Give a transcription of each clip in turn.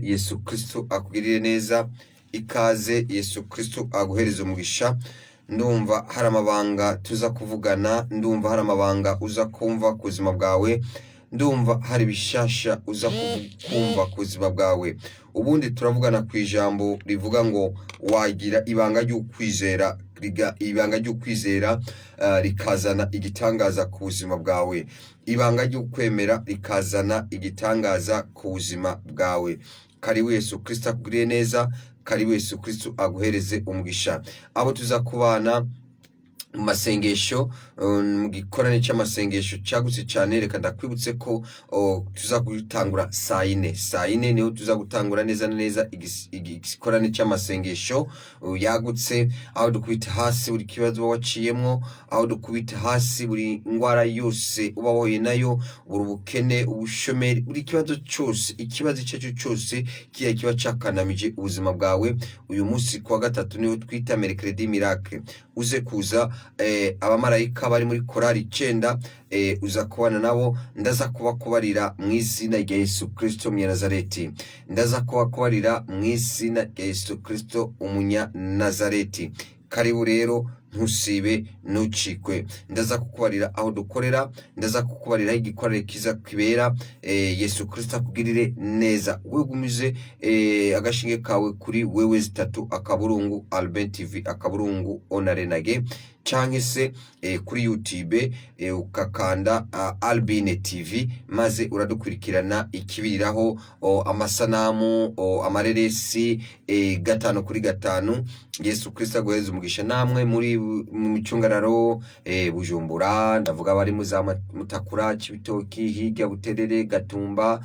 Yesu Kristo akugirire neza, ikaze Yesu Kristo aguhereze umugisha. Ndumva hari amabanga tuza kuvugana, ndumva hari amabanga uza kumva ku buzima bwawe, ndumva hari bishasha uza kumva ku buzima bwawe. Ubundi turavugana ku ijambo rivuga ngo wagira ibanga ry'ukwizera, ibanga ry'ukwizera rikazana igitangaza ku buzima bwawe, ibanga ry'ukwemera rikazana igitangaza ku buzima bwawe. Karibu Yesu Kristo akugirire neza, karibu Yesu Kristo aguhereze umugisha. Abo tuza kubana mu masengesho, mu gikorane cy'amasengesho cyagutse cyane, reka ndakwibutse ko tuza gutangura saa 4 niho tuza gutangura neza neza igikorane cy'amasengesho yagutse, aho dukubita hasi buri kibazo waciyemo, aho dukubita hasi buri ngwara yose uba woye nayo, buri bukene, ubushomeri, buri kibazo cyose, ikibazo icyo cyose kiba cyakanamije ubuzima bwawe. Uyu munsi kuwa gatatu niho twita Mercredi Miracle. Uze kuza abamarayika bari muri korali 9 uza kubana nabo, ndaza kubakubarira mu izina rya Yesu Kristo Nazareti, ndaza kubakubarira mu izina rya Yesu Kristo Nazareti. Karibu rero, ntusibe ntucikwe. Ndaza kukubarira aho dukorera, ndaza kukubarira igikorere kiza kibera. Yesu Kristo akugirire neza. Wegumize agashinge kawe kuri wewe zitatu akaburungu Albin TV akaburungu Onarenage, canke se kuri YouTube ukakanda Albine TV, maze uradukurikirana ikibiriraho amasanamu amareresi 5x5. Yesu Kristo aguhereze umugisha. Namwe muri mu micungararo Bujumbura, ndavuga bari mu za Mutakura, Cibitoki, hirya Buterere, Gatumba,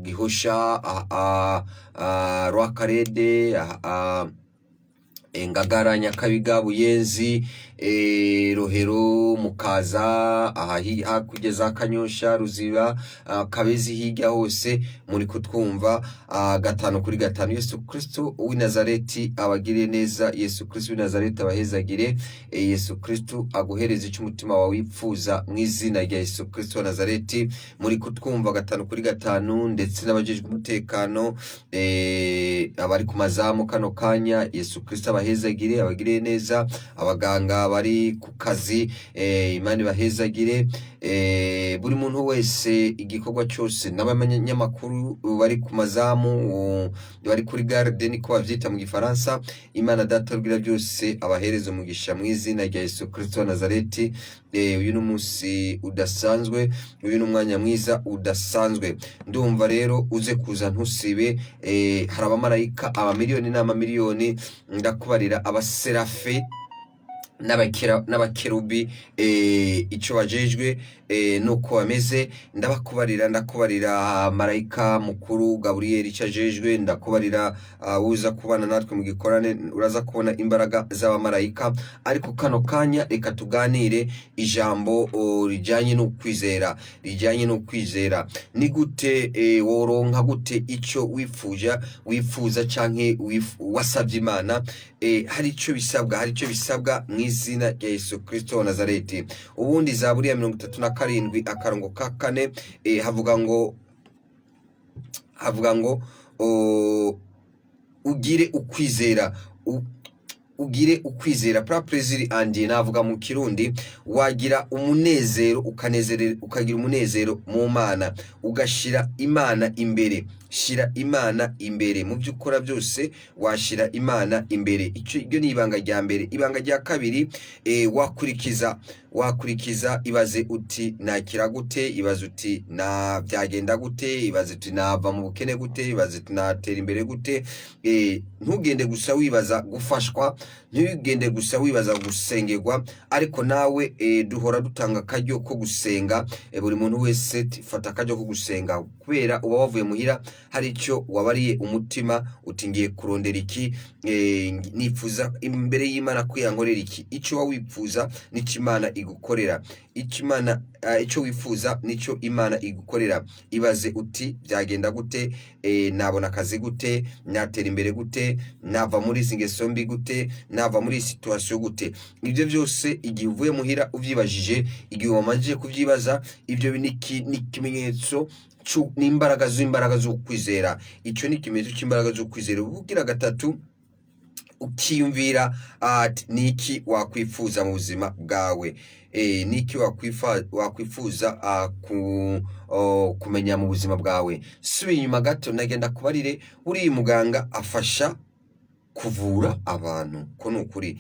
Gihosha, Rwakarede, Ngagara, Nyakabiga, Buyenzi, Rohero, Mukaza, kugeza Kanyosha, Ruziba, Kabezi, hirya hose muri kutwumva 5x5. Yesu Kristo w'i Nazareti abagire neza, Yesu Kristo w'i Nazareti abahezagire, Yesu Kristo aguhereze icyo umutima wawe wifuza mu izina rya Yesu Kristo wa Nazareti. Muri kutwumva 5x5 ndetse n'abajejwe umutekano abari ku mazamu kano kanya, Yesu Kristo abahezagire, abagire neza. Abaganga bari ku kazi, Imana bahezagire. Buri muntu wese igikorwa cyose, n'abanyamakuru bari ku mazamu, bari kuri garde niko bavyita mu Gifaransa, Imana Data rugira byose abahereze umugisha mu izina rya Yesu Kristo wa Nazareti. Uyu n'umunsi udasanzwe, uyu n'umwanya mwiza udasanzwe. Ndumva rero uze kuza ntusibe. Hari abamarayika abamiliyoni n'amamiliyoni, ndakubarira abaserafe n'abakerubi icyo bajejwe nuko bameze. Ndakubarira marayika mukuru Gabriel icyo ajejwe, ndakubarira uza kubana natwe mu gikorane, uraza kubona imbaraga z'abamarayika. Ariko kano kanya reka tuganire ijambo rijyanye no kwizera. Ni gute woronka gute icyo wifuza canke wasabye Imana? Hari icyo bisabwa mu izina rya Yesu Kristo wa Nazareti. Ubundi Zaburi ya 37 akarongo ka 4 havuga ngo ugire ukwizera pra plaisir andi, navuga mu Kirundi, wagira umunezero ukagira umunezero mu Mana, ugashira Imana imbere. Shira Imana imbere mu byo ukora byose, washira Imana imbere. Iryo ni ibanga rya mbere. Ibanga rya kabiri, wakurikiza ibaze uti nakira gute, ibaze uti na byagenda gute, ibaze uti nava mu bukene gute, ibaze uti natera imbere gute. Ntugende gusa wibaza gufashwa, ntugende gusa wibaza gusengerwa, ariko nawe duhora dutanga akaryo ko gusenga. Buri muntu wese fata akaryo ko gusenga, kubera uba wavuye muhira hari icyo wabariye umutima uti ngiye kurondera iki, nifuza imbere y'Imana kwiyankorera iki. Icyo wipfuza n'icyo Imana igukorera, icyo wifuza nicyo Imana igukorera. Ibaze uti byagenda gute, nabona akazi gute, natera imbere gute, nava muri izi ngeso mbi gute, nava muri situation gute. Ibyo byose igihe uvuye muhira uvyibajije, igihe wamanje kuvyibaza, ibyo ni ikimenyetso n'imbaraga z'imbaraga zo kwizera. Icyo ni ikimenyetso cy'imbaraga zo kwizera. Ubugira gatatu, ukiyumvira ati niki wakwifuza mu buzima bwawe, niki wakwifuza kumenya mu buzima bwawe. Subiye inyuma gato nagenda kubarire, uri muganga afasha kuvura abantu, ko nukuri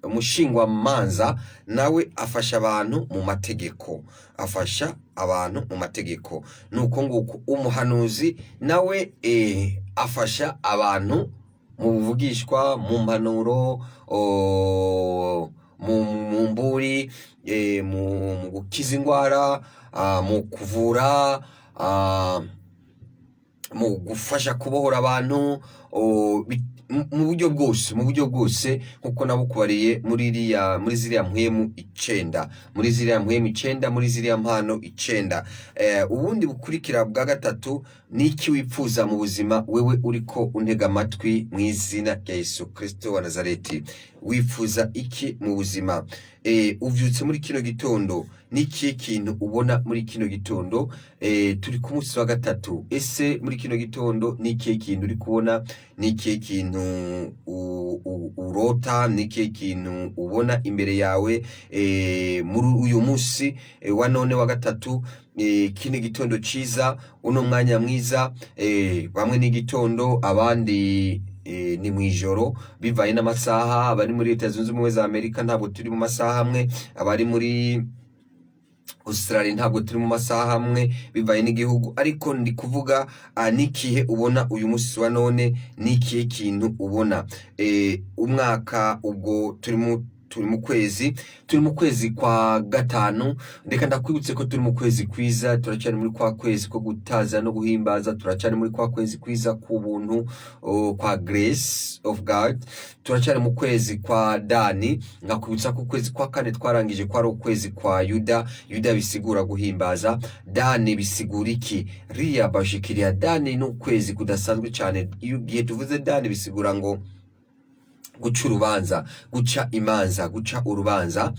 umushingwamanza nawe afasha abantu mu mategeko, afasha abantu mu mategeko. Nuko nguko umuhanuzi nawe afasha abantu mu buvugishwa, mu mpanuro, mu mburi, mu gukiza indwara, mu kuvura, mu gufasha kubohora abantu, mu buryo bwose nkuko nabukubariye muri ziriya mpwemu 9, muri ziriya mpano 9. Ubundi bukurikira bwa gatatu, niki wifuza mu buzima wewe uriko untega amatwi mu izina rya Yesu Kristo wa Nazareti. Wifuza iki mu buzima? Uvyutse muri kino gitondo, niki kintu ubona muri kino gitondo? Turi ku munsi wa gatatu. Ese muri kino gitondo niki kintu uri kubona? Niki kintu urota? Niki kintu ubona imbere yawe muri uyu munsi wa none wa gatatu? Kino gitondo ciza, uno mwanya mwiza. Bamwe ni gitondo, abandi ni mwijoro, bivaye n'amasaha. Abari muri Leta Zunze Ubumwe za Amerika ntabwo turi mu masaha amwe, abari muri Australia ntabwo turi mu masaha amwe, bivaye n'igihugu. Ariko ndi kuvuga nikihe ubona uyu munsi wa none, nikihe kintu ubona. Umwaka ubwo turi mu kwezi kwa gatanu. Reka ndakwibutse ko turi mu kwezi kwiza, turacyari muri kwa kwezi ko gutaza no guhimbaza, turacyari muri kwa kwezi kwiza ku buntu, kwa grace of God, turacyari mu kwezi kwa Dani. Ngakwibutsa ko kwezi kwa kane twarangije kwa ukwezi kwa Yuda. Yuda bisigura guhimbaza, Dani bisigura iki? Riya bashikiria. Dani ni ukwezi kudasanzwe cyane. Igihe tuvuze Dani bisigura ngo guca urubanza, guca imanza, guca urubanza.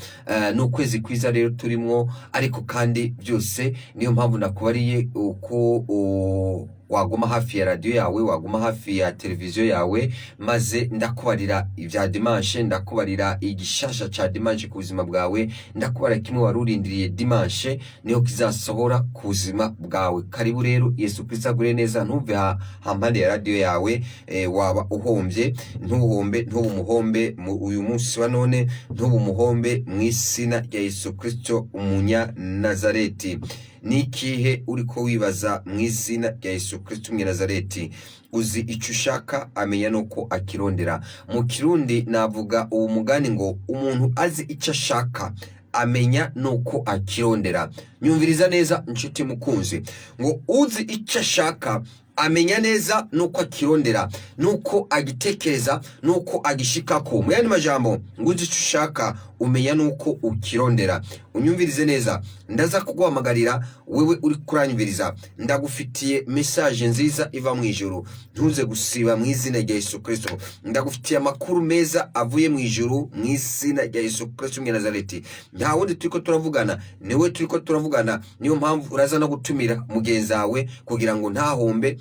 N'ukwezi kwiza rero turimo, ariko kandi byose niyo mpamvu nakubariye uko waguma hafi ya radio yawe, waguma hafi ya televiziyo yawe, maze ndakubarira ibya dimanche, ndakubarira igishasha ca dimanche ku buzima bwawe, ndakubarira kimwe warurindiriye dimanche niho kizasohora ku buzima bwawe. Karibu rero, Yesu Kristo agure neza. Ntuve hampande ya radio yawe, waba uhombye ntubumuhombe mu uyu munsi wa none, ntubumuhombe mu izina rya Yesu Kristo umunya Nazareti. Nikihe uriko wibaza mu izina rya Yesu Kristo umunya Nazareti? Uzi icyo ushaka, amenya nuko akirondera. Mu Kirundi navuga uwo mugani ngo umuntu azi icyo ashaka amenya nuko akirondera. Nyumviriza neza nshuti mukunzi, ngo uzi icyo ashaka amenya neza nuko akirondera, nuko agitekereza, nuko agishikako. Mu yandi majambo, ngo uzi icyo ushaka umenya nuko ukirondera. Unyumvirize neza, ndaza kuguhamagarira wewe uri kuranyumviriza, ndagufitiye message nziza iva mu ijuru. Ntuze gusiba mu izina rya Yesu Kristo. Ndagufitiye amakuru meza avuye mu ijuru mu izina rya Yesu Kristo umunya Nazareti. Nta wundi turiko turavugana, niwe turiko turavugana. Niyo mpamvu uraza no gutumira mugenzi wawe kugira ngo ntahombe,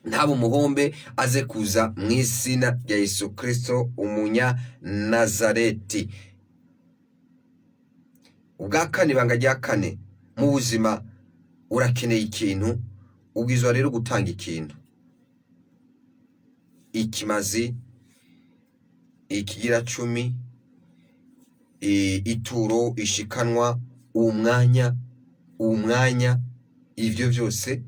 ntabo muhombe, aze kuza mu izina rya Yesu Kristo umunya Nazareti. Ubwa kane, ibanga rya kane mu buzima, urakeneye ikintu, ubwizwa rero gutanga ikintu. Ikimazi, ikigira 10, ituro, ishikanwa, umwanya, ivyo byose.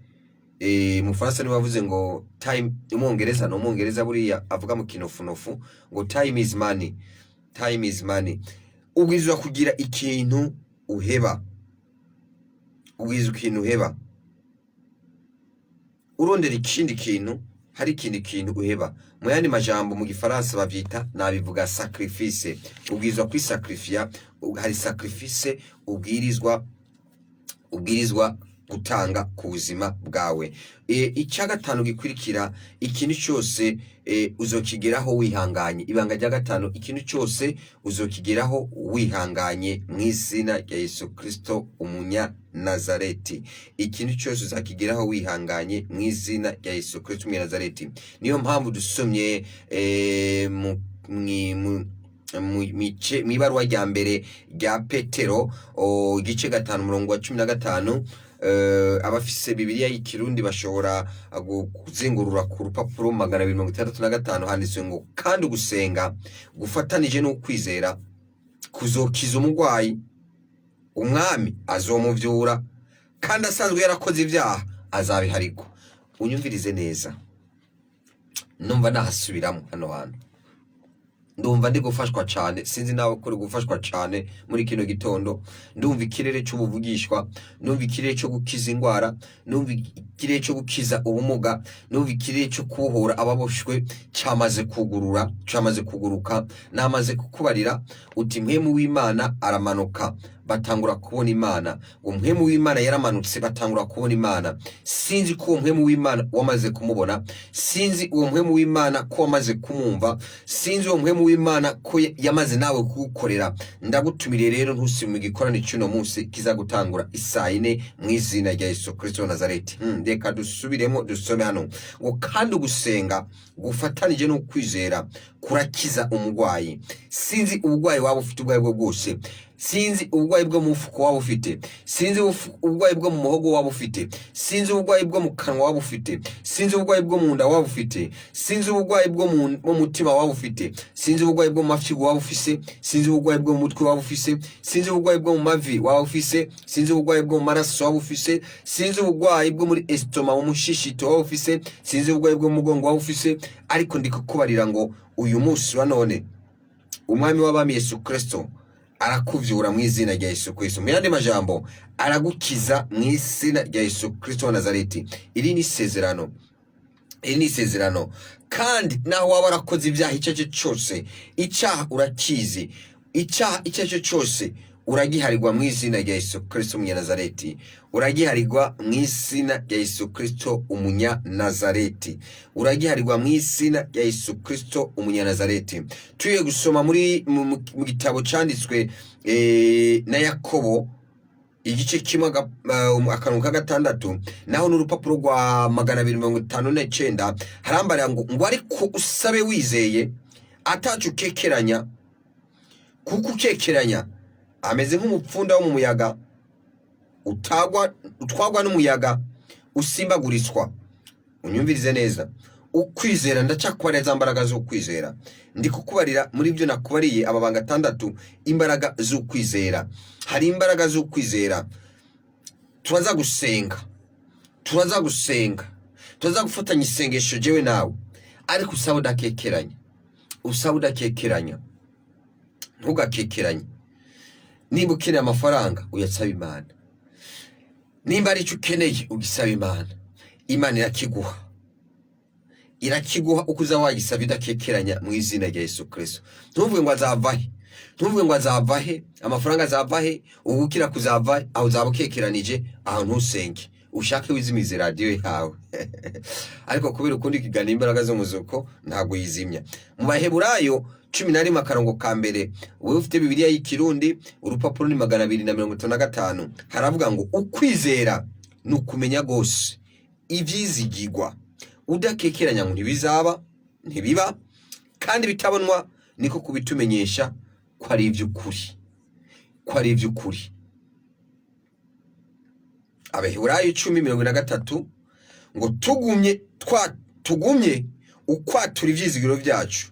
Mu Faransa niwe bavuze ngo time, umwongereza buriya avuga mu kinofunofu ngo time is money, time is money. Ubwizwa kugira ikintu uheba, ubwizwa ikintu uheba. Urondera ikindi kintu, hari ikindi kintu uheba. Mu yandi majambo mu Gifaransa bavyita, nabivuga sacrifice. Ubwizwa kwisakrifia, hari sacrifice ubwirizwa gutanga ku buzima bwawe. Icya gatanu gikurikira, ikintu cyose uzokigeraho wihanganye. Ibanga rya gatanu, ikintu cyose uzokigeraho wihanganye mu izina rya Yesu Kristo Umunyanazareti. Ikintu cyose uzakigeraho wihanganye mu izina rya Yesu Kristo Umunyanazareti. Niyo mpamvu dusomye mw'ibaruwa rya mbere rya Petero igice 5:15, abafise Bibiliya y'ikirundi bashobora kuzingurura ku rupapuro 265, handitswe ngo kandi gusenga gufatanije n'ukwizera kuzokiza umurwayi, umwami azomuvyura, kandi asanzwe yarakoze ibyaha azabiharigwa. Unyumvirize neza, numva nahasubiramo hano hantu. Ndumva ndi gufashwa cyane, sinzi nawe kuri gufashwa cyane muri kino gitondo. Ndumva ikirere cy'ubuvugishwa, ndumva ikirere cyo gukiza indwara, ndumva ikirere cyo gukiza ubumuga, ndumva ikirere cyo kubohora ababoshwe cyamaze kuguruka. Namaze kukubarira uti mpwemu w'Imana aramanuka, batangura kubona Imana. Mpwemu w'Imana yaramanutse, batangura kubona Imana. Sinzi ko mpwemu w'Imana wamaze kumubona, sinzi uwo mpwemu w'Imana ko wamaze kumumva, sinzi uwo mpwemu w'Imana ko yamaze nawe kugukorera. Ndagutumiriye rero ntusime igikorane cy'uno munsi kizagutangura isaa 4 mu izina rya Yesu Kristo Nazareti. Reka dusubiremo dusome hano ngo kandi gusenga gufatanije no kwizera kurakiza umurwayi. Sinzi ubugwayi waba ufite ubwayi bwo bwose, sinzi ubugwayi bwo mu mufuko waba ufite, sinzi ubugwayi bwo mu muhogo waba ufite, sinzi ubugwayi bwo mu kanwa waba ufite, sinzi ubugwayi bwo mu nda waba ufite, sinzi ubugwayi bwo mu mutima waba ufite, sinzi ubugwayi bwo mu mafyigo waba ufise, sinzi ubugwayi bwo mu mutwe waba ufise, sinzi ubugwayi bwo mu mavi waba ufise, sinzi ubugwayi bwo mu maraso waba ufise, sinzi ubugwayi bwo muri estoma mu mushishito waba ufise, sinzi ubugwayi bwo mu mugongo waba ufise. Ariko ndikukubarira ngo uyu munsi wa none umwami w'abami Yesu Kristo arakuvyura mu izina rya Yesu Kristo. Mu yandi majambo, aragukiza mu izina rya Yesu Kristo wa Nazareti. Iri ni isezerano. Kandi naho waba warakoze ibyaha icyo cyose, icyaha urakizi, icyaha icyo cyose uragiharirwa mu izina rya Yesu Kristo Umunyanazareti. Uragiharirwa mu izina rya Yesu Kristo Umunyanazareti. Uragiharirwa mu izina rya Yesu Kristo Umunyanazareti. Tuye gusoma mu gitabo cyanditswe na Yakobo igice kimwe akantu ka 6, naho n'urupapuro rwa 259 harambarira ngo ariko usabe wizeye atacu kekeranya, kuko ukekeranya ameze nk'umupfunda wo mu muyaga utwagwa n'umuyaga usimbaguriswa. Unyumvirize neza, ukwizera ndacyakubarira mbaraga zo kwizera. Ndi kukubarira muri byo nakubariye amabanga 6 imbaraga zo kwizera. Hari imbaraga zo kwizera. Turaza gusenga, turaza gufatanya isengesho jewe nawe, ariko usaba udakekeranya, ntugakekeranye. Nimba ukeneye amafaranga uyasaba Imana, nimba ari cyo ukeneye ugisaba Imana, Imana irakiguha ukuza wagisaba idakekeranya mu izina rya Yesu Kristo. Ntuvuge ngo azavahe, amafaranga azavahe, ubukira kuzavahe, aho uzabukekeranije, aho ntusenge, ushake wizimize radio yawe. Ariko kubera ukundi kigana imbaraga zo muzuko ntabwo yizimya. Mu Baheburayo 11 akarongo ka mbere, wewe ufite Bibiliya y'ikirundi urupapuro ni 255, haravuga ngo ukwizera nukumenya gose ivyizigirwa, udakekeranya ngo ntibiba, kandi bitabonwa niko kubitumenyesha ko ari ivy'ukuri. Abaheburayo 10:23 ngo tugumye ukwatura ivyizigiro byacu,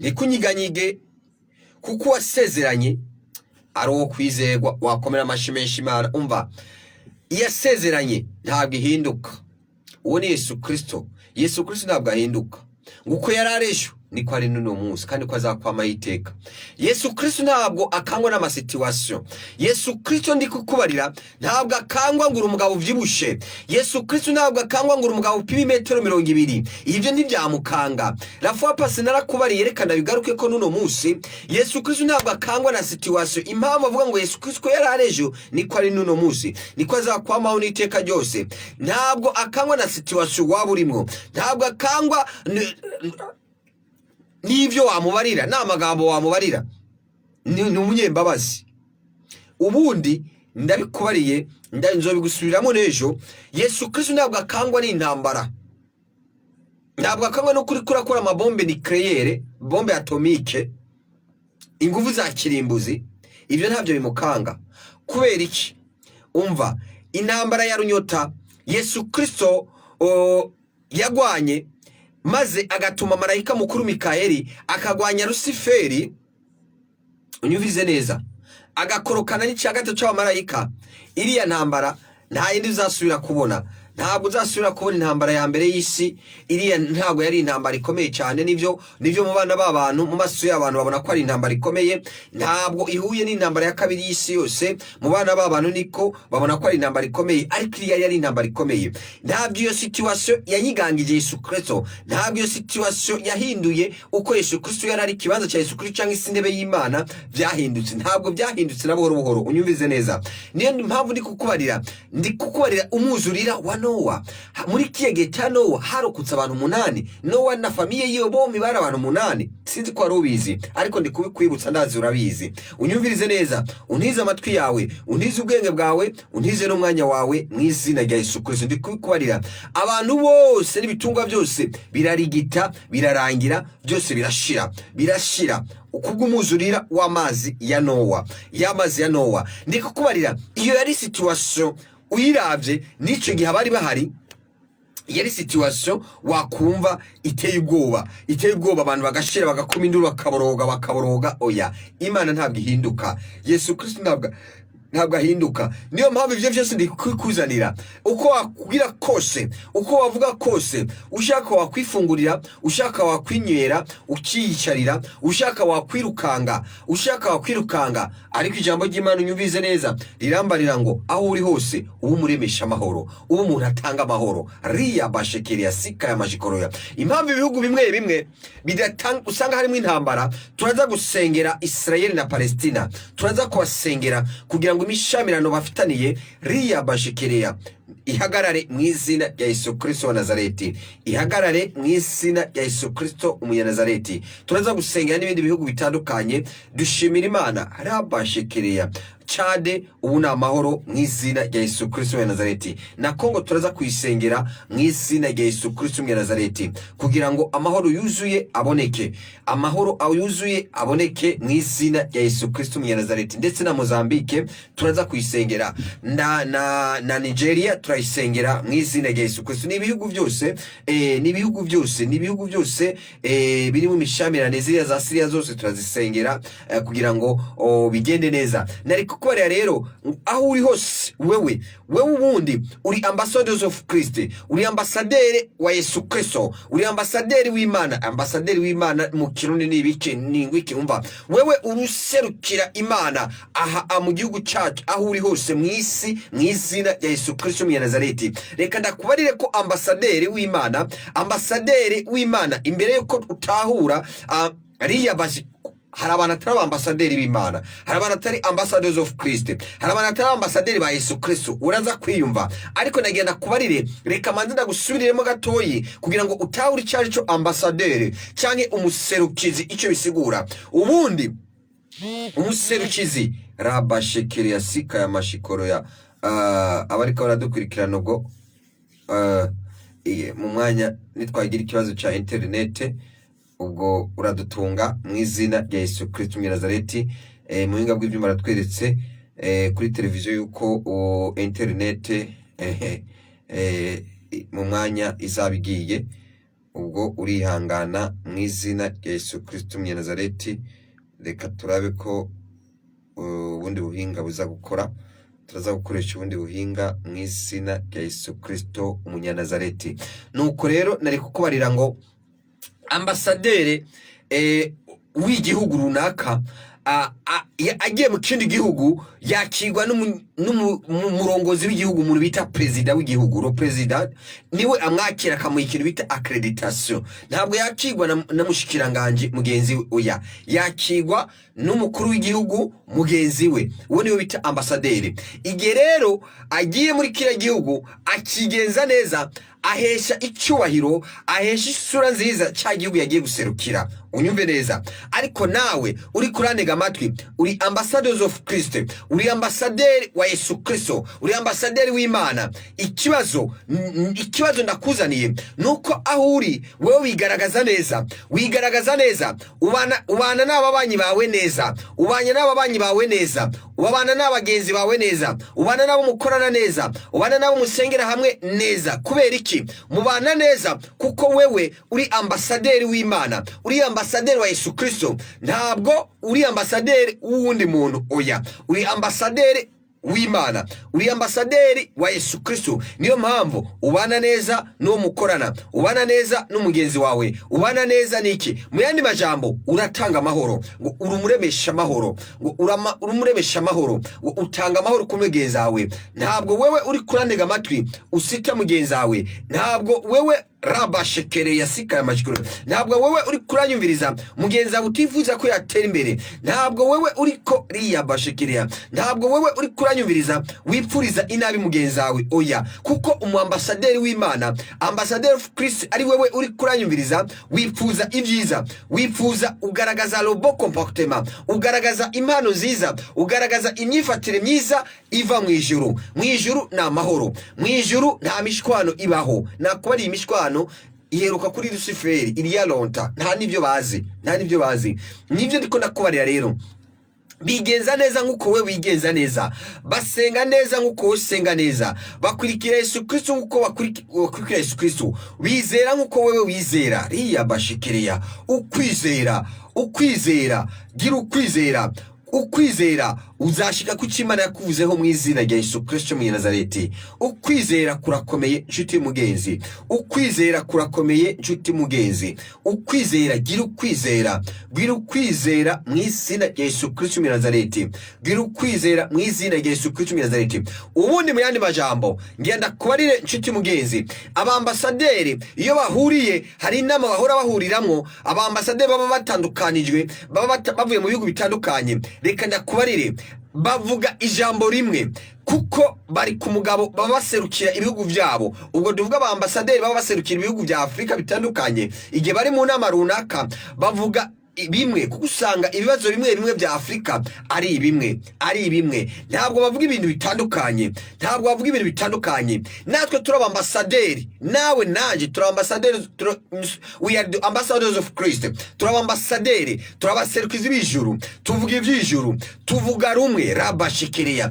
ntikunyiganyige, kuko wasezeranye ari uwo kwizerwa. Wakomera amashi menshi Imana. Umva, yasezeranye ntabwo ihinduka. Uwo ni Yesu Kristo ntabwo ahinduka. Nguko yararesho niko ari n'uno munsi kandi ko azakwama iteka. Yesu Kristo ntabwo akangwa n'amasituation. Yesu Kristo ndi kukubarira ntabwo akangwa ngo umugabo uvyibushe. Yesu Kristo ntabwo akangwa ngo umugabo upima metero 200. Ivyo ntibyamukanga. La fois passée narakubari yerekana bigaruke ko n'uno munsi Yesu Kristo ntabwo akangwa na situation. Impamvu avuga ngo Yesu Kristo yararejo niko ari n'uno munsi niko azakwama n'iteka ryose. Ntabwo akangwa na situation waba urimo. Ntabwo akangwa n'ivyo wamubarira n'amagambo wamubarira. Ni umunyembabazi. Ubundi ndabikubariye nzobigusubiramo nejo. Yesu Kristo ntabwo akangwa n'intambara. Ntabwo akangwa no kuri kurakora amabombe nucléaire, bombe atomique, ingufu za kirimbuzi. Ivyo ntabyo bimukanga. Kubera iki? Umva, intambara ya runyota Yesu Kristo yagwanye maze agatuma marayika mukuru Mikaeli akagwanya Luciferi. Unyumvize neza, agakorokana n'icyagatatu cy'abamarayika. Iriya ntambara nta yindi uzasubira kubona. Ntabwo uzasubira kubona intambara ya mbere y'isi. Iriya ntabwo yari intambara ikomeye cyane. Nivyo mu bana b'abantu, mu maso y'abantu babona ko ari intambara ikomeye. Ntabwo ihuye n'intambara ya kabiri y'isi yose. Mu bana b'abantu niko babona ko ari intambara ikomeye, ariko iriya yari intambara ikomeye. Ntabwo iyo situation yanyigangije Yesu Kristo. Ntabwo iyo situation yahinduye uko Yesu Kristo yari ari kibanza cya Yesu Kristo cyangwa isindebe y'Imana byahindutse. Ntabwo byahindutse na buhoro buhoro. Unyumvize neza. Niyo mpamvu ndi kukubarira umwuzurira wa Nowa. Muri kiyege cya Nowa harokutse abantu 8. Nowa na famiye yiwe bombi bari abantu 8. Sinzi ko ari ubizi, ariko ndi kubikwibutsa ndazi urabizi. Unyumvirize neza, untize amatwi yawe, untize ubwenge bwawe, untize n'umwanya wawe mu izina rya Yesu Kristo. Ndi kubikubarira abantu bose n'ibitungwa byose birarigita, birarangira, byose birashira kubw'umuzurira w'amazi ya Nowa. Yamazi ya Nowa. Ndi kukubarira iyo yari situation uyiravye n'ico gihe bari bahari. Yari situation wakumva iteye ubwoba abantu bagashira bagakuma induru bakaboroga. Oya, Imana ntabwo ihinduka. Yesu Kristo ntabwo ahinduka. Niyo mpamvu ivyo vyose ndi kukuzanira. Uko wakubwira kose, uko wavuga kose, ushaka wakwifungurira, ushaka wakwinywera, ukiyicarira, ushaka wakwirukanga, ariko ijambo ry'Imana unyumvize neza rirambarira ngo aho uri hose ubu muremesha amahoro, ubu umuntu atanga amahoro. Riya bashekeria sika ya majikoroya. Impamvu ibihugu bimwe bidatanga usanga harimo intambara, turaza gusengera Israel na Palestina, turaza kubasengera kugira ngo imishamirano bafitaniye riya bashekeria ihagarare mu izina rya Yesu Kristo wa Nazareti. Ihagarare mu izina rya Yesu Kristo umunyanazareti. Turaza gusengera n'ibindi bihugu bitandukanye dushimira Imana. Rabashekeria Chade ubu ni amahoro mu izina rya Yesu Kristo wa Nazareti. Na Kongo turaza kuyisengera mu izina rya Yesu Kristo wa Nazareti kugira ngo amahoro yuzuye aboneke. Amahoro yuzuye aboneke mu izina rya Yesu Kristo wa Nazareti. Ndetse na Mozambique turaza kuyisengera na Nigeria turayisengera mu izina rya Yesu Kristo. N'ibihugu byose biri mu mishamirane ziriya za Syria zose turazisengera kugira ngo bigende neza. Kukorera rero aho uri hose wewe ubundi uri ambassadors of Christ, uri ambasaderi wa Yesu Kristo, uri ambasaderi w'Imana mu kirundi n'ingwiki umva. Wewe uruserukira Imana aha mu gihugu cyacu aho uri hose mu isi mu izina rya Yesu Kristo mu Nazareti. Reka ndakubarire ko ambasaderi w'Imana imbere yuko utahura ariya bazi. Hari abantu atari ambasaderi b'Imana, hari abantu atari ambassadors of Christ, hari abantu atari ambasaderi ba Yesu Kristo. Uraza kwiyumva, ariko nagenda kubarire reka manzi ndagusubiremo gatoyi kugira ngo utahure cyari cyo ambasaderi cyangwa umuserukizi icyo bisigura. Ubundi umuserukizi rabashekeria sika ya mashikoro ya abariko baradukurikirana ubwo mu mwanya nitwagira ikibazo cya internet ubwo uradutunga mu izina rya Yesu Kristo mu Nazareti. Muhinga bw'ibyuma ratweretse kuri televiziyo yuko internet mu mwanya izabigiye, ubwo urihangana mu izina rya Yesu Kristo mu Nazareti. Reka turabe ko ubundi buhinga buza gukora. Turaza gukoresha ubundi buhinga mu izina rya Yesu Kristo mu Nazareti. Nuko rero nari kukubarira ngo ambasaderi w'igihugu runaka agiye mu kindi gihugu yakirwa n'umurongozi w'igihugu, umuntu bita perezida w'igihugu. Ro perezida niwe amwakira akamuha ikintu bita accreditation. Ntabwo yakirwa na mushikiranganje mugenzi we, oya, yakirwa n'umukuru w'igihugu mugenzi we, uwo niwe bita ambasaderi. Igihe rero agiye muri kiriya gihugu akigenza neza, ahesha icyubahiro, ahesha isura nziza cya gihugu yagiye guserukira. Unyumve neza. Ariko nawe uri kurantega amatwi, uri ambassadors of Christ, uri ambasaderi wa Yesu Kristo, uri ambasaderi w'Imana. Ikibazo ndakuzaniye nuko aho uri wewe wigaragaza neza, ubana n'ababanyi bawe neza, ubanye n'ababanyi bawe neza, ubana n'abagenzi bawe neza, ubana nabo mukorana neza, ubana nabo musengera hamwe neza. Kubera iki mubana neza? Kuko wewe uri ambasaderi w'Imana, uri ambasaderi wa Yesu Kristo. Ntabwo uri ambasaderi w'uwundi muntu, oya, uri ambasaderi w'Imana, uri ambasaderi wa Yesu Kristo. Niyo mpamvu ubana neza n'uwo mukorana, ubana neza n'umugenzi wawe, ubana neza niki? Mu yandi majambo, uratanga amahoro, ngo urumuremesha amahoro, ngo urumuremesha amahoro, ngo utanga amahoro ku mugenzi wawe. Ntabwo wewe uri kurantega amatwi usita mugenzi wawe, ntabwo wewe rabashekere yasika ya mashikuru, ntabwo wewe uri kuranyumviriza mugenzi wawe utifuza ko yatera imbere, ntabwo wewe uri ko riyabashekerea, ntabwo wewe uri kuranyumviriza wipfuriza inabi mugenzi wawe, oya, kuko umwambasaderi w'Imana, ambassador of Christ, ari wewe uri kuranyumviriza wipfuza ibyiza, wipfuza ugaragaza le bon comportement, ugaragaza impano nziza, ugaragaza imyifatire myiza iva mu ijuru. Mu ijuru na amahoro, mu ijuru nta mishwano ibaho. Nakuba ari imishwano iheruka kuri Luciferi iriya lonta, nta nibyo bazi. Nibyo ndiko ndakubarira rero. Bigenza neza nk'uko we wigenza neza, basenga neza nk'uko usenga neza, bakurikira Yesu Kristo nk'uko bakurikira Yesu Kristo, wizera nk'uko wewe wizera. Riya bashikiria ukwizera, gira ukwizera uzashika ku Imana yakuvuzeho mu izina rya Yesu Kristo mu Nazareti. Ukwizera kurakomeye nshuti mugenzi, ukwizera kurakomeye nshuti mugenzi, ukwizera, gira ukwizera mu izina rya Yesu Kristo mu Nazareti, gira ukwizera mu izina rya Yesu Kristo mu Nazareti. Ubundi mu yandi majambo ngenda kubarire nshuti mugenzi, abambasaderi iyo bahuriye hari inama bahora bahuriramwo, abambasaderi baba batandukanijwe, baba bavuye mu bihugu bitandukanye. Reka ndakubarire, bavuga ijambo rimwe kuko bari ku mugabo, baba baserukira ibihugu byabo. Ubwo tuvuga abambasaderi baba baserukira ibihugu bya Afrika bitandukanye, igihe bari mu nama runaka bavuga bimwe, kuko usanga ibibazo bimwe bya Afrika ari bimwe, ntabwo bavuga ibintu bitandukanye. Natwe turaba ambasaderi, nawe nanje turaba ambasaderi, we are the ambassadors of Christ. Turaba ambasaderi, turabaserukizi b'ijuru, tuvuga iby'ijuru, tuvuga rumwe, rabashikiria.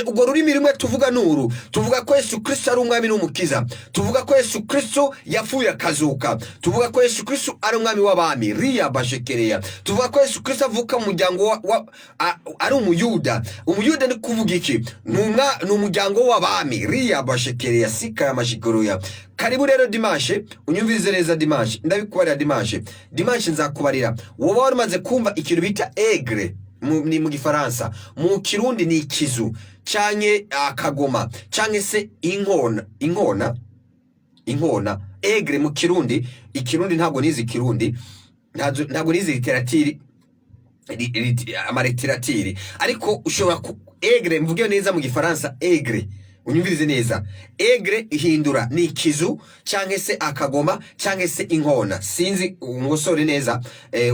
Ubwo rurimi rumwe tuvuga nuru, tuvuga ko Yesu Kristo ari umwami n'umukiza, tuvuga ko Yesu Kristo yapfuye akazuka, tuvuga ko Yesu Kristo ari umwami w'abami, riya bashikiria. Tuvuga ko Yesu Kristo avuka mu muryango ari umuyuda. Umuyuda ni kuvuga iki? Ni umuryango w'abami, riya bashikiria, sika ya mashikuruya. Karibu rero dimanche, unyumvirize neza dimanche, ndabikubarira dimanche nzakubarira. Wowe wari umaze kumva ikintu bita aigre ni mu Gifaransa, mu Kirundi ni ikizu canke akagoma canke se inkona. Aigre mu Kirundi, ikirundi ntabwo nizi Kirundi, ntabwo nizi literatiri amaliteratiri, ariko ushobora aigre mvuge neza mu Gifaransa. Aigre unyumvirize neza, aigre ihindura ni ikizu canke se akagoma canke se inkona, sinzi ngosore neza,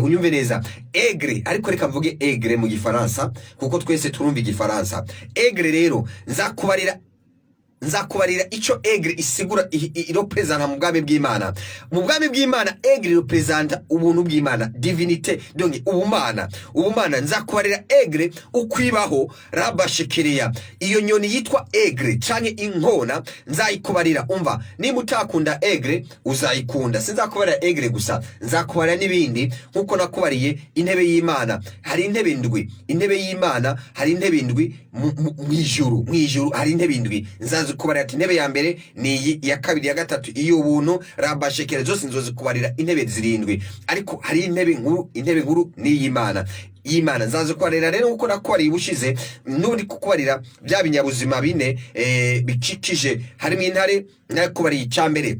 unyumve neza aigre. Ariko reka mvuge aigre mu Gifaransa kuko twese turumva Igifaransa. Aigre rero nzakubarira ico aigre isigura, irepresenta mu bwami bw'Imana. Mu bwami bw'Imana aigre irepresenta ubuntu bw'Imana, divinité, donc ubumana. Nzakubarira aigre ukwibaho, rabashikiria. Iyo nyoni yitwa aigre canke inkona nzayikubarira. Umva, niba utakunda aigre uzayikunda. Sinzakubarira aigre gusa, nzakubarira n'ibindi nkuko nakubariye intebe y'Imana. Hari intebe indwi, intebe y'Imana hari intebe indwi mu ijuru hari intebe indwi. Nzazikubarira ati intebe ya mbere ni iyi, iya kabiri, iya gatatu iy'ubuntu, rabashekere zose nzozikubarira intebe zirindwi. Ariko hari intebe nkuru ni y'Imana. Nzazikubarira rero uko nakubarira ubushize, n'uri kukubarira bya binyabuzima bine bikikije. Harimo intare, nakubariye icya mbere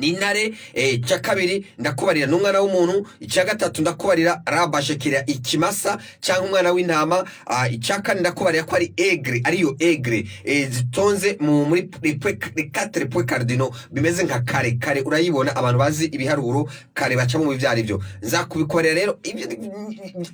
ni intare, icya kabiri ndakubarira n'umwana w'umuntu, icya gatatu ndakubarira rabashekera ikimasa cyangwa umwana w'intama, icya kane ndakubarira ko ari egre, ariyo egre zitonze muri quatre points cardinaux bimeze nka kare urayibona, abantu bazi ibiharuro kare bacamo mu byari byo. Nzakubikubarira rero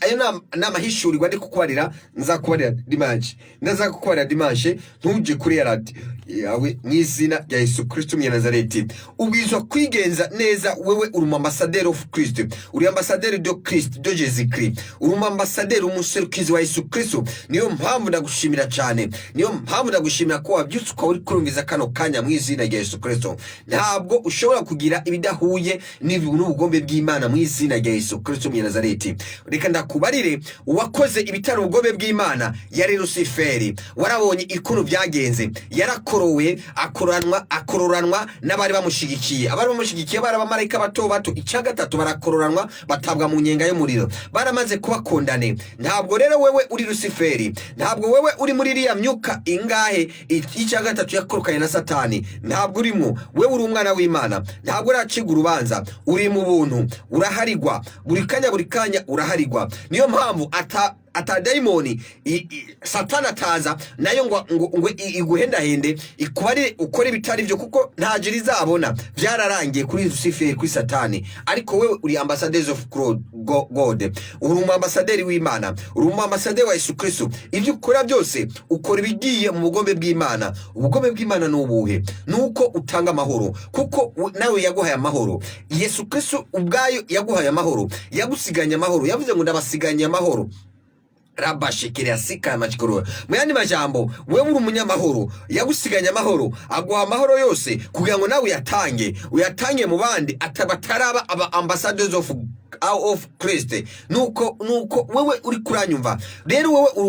ayo namahishurirwa ndi kukubarira. Nzakubarira dimanche, ntuje kuri radio yawe mu izina rya Yesu Kristo Nazareti. Ubwizwa kwigenza neza, wewe uri ambassadeur of Christ, uri ambassadeur de Christ, de Jésus Christ, uri ambassadeur umuserukizi wa Yesu Kristo. Niyo mpamvu ndagushimira cyane, niyo mpamvu ndagushimira ko wabyutse ukaba uri kurumviza kano kanya mu izina rya Yesu Kristo. Ntabwo ushobora kugira ibidahuye n'ubugombe bw'Imana mu izina rya Yesu Kristo Nazareti. Reka ndakubarire, uwakoze ibitari ubugombe bw'Imana yari Luciferi. Warabonye ikuntu byagenze, yarakorowe, akororanwa n'abari bamushigikiye. Abari bamushigikiye bari abamarayika bato, icya gatatu barakororanwa, batabwa mu nyenga y'umuriro, baramaze kubakondane. Ntabwo rero wewe uri Luciferi, ntabwo wewe uri muri iriya myuka ingahe icya gatatu yakorokanye na Satani, ntabwo urimo. Wewe uri umwana w'Imana, ntabwo uracibwa urubanza, uri mu buntu, uraharigwa buri kanya uraharigwa. Niyo mpamvu atadayimoni Satani ataza nayo ngo iguhendahende ikubarire ukore bitari byo, kuko nta jiri zabona. Byararangiye kuri Luciferi, kuri Satani. Ariko wewe uri ambassadors of God, uri ambassadeur w'Imana, uri ambassadeur wa Yesu Kristo. Ibyo ukora byose ukora ibigiye mu bugombe bw'Imana. Ubugombe bw'Imana n'ubuhe? Nuko utanga amahoro, kuko nawe yaguhaye amahoro. Yesu Kristo ubwayo yaguhaye amahoro, yagusiganya amahoro. Yavuze ngo ndabasiganya amahoro, rabashekere asika amachikoro. Muyandi majambo, wewe uri umunyamahoro, yagusiganya amahoro, aguha amahoro yose kugira ngo nawe uyatange mu bandi, atabataraba aba ambassadors of Christ. Nuko wewe uri kuranyumva rero, wewe uri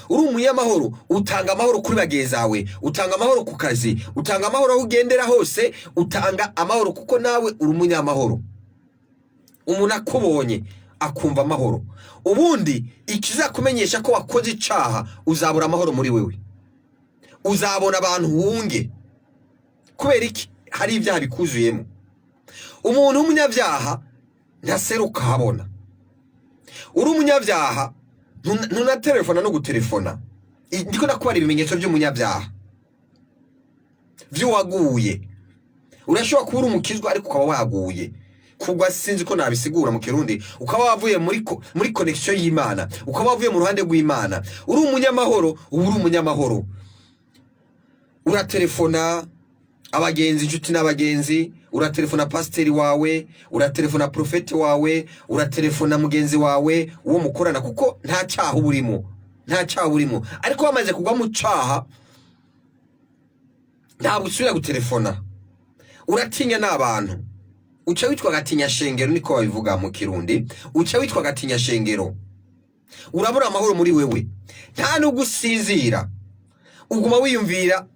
umunyamahoro, utanga amahoro kuri bagezawe, utanga amahoro ku kazi, utanga amahoro aho ugendera hose, utanga amahoro kuko nawe uri umunyamahoro. Umuntu akubonye akumva amahoro. Ubundi ikizakumenyesha ko wakoze icaha, uzabura amahoro muri wewe, uzabona abantu wunge. Kubera iki? Hari ibyaha bikuzuyemo. Umuntu w'umunyabyaha ntaseruka habona. Uri umunyabyaha ntunaterefona no guterefona. Ndiko nakubara ibimenyetso by'umunyabyaha by'uwaguye. Urashobora kuba uri umukizwa ariko ukaba waguye. Kugwa sinzi ko nabisigura mu Kirundi. Ukaba wavuye muri connection y'Imana, ukaba wavuye mu ruhande rw'Imana. Uri umunyamahoro, uri umunyamahoro. Uratelefona abagenzi, inshuti n'abagenzi, uratelefona pasiteri wawe, uratelefona profeti wawe, uratelefona mugenzi wawe uwo mukorana, kuko nta cyaha urimo. Ariko wamaze kugwa mu cyaha, ntabwo usubira gutelefona. Uratinya n'abantu. Uca witwa gatinya shengero, niko babivuga mu Kirundi. Uca witwa gatinya shengero. Urabura amahoro muri wewe, nta nugusinzira. Uguma wiyumvira,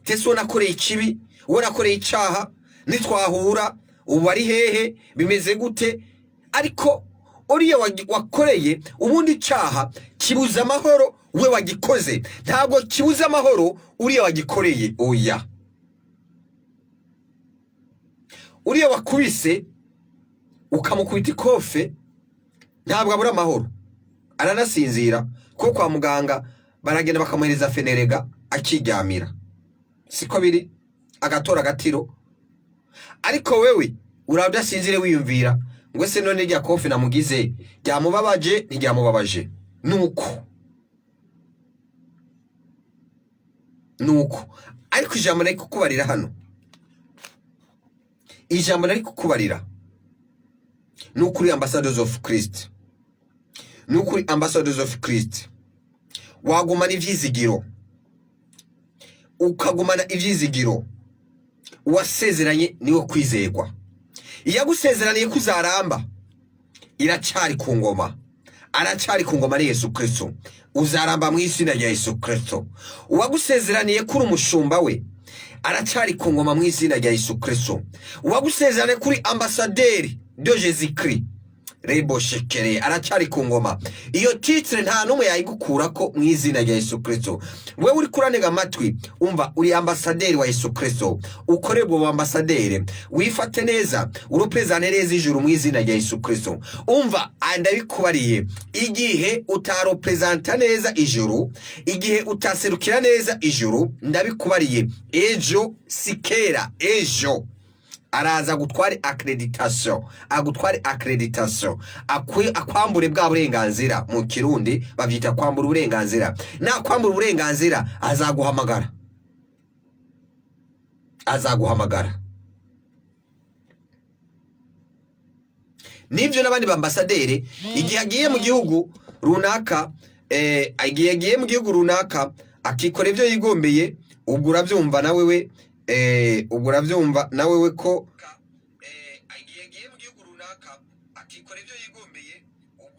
teso nakoreye ikibi, uwo nakoreye icaha, nitwahura ubu ari hehe, bimeze gute? Ariko uriya wakoreye ubundi icaha kibuza amahoro, we wagikoze ntabwo kibuza amahoro uriya wagikoreye. Oya, uriya wakubise ukamukubita ikofe ntabwo abura amahoro, aranasinzira. Ko kwa muganga baragenda bakamuhereza fenerega akiryamira, siko biri, agatora gatiro. Ariko wewe uradasinzire wiyumvira ngo se none rya kofe namugize ryamubabaje ntiryamubabaje. Nuko ariko ijambo nari kukubarira hano, ijambo nari kukubarira nukuri ambassadors of Christ, nukuri ambassadors of Christ. Wagumana ivyizigiro, ukagumana ivyizigiro. Wasezeranye niwe kwizegwa. Iyagusezeraniye kuzaramba iracyari ku ngoma, aracyari ku ngoma ari Yesu Kristo. uzaramba mu izina rya Yesu Kristo. Uwagusezeraniye kuri umushumba we aracyari ku ngoma mu izina rya Yesu Kristo. Uwagusezeraniye kuri ambasaderi de Jésus Christ Rebo Shekere aracyari ku ngoma. Iyo titre nta numwe yayigukurako mu izina rya Yesu Kristo. Wewe uri kuranega amatwi, umva uri ambasaderi wa Yesu Kristo, ukorerwa mu ambasaderi, wifate neza, urepresente neza ijuru mu izina rya Yesu Kristo. Umva ndabikubariye, igihe utarepresenta neza ijuru, igihe utaserukira neza ijuru, ndabikubariye ejo sikera, ejo araza gutware accreditation, agutware accreditation, akwambure bwa burenganzira. Mu Kirundi bavyita kwambura uburenganzira. Na kwambura uburenganzira azaguhamagara, nivyo n'abandi bambasaderi igihe agiye mu gihugu runaka, igihe agiye mu gihugu runaka akikora ivyo yigombeye, ubwo uravyumva nawe we uravyumva nawe we ko agiye mu gihugu runaka akikora ivyo yigombeye,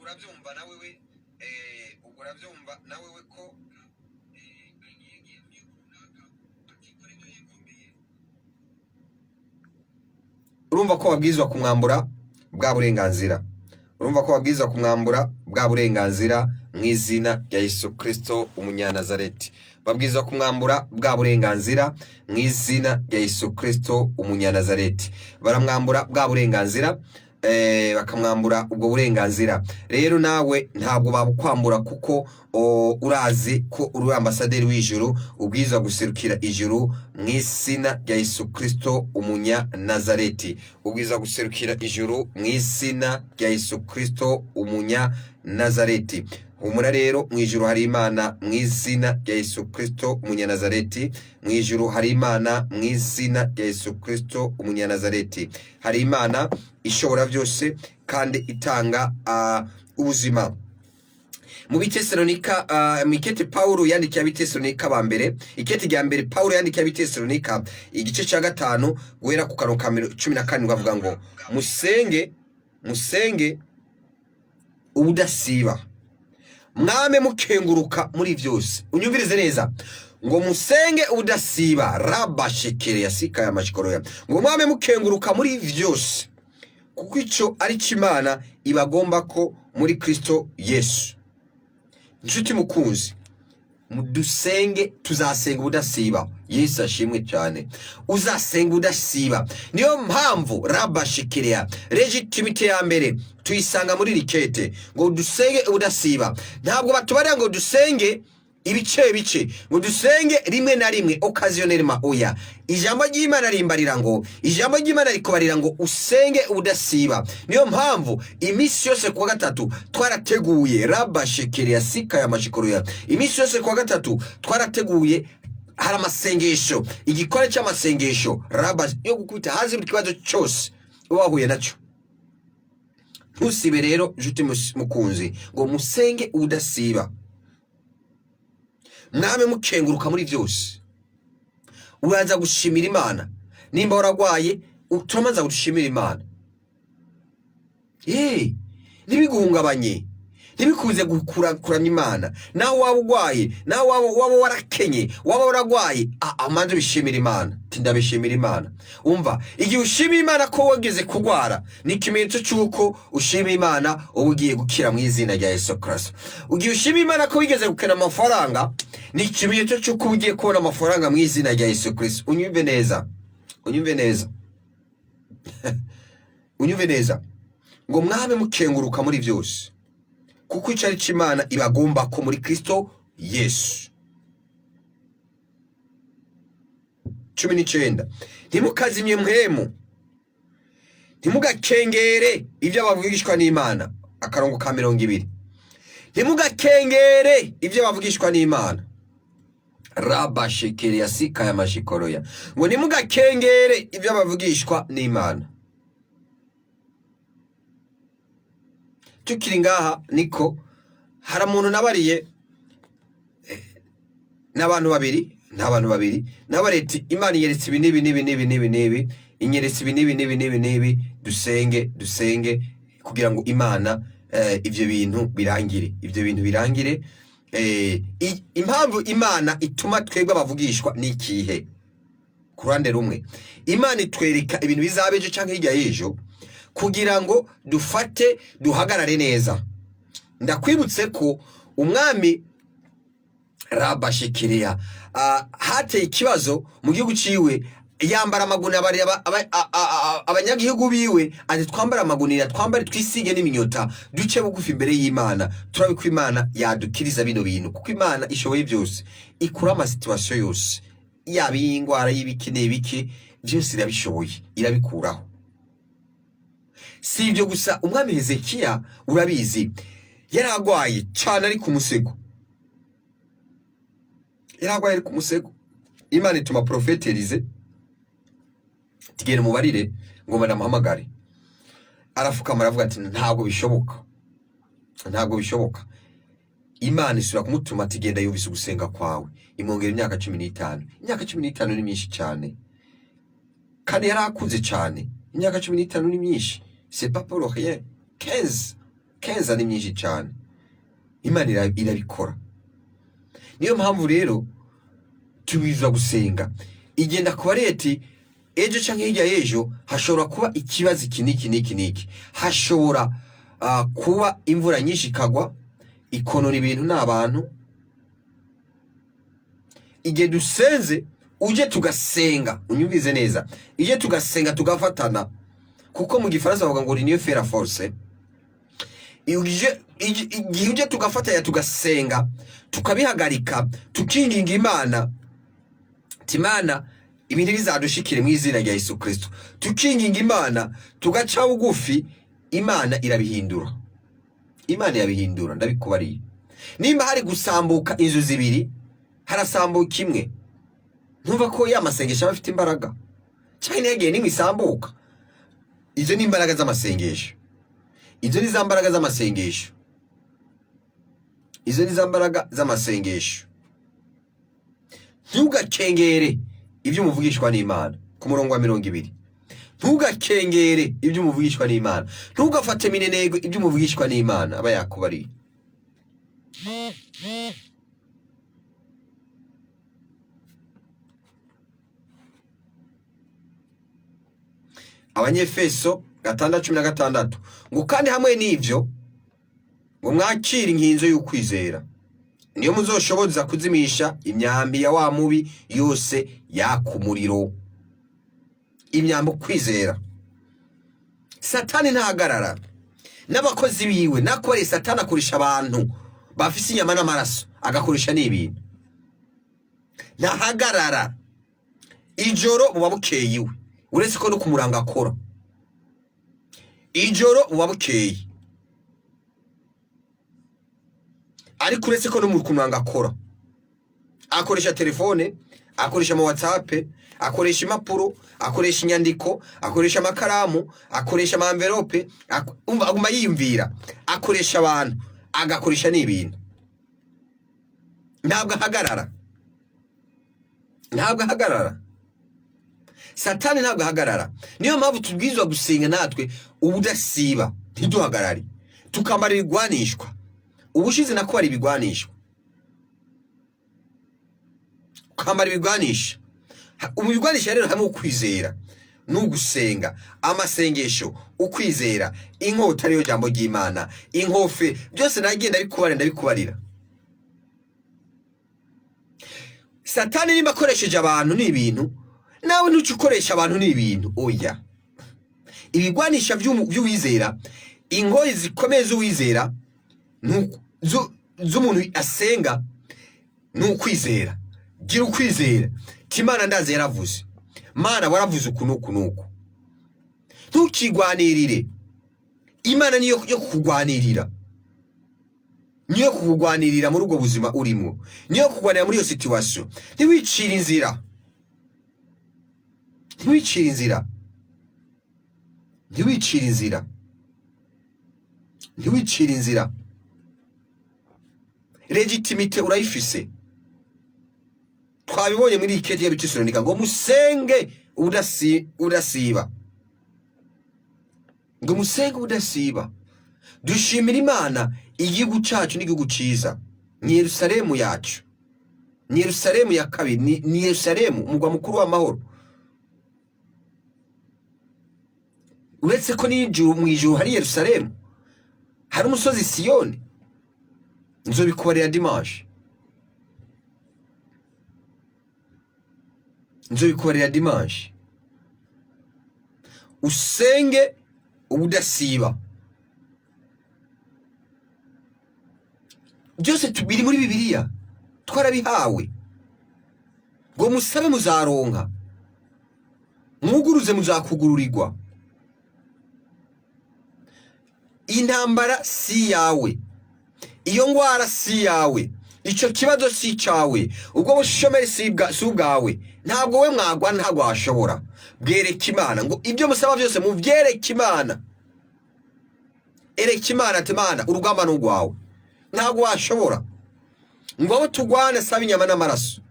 uravyumva nawe we uravyumva nawe we ko agiye mu gihugu runaka akikora ivyo yigombeye, urumva ko wabwizwa kumwambura bwa burenganzira, urumva ko wabwizwa kumwambura bwa burenganzira mu izina rya Yesu Kristo umunyanazareti. Babwizwa kumwambura bwa burenganzira mu izina rya Yesu Kristo umunyanazareti. Baramwambura bwa burenganzira, bakamwambura ubwo burenganzira. Rero nawe ntabwo babukwambura kuko urazi ko uri ambasaderi w'ijuru, ubwizwa guserukira ijuru mu izina rya Yesu Kristo umunyanazareti. Ubwizwa guserukira ijuru mu izina rya Yesu Kristo umunyanazareti. Humura rero, mu ijuru hari Imana mu izina rya Yesu Kristo umunyanazareti. Mu ijuru hari Imana mu izina rya Yesu Kristo umunyanazareti. Hari Imana ishobora byose kandi itanga ubuzima. Mu Bitesalonika, mikete Paulo yandikiye Abitesalonika ba mbere, ikete rya mbere Paulo yandikiye Abitesalonika igice cya 5 guhera ku kantu ka 17 avuga ngo musenge ubudasiba, mwame mukenguruka muri byose. Unyumvirize neza ngo musenge ubudasiba, Raba Shekere yasika ya mashikoroya, ngo mwame mukenguruka muri byose kuko ico ari Imana ibagomba ko muri Kristo Yesu. Nshuti mukunzi, mudusenge, tuzasenga ubudasiba. Yesu ashimwe cyane. Uzasenga udasiba. Niyo mpamvu Raba Shekere legitimite ya mbere tuyisanga muri rikete ngo dusenge ubudasiba. Ntabwo batubarira ngo dusenge ibice ngo dusenge rimwe na rimwe occasionellement. Oya, ijambo ry'Imana rimbarira ngo, ijambo ry'Imana rikubarira ngo usenge ubudasiba. Niyo mpamvu imisi yose kwa gatatu twarateguye Raba Shekere yasika ya mashikoroya, imisi yose kwa gatatu twarateguye hari amasengesho, igikore cy'amasengesho Raba yo gukubita hazi buri kibazo cyose wahuye nacyo. Ntusibe rero juti mukunzi ngo musenge ubudasiba, mwame mukenguruka muri byose. Uraza gushimira Imana nimba waragwaye, utamaza gushimira Imana. Nibiguhungabanye, nibikuze kuramya Imana. Nawe waba ugwaye, nawe waba warakenye, waba waragwaye, amanze bishimira Imana. Tindabishimira Imana. Umva, igihe ushimira Imana ko wageze kugwara, ni ikimenyetso cyuko ushimira Imana ubugiye gukira mu izina rya Yesu Kristo. Ugiye ushimira Imana ko wigeze gukena amafaranga, ni ikimenyetso cyuko ugiye kubona amafaranga mu izina rya Yesu Kristo. Unyumve neza, unyumve neza. Unyumve neza ngo mwame mukenguruka muri byose kuko icyo ari Imana ibagomba ko muri Kristo Yesu. 19 ntimukazimye mpemu, ntimugakengere ibyo bavugishwa n'Imana. Akarongo ka 20 ntimugakengere ibyo bavugishwa n'Imana. Raba Shekere yasika ya mashikoroya ngo ntimugakengere ibyo bavugishwa n'Imana. Tukiri ngaha niko hari umuntu nabariye n'abantu babiri nabareti Imana yeretse ibi nibi inyeretse ibi nibi dusenge kugira ngo Imana ivyo bintu birangire impamvu Imana ituma twebwe abavugishwa ni ikihe? Ku ruhande rumwe Imana itwereka ibintu bizaba ejo cyangwa hirya y'ejo kugira ngo dufate duhagarare neza. Ndakwibutse ko umwami Rabashikiriya hateye ikibazo mu gihugu ciwe, yambara amagunira abanyagihugu biwe ati twambara amagunira, twambare twisige n'iminyota, duce bugufi imbere y'Imana, turabe ko Imana yadukiriza bino bintu, kuko Imana ishoboye byose, ikura ama situation yose, yaba ingwara y'ibiki n'ibiki byose irabishoboye, irabikuraho. Si ibyo gusa, umwami Hezekiya urabizi yaragwaye cyane ari ku musego, yaragwaye ari ku musego. Imana ituma profeterize tigera mubarire ngo banamuhamagare, arafukama aravuga ati ntabwo bishoboka, ntabwo bishoboka. Imana isura kumutuma ati genda yumvise gusenga kwawe, imwongera imyaka 15. Imyaka 15 ni myinshi cyane, kandi yarakuze cyane. Imyaka 15 ni myinshi, c'est pas pour rien. 15 ni myinshi cyane. Imana irabikora. Niyo mpamvu rero tubiza gusenga, igenda kuba leti ejo canke hirya y'ejo hashobora kuba ikibazo iki, hashobora kuba imvura nyinshi ikagwa ikonona ibintu n'abantu. Igihe dusenze uje tugasenga, unyumvize neza, ije tugasenga tugafatana, kuko mu gifaransa bavuga ngo l'union fait la force. Igihe uje tugafatanya tugasenga tukabihagarika, tukinginga Imana timana ibintu bizadushikire mu izina rya Yesu Kristo, tukinginga Imana tugaca bugufi, Imana irabihindura. Imana yabihindura, ndabikubariye. Nimba hari gusambuka inzu zibiri, harasambuka imwe, ntumva ko ya masengesho afite imbaraga cyane yegeye nimwe isambuka. Izo ni imbaraga z'amasengesho, izo ni za mbaraga z'amasengesho, izo ni za mbaraga z'amasengesho. Ntugakengere ibyo umuvugishwa n'Imana. Ku murongo wa 20, ntugakengere ibyo umuvugishwa n'Imana, ntugafate minenego ibyo umuvugishwa n'Imana aba yakubariye. Abanyefeso 6:16 ngo kandi hamwe n'ivyo ngo mwakira inkinzo y'ukwizera, niyo muzoshoboza kuzimisha imyambi ya wa mubi yose yakumuriro. Imyambo kwizera. Satani ntahagarara n'abakozi biwe, nakore Satani akoresha abantu bafise inyama n'amaraso, agakoresha n'ibintu. Ntahagarara ijoro buba bukeye iwe, uretse ko no kumuranga akora ijoro buba bukeye, ariko uretse ko no mu kumuranga akora, akoresha telefone, akoresha ama WhatsApp, akoresha impapuro, akoresha inyandiko, akoresha amakaramu, akoresha ama envelope, aguma yiyumvira, akoresha abantu, agakoresha n'ibintu. Ntabwo ahagarara, ntabwo ahagarara. Satani ntabwo ahagarara. Niyo mpamvu tubwizwa gusenga natwe ubudasiba, ntiduhagarare, tukamara ibigwanishwa. Ubushize nako ari ibigwanishwa, ukamara ibigwanisha. Umubigwanisha rero hamwe ukwizera n'ugusenga, amasengesho, ukwizera, inkota ariyo jambo ry'Imana, inkofe, byose nagenda ndabikubarira. Satani nimba akoresheje abantu n'ibintu, nawe ntucukoresha abantu n'ibintu. Oya, ibigwanisha by'uwizera, ingoyi zikomeye z'uwizera z'umuntu asenga n'ukwizera. Gira ukwizera, Imana ndaze yaravuze, Mana waravuze ukunuku. Ntukigwanirire, Imana niyo yo kukugwanirira, niyo kukugwanirira muri ubwo buzima urimo, niyo kugwanira muri iyo situation. Ntiwicira inzira, ntiwicira inzira, ntiwicira inzira, ntiwicira inzira. Legitimite urayifise. Twabibonye muri iketi y'Abitesalonika ngo musenge udasiba, ngo musenge udasiba. Dushimira Imana igihugu cyacu n'igihugu ciza. ni Yerusalemu yacu, ni Yerusalemu ya kabiri, ni Yerusalemu umugwa mukuru w'amahoro. Uretse ko mu ijuru hari Yerusalemu, hari umusozi Siyoni. Nzobikubarira dimanche, nzobikubarira dimanche. Usenge ubudasiba. Byose tubiri muri Bibiliya twarabihawe. Ngo musabe muzaronka, muguruze muzakugururirwa. Intambara si yawe, iyo ngwara si yawe, icyo kibazo si cyawe, ubwo bushomeri si ubwawe. Ntabwo we mwagwa, ntabwo washobora. Bwereka Imana ngo ibyo musaba byose mubyereke Imana. Ereka Imana ati Mana urugamba n'urwawe. Ntabwo washobora ngo abo tugwane saba inyama n'amaraso,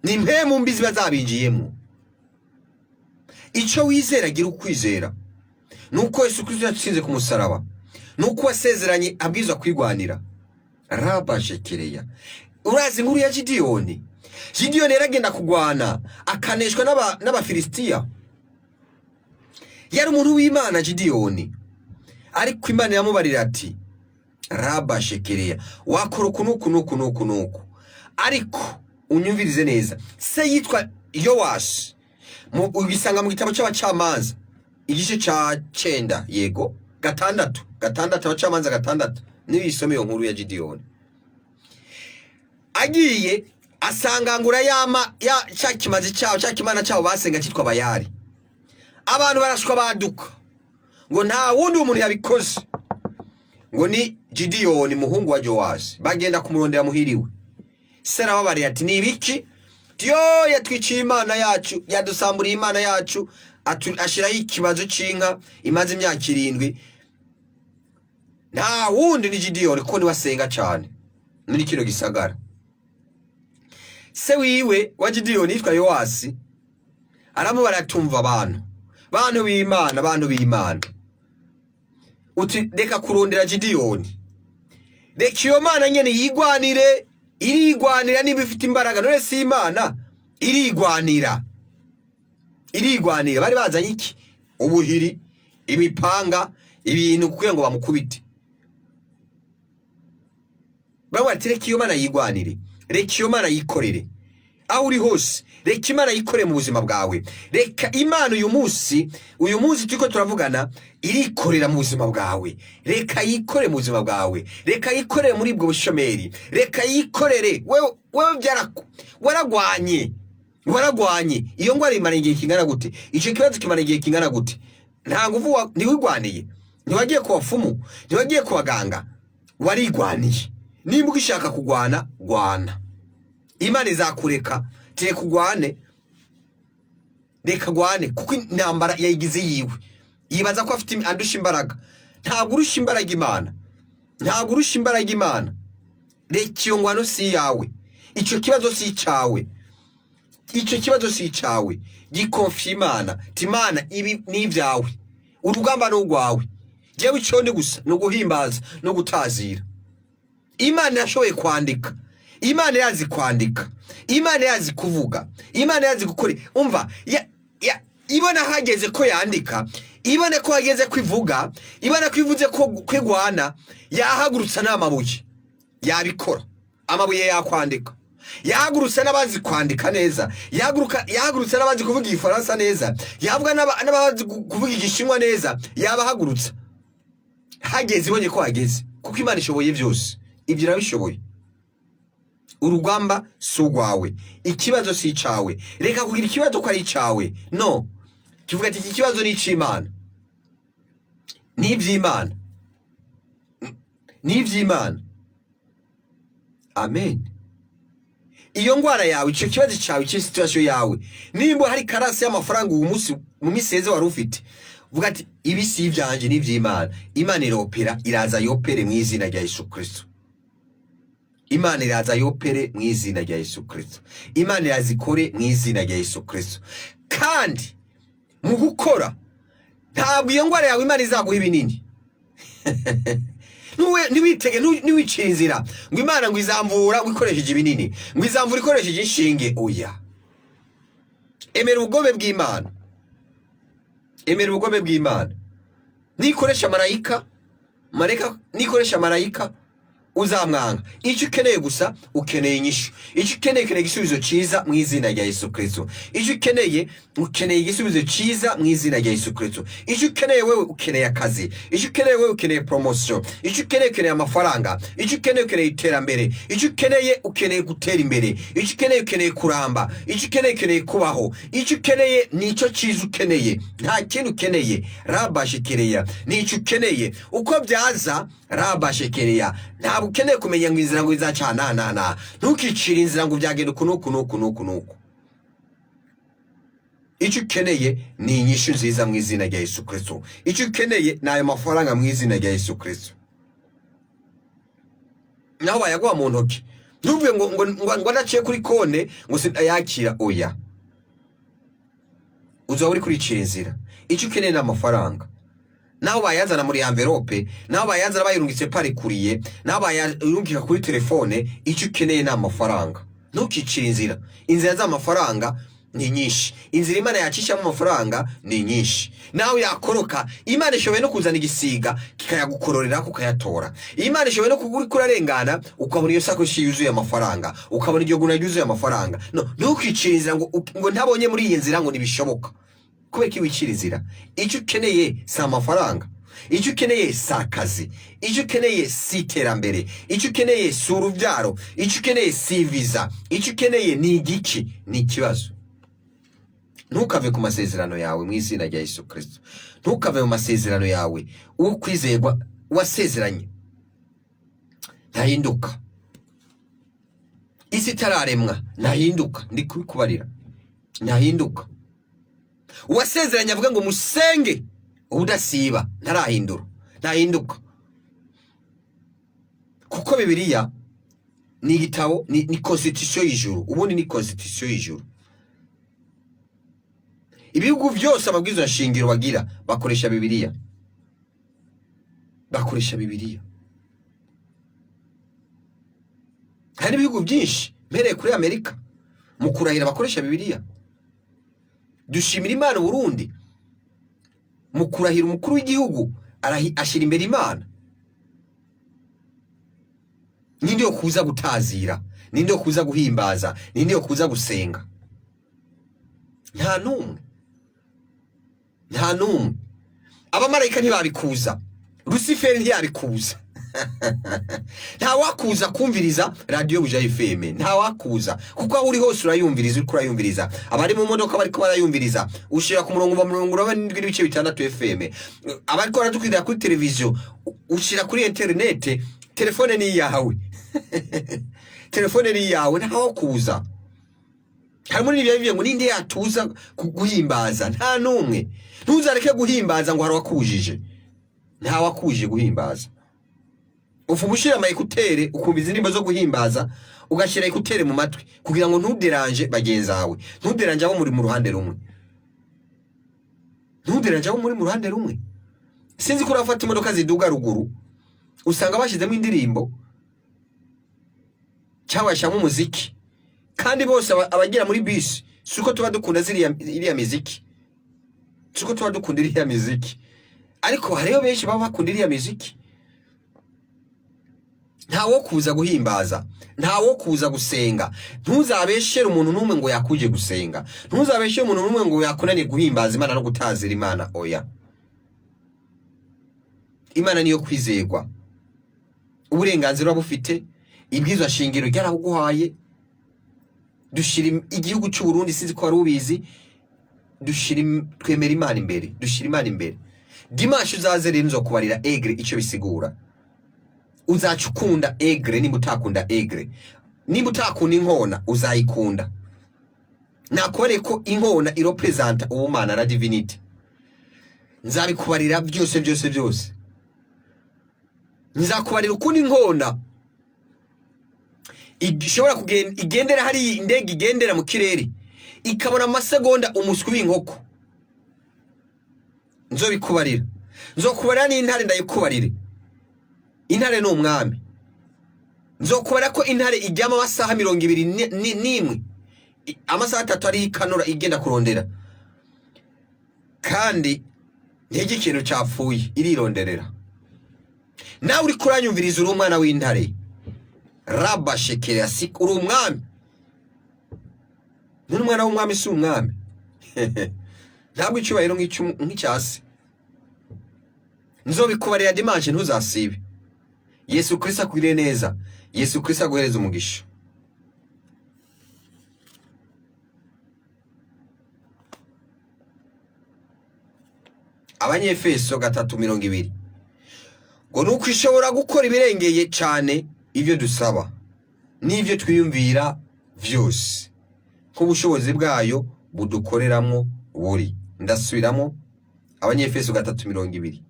ni impemu mbi ziba zabinjiyemo. Icyo wizera gira ukwizera, nuko Yesu Kristo yatsinze ku musaraba, nuko wasezeranye abwirizwa kwigwanira. Rabashekereya. Urazi inkuru ya Gideyoni? Gideyoni yaragenda kugwana akaneshwa n'Abafilisitiya. Yari umuntu w'Imana Gideyoni, ariko Imana yamubarira ati rabashekereya, wakora uku. Ariko unyumvirize neza, se yitwa Yowashi, ugisanga mu gitabo cy'abacamanza igice ca 9, yego 6 abacamanza 6, nibisome iyo nkuru ya Gideyoni. Agiye asangangura cya kimazi cyawo, cya kimana cyawo basenga cyitwa Bayali. Abantu barashwa baduka ngo nta wundi umuntu yabikoze, ngo ni Gideyoni muhungu wa Yowashi. Bagenda kumurondera muhiriwe. Sera babari ati ni ibiki? Tiyo yatwiciye Imana yacu, yadusamburiye Imana yacu, ashiraho ikibazo c'inka imaze imyaka 7. Nta wundi ni Gideyoni ko ni wasenga cyane muri kino gisagara. Se wiwe wa Gideyoni yitwa Yowashi aramubara atumva bantu b'Imana, uti reka kurondera Gideyoni, reka iyo Mana nyene yigwanire, irigwanira niba ifite imbaraga. None si Imana irigwanira. Bari bazanye iki? Ubuhiri, imipanga, ibintu kugira ngo bamukubite. Bati reka iyo Mana yigwanire, reka iyo Mana yikorere aho uri hose, reka Imana yikore mu buzima bwawe. Reka Imana uyu munsi turiko turavugana irikorera mu buzima bwawe. Reka yikore mu buzima bwawe, reka yikorere muri bwo bushomeri, reka yikorere. Wewe byarako waragwanye iyo ngwara imara igihe kingana gute, icyo kibazo kimara igihe kingana gute, nta nguvu ntiwigwaniye, ntiwagiye ku bafumu, ntiwagiye ku baganga, warigwaniye. Nimba ugishaka kugwana, gwana. Imana izakureka tire kugwane, reka gwane, kuko intambara yayigize yiwe. Yibaza ko afite andusha imbaraga. Ntabwo urusha imbaraga Imana. Reka iyo ngwano si yawe, icyo kibazo si cyawe. Gikonfie Imana, Imana ibi ni ibyawe, urugamba n'urwawe. Jewe icyo ndi gusa no guhimbaza no gutazira. Imana yashoboye kwandika, Imana yazi kwandika, Imana yazi kuvuga, Imana yazi gukora. Umva ibona hageze ko yandika, ibone ko hageze kwivuga, ibona kwivuze ko kwigwana, yahagurutsa n'amabuye yabikora. Amabuye yakwandika, yahagurutsa n'abazi kwandika neza, yahagurutsa n'abazi kuvuga Igifaransa neza, yavuga n'abazi kuvuga Igishinwa neza, yabahagurutsa. Hageze ibonye ko hageze, kuko Imana ishoboye byose. Ibyo irabishoboye. Urugamba si urwawe, ikibazo si icawe. Reka kugira ikibazo ko ari icawe. No, kivuga ati iki kibazo ni ic'Imana, n'ivy'Imana. Amen. Iyo ngwara yawe, icyo kibazo cyawe, icyo situation yawe, nimba hari karasi y'amafaranga uyu munsi mu miseze wari ufite, vuga ati ibi si ivyanje n'ivy'Imana. Imana iropera, iraza yopere mu izina rya Yesu Kristo. Imana iraza yopere mu izina rya Yesu Kristo. Imana irazikore mu izina rya Yesu Kristo. Kandi mu gukora, ntabwo iyo ngwara yawe Imana izaguha ibinini. ntiwitege ntiwicire inzira ngo Imana ngo izamvura wikoresheje ibinini, ngo izamvura ikoresheje inshinge. Oya, emera ubugome bw'Imana, emera ubugome bw'Imana. Nikoresha marayika uzamwanga. Icyo ukeneye gusa, ukeneye inyishu. Icyo ukeneye igisubizo cyiza mu izina rya Yesu Kristo. Icyo ukeneye igisubizo cyiza mu izina rya Yesu Kristo. Icyo ukeneye wewe, ukeneye akazi. Icyo ukeneye wewe, ukeneye promotion. Icyo ukeneye amafaranga. Icyo ukeneye iterambere. Icyo ukeneye gutera imbere. Icyo ukeneye kuramba. Icyo ukeneye kubaho. Icyo ukeneye nicyo cyiza ukeneye. Nta kintu ukeneye. Rabashekereya nicyo ukeneye. Uko byaza rabashekereya. Ntabwo ukeneye kumenya ngo inzira ngo izacana. Ntukicire inzira ngo byagenda nuku. Icyo ukeneye ni inyishu nziza mu izina rya Yesu Kristo. Icyo ukeneye ni ayo mafaranga mu izina rya Yesu Kristo. Naho bayaguha mu ntoki, ntuvuge ngo ndaciye kuri kone ngo yakira. Oya, uzaba uri kuricira inzira. Icyo ukeneye ni amafaranga. Naho bayazana muri envelope, naho bayazana bayirungitse parikuriye, naho bayirungika kuri telefone. Icyo ukeneye ni amafaranga. Ntukicire inzira. Inzira z'amafaranga ni nyinshi. Inzira Imana yacishamo amafaranga ni nyinshi. Nawe yakoroka, Imana ishoboye no kuzana igisiga kikayagukororera kukayatora. Imana ishoboye no kugura kurarengana ukabona iyo sakoshi yuzuye amafaranga, ukabona iryo guna yuzuye amafaranga. No, ntukicire inzira ngo ntabonye muri iyi nzira ngo nibishoboka. Kubera ko wicira inzira. Icyo ukeneye si amafaranga. Icyo ukeneye si akazi. Icyo ukeneye si iterambere. Icyo ukeneye si urubyaro. Icyo ukeneye si viza. Icyo ukeneye ni igiki? Ni ikibazo. Ntukave ku masezerano yawe mu izina rya Yesu Kristo. Ntukave mu masezerano yawe. Uwo kwizerwa wasezeranye ntahinduka. Isi itararemwa ntahinduka. Ndi kubikubarira, ntahinduka. Uwasezeranye avuga ngo musenge ubudasiba ntarahindura, ntahinduka. Kuko Bibiliya ni igitabo, ni constitution y'ijuru. Ubundi ni constitution y'ijuru. Ibihugu byose amabwiriza shingiro bagira bakoresha Bibiliya. Bakoresha Bibiliya. Hari ibihugu byinshi mpereye kuri Amerika mu kurahira bakoresha Bibiliya. Dushimira Imana Burundi mu kurahira umukuru w'igihugu ashira imbere Imana. Ninde yo kuza gutazira, ninde yo kuza guhimbaza, ninde yo kuza gusenga? Nta numwe. Abamarayika ntibabikuza, Lucifer ntiyabikuza. Nta wakuza kumviriza radio Buja FM, nta wakuza kuko aho uri hose urayumviriza, uri kurayumviriza. Abari mu modoka bariko barayumviriza, ushira ku murongo wa 47.6 FM. Abari ko baradukwira kuri televiziyo, ushira kuri internet, telefone ni yawe. Telefone ni yawe, nta wakuza. Harimo n'ibyo ngo ninde yatuza guhimbaza? Nta numwe. Ntuzareke guhimbaza ngo harawakujije. Nta wakuje guhimbaza. Ufubushira mayikutere ukumbiza indirimbo zo guhimbaza, ugashira ikutere mu matwi kugira ngo ntuderanje bagenza bawe. Ntuderanje abo muri mu ruhande rumwe. Ntuderanje abo muri mu ruhande rumwe. Sinzi ko urafata imodoka ziduga ruguru, usanga bashizemo indirimbo cyangwa shamwe umuziki. Kandi bose abagira muri bisi suko tuba dukunda iriya muziki. Suko tuba dukunda iriya muziki. Ariko hariyo benshi baba bakunda iriya muziki. Ntawo kuza guhimbaza, ntawo kuza gusenga. Ntuzabeshere umuntu numwe ngo yakuje gusenga. Ntuzabeshere umuntu numwe ngo yakunaniye guhimbaza Imana no gutazira Imana. Oya, Imana niyo kwizerwa. Uburenganzira bufite, ibwirizwa shingiro ryarabuguhaye. Dushira igihugu cy'u Burundi, sinzi ko warubizi, twemera Imana imbere, dushira Imana imbere. Dimanche uzaze rero nzokubarira egre icyo bisigura. Uzacukunda egre nimba utakunda egre. Nimba utakunda inkona uzayikunda. Nakore ko inkona irepresenta ubumana na divinity. Nzabikubarira byose. Nzakubarira ukundi inkona ishobora igendera hari indege igendera mu kirere ikabona amasegonda umuswi w'inkoko. Nzobikubarira. Nzokubarira n'intare ndayikubarire. intare ni umwami. Nzokubara ko intare ijyamo amasaha 21 amasaha 3 ari ikanura igenda kurondera, kandi ntege ikintu cyapfuye irironderera. Nawe uri kuranyumviriza uri umwana w'intare, raba shekera sik uri umwami. Ni umwana w'umwami si umwami. Ntabwo icyubahiro nk'icyasi. Nzobikubarira dimanche ntuzasibe. Yesu Kristo akugirire neza. Yesu Kristo aguhereza umugisha. Abanyefeso 3:20 ngo nuko ishobora gukora ibirengeye cyane ibyo dusaba n'ibyo twiyumvira byose nk'ubushobozi bwayo budukoreramo buri. Ndasubiramo Abanyefeso 3:20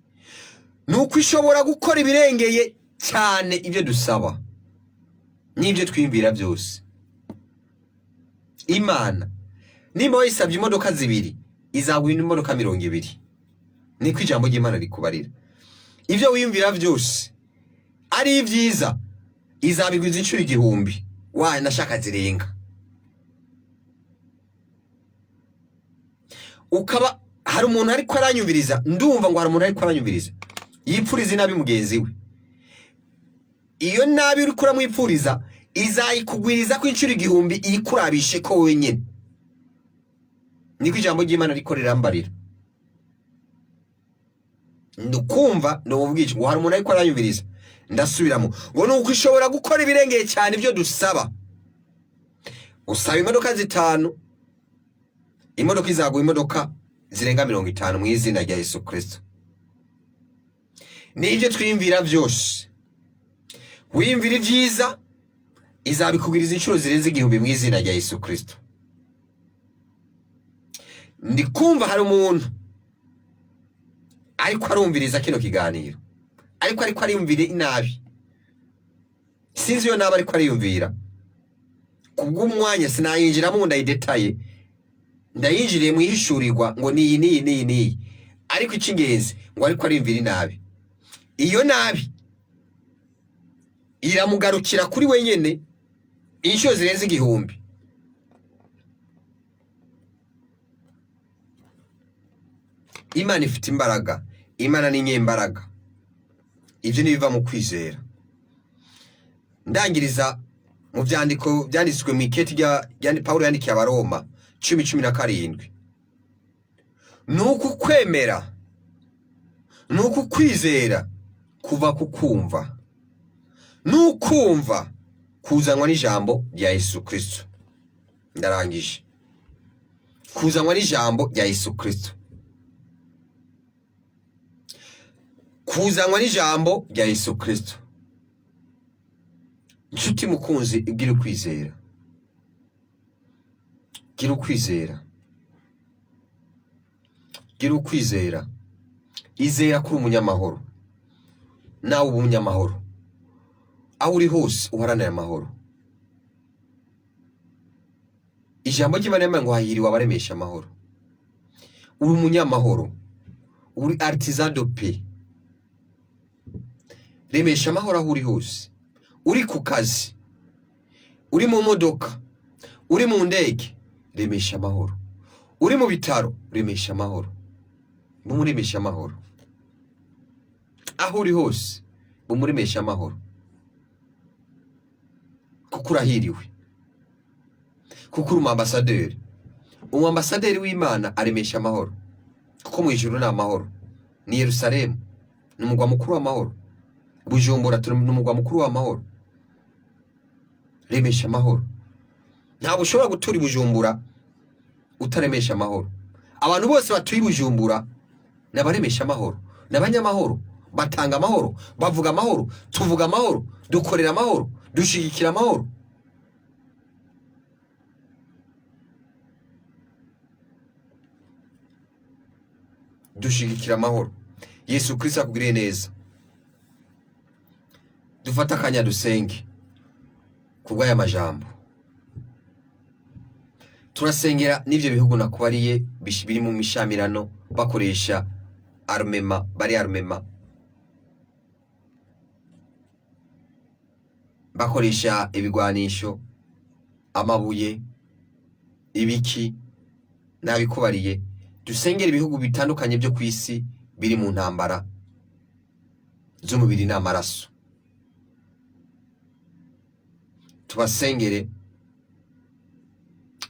nuko ishobora gukora ibirengeye cyane ibyo dusaba n'ibyo twiyumvira byose. Imana nimba wayisabye imodoka 2 izaguha imodoka 20. Niko ijambo ry'Imana rikubarira. Ibyo wiyumvira byose ari ibyiza izabigwiza inshuro 1000. Waye nashaka zirenga. Ukaba hari umuntu ariko aranyumviriza, ndumva ngo hari umuntu ariko aranyumviriza yipfuriza nabi mugenzi we. Iyo nabi uri kuramwipfuriza izayikugwiriza ko inshuro 1000 iyikurabishe ko wenyine. Niko ijambo ry'Imana rikorera mbarira. Ndukumva ndumubwije ngo hari umuntu ariko aranyumviriza. Ndasubiramo ngo nuko ishobora gukora ibirengeye cyane ibyo dusaba. Usaba imodoka 5, imodoka izaguha imodoka zirenga 50 mu izina rya Yesu Kristo. N'ibyo twiyumvira byose wiyumvira ibyiza izabikugwiriza inshuro zirenze 1000 mu izina rya Yesu Kristo. Ndikumva hari umuntu ariko arumviriza kino kiganiro, ariko ariyumvira inabi. Sinzi yo naba ariko ariyumvira. Kubw'umwanya sinayinjiramo ndayidetaye, ndayinjiriye mu ihishurirwa ngo niyi. Ariko icy'ingenzi ngo ariko ariyumvira inabi. Iyo nabi iramugarukira kuri wenyene inshuro zirenze 1000. Imana ifite imbaraga. Imana ni nyembaraga. Ibyo nibiva mu kwizera. Ndangiriza mu byandiko byanditswe mu iketi rya Paulo yandikiye Abaroma 10:17. Nuko kwemera, nuko kwizera kuva kukumva, nukumva kuzanwa n'ijambo rya Yesu Kristo. Ndarangije. Kuzanwa n'ijambo rya Yesu Kristo. Kuzanwa n'ijambo rya Yesu Kristo. Nshuti mukunzi, igira ukwizera. Gira ukwizera. Gira ukwizera. Izera kuri umunyamahoro. Nawe uba umunyamahoro. Aho uri hose uharanira amahoro. Ijambo ry'Imana rivuga ngo hahiriwe abaremesha amahoro. Uri umunyamahoro. Uri artisan de paix. Remesha amahoro aho uri hose. Uri ku kazi, uri mu modoka, uri mu ndege, remesha amahoro. Uri mu bitaro, remesha amahoro. Mumuremesha amahoro. Aho uri hose mumuremesha amahoro. Kuko urahiriwe. Kuko uri umambasaderi. Umambasaderi w'Imana aremesha amahoro. Kuko mu ijuru ni amahoro. Ni Yerusalemu ni umugwa mukuru w'amahoro. Bujumbura turi mu mugwa mukuru w'amahoro. Remesha amahoro. Ntabwo ushobora gutura Bujumbura utaremesha amahoro. Abantu bose batuye Bujumbura nabaremesha amahoro, nabanyamahoro, batanga amahoro, bavuga amahoro, tuvuga amahoro, dukorera amahoro, dushigikira amahoro. Dushigikira amahoro. Yesu Kristo akugirire neza. Dufata akanya dusenge kubw'aya majambo. Turasengera n'ivyo bihugu nakubariye biri mu mishamirano bakoresha armema, bari armema. bakoresha ibigwanisho, amabuye, ibiki, nabikubariye. Dusengera ibihugu bitandukanye byo ku isi biri mu ntambara z'umubiri n'amaraso. Tubasengere,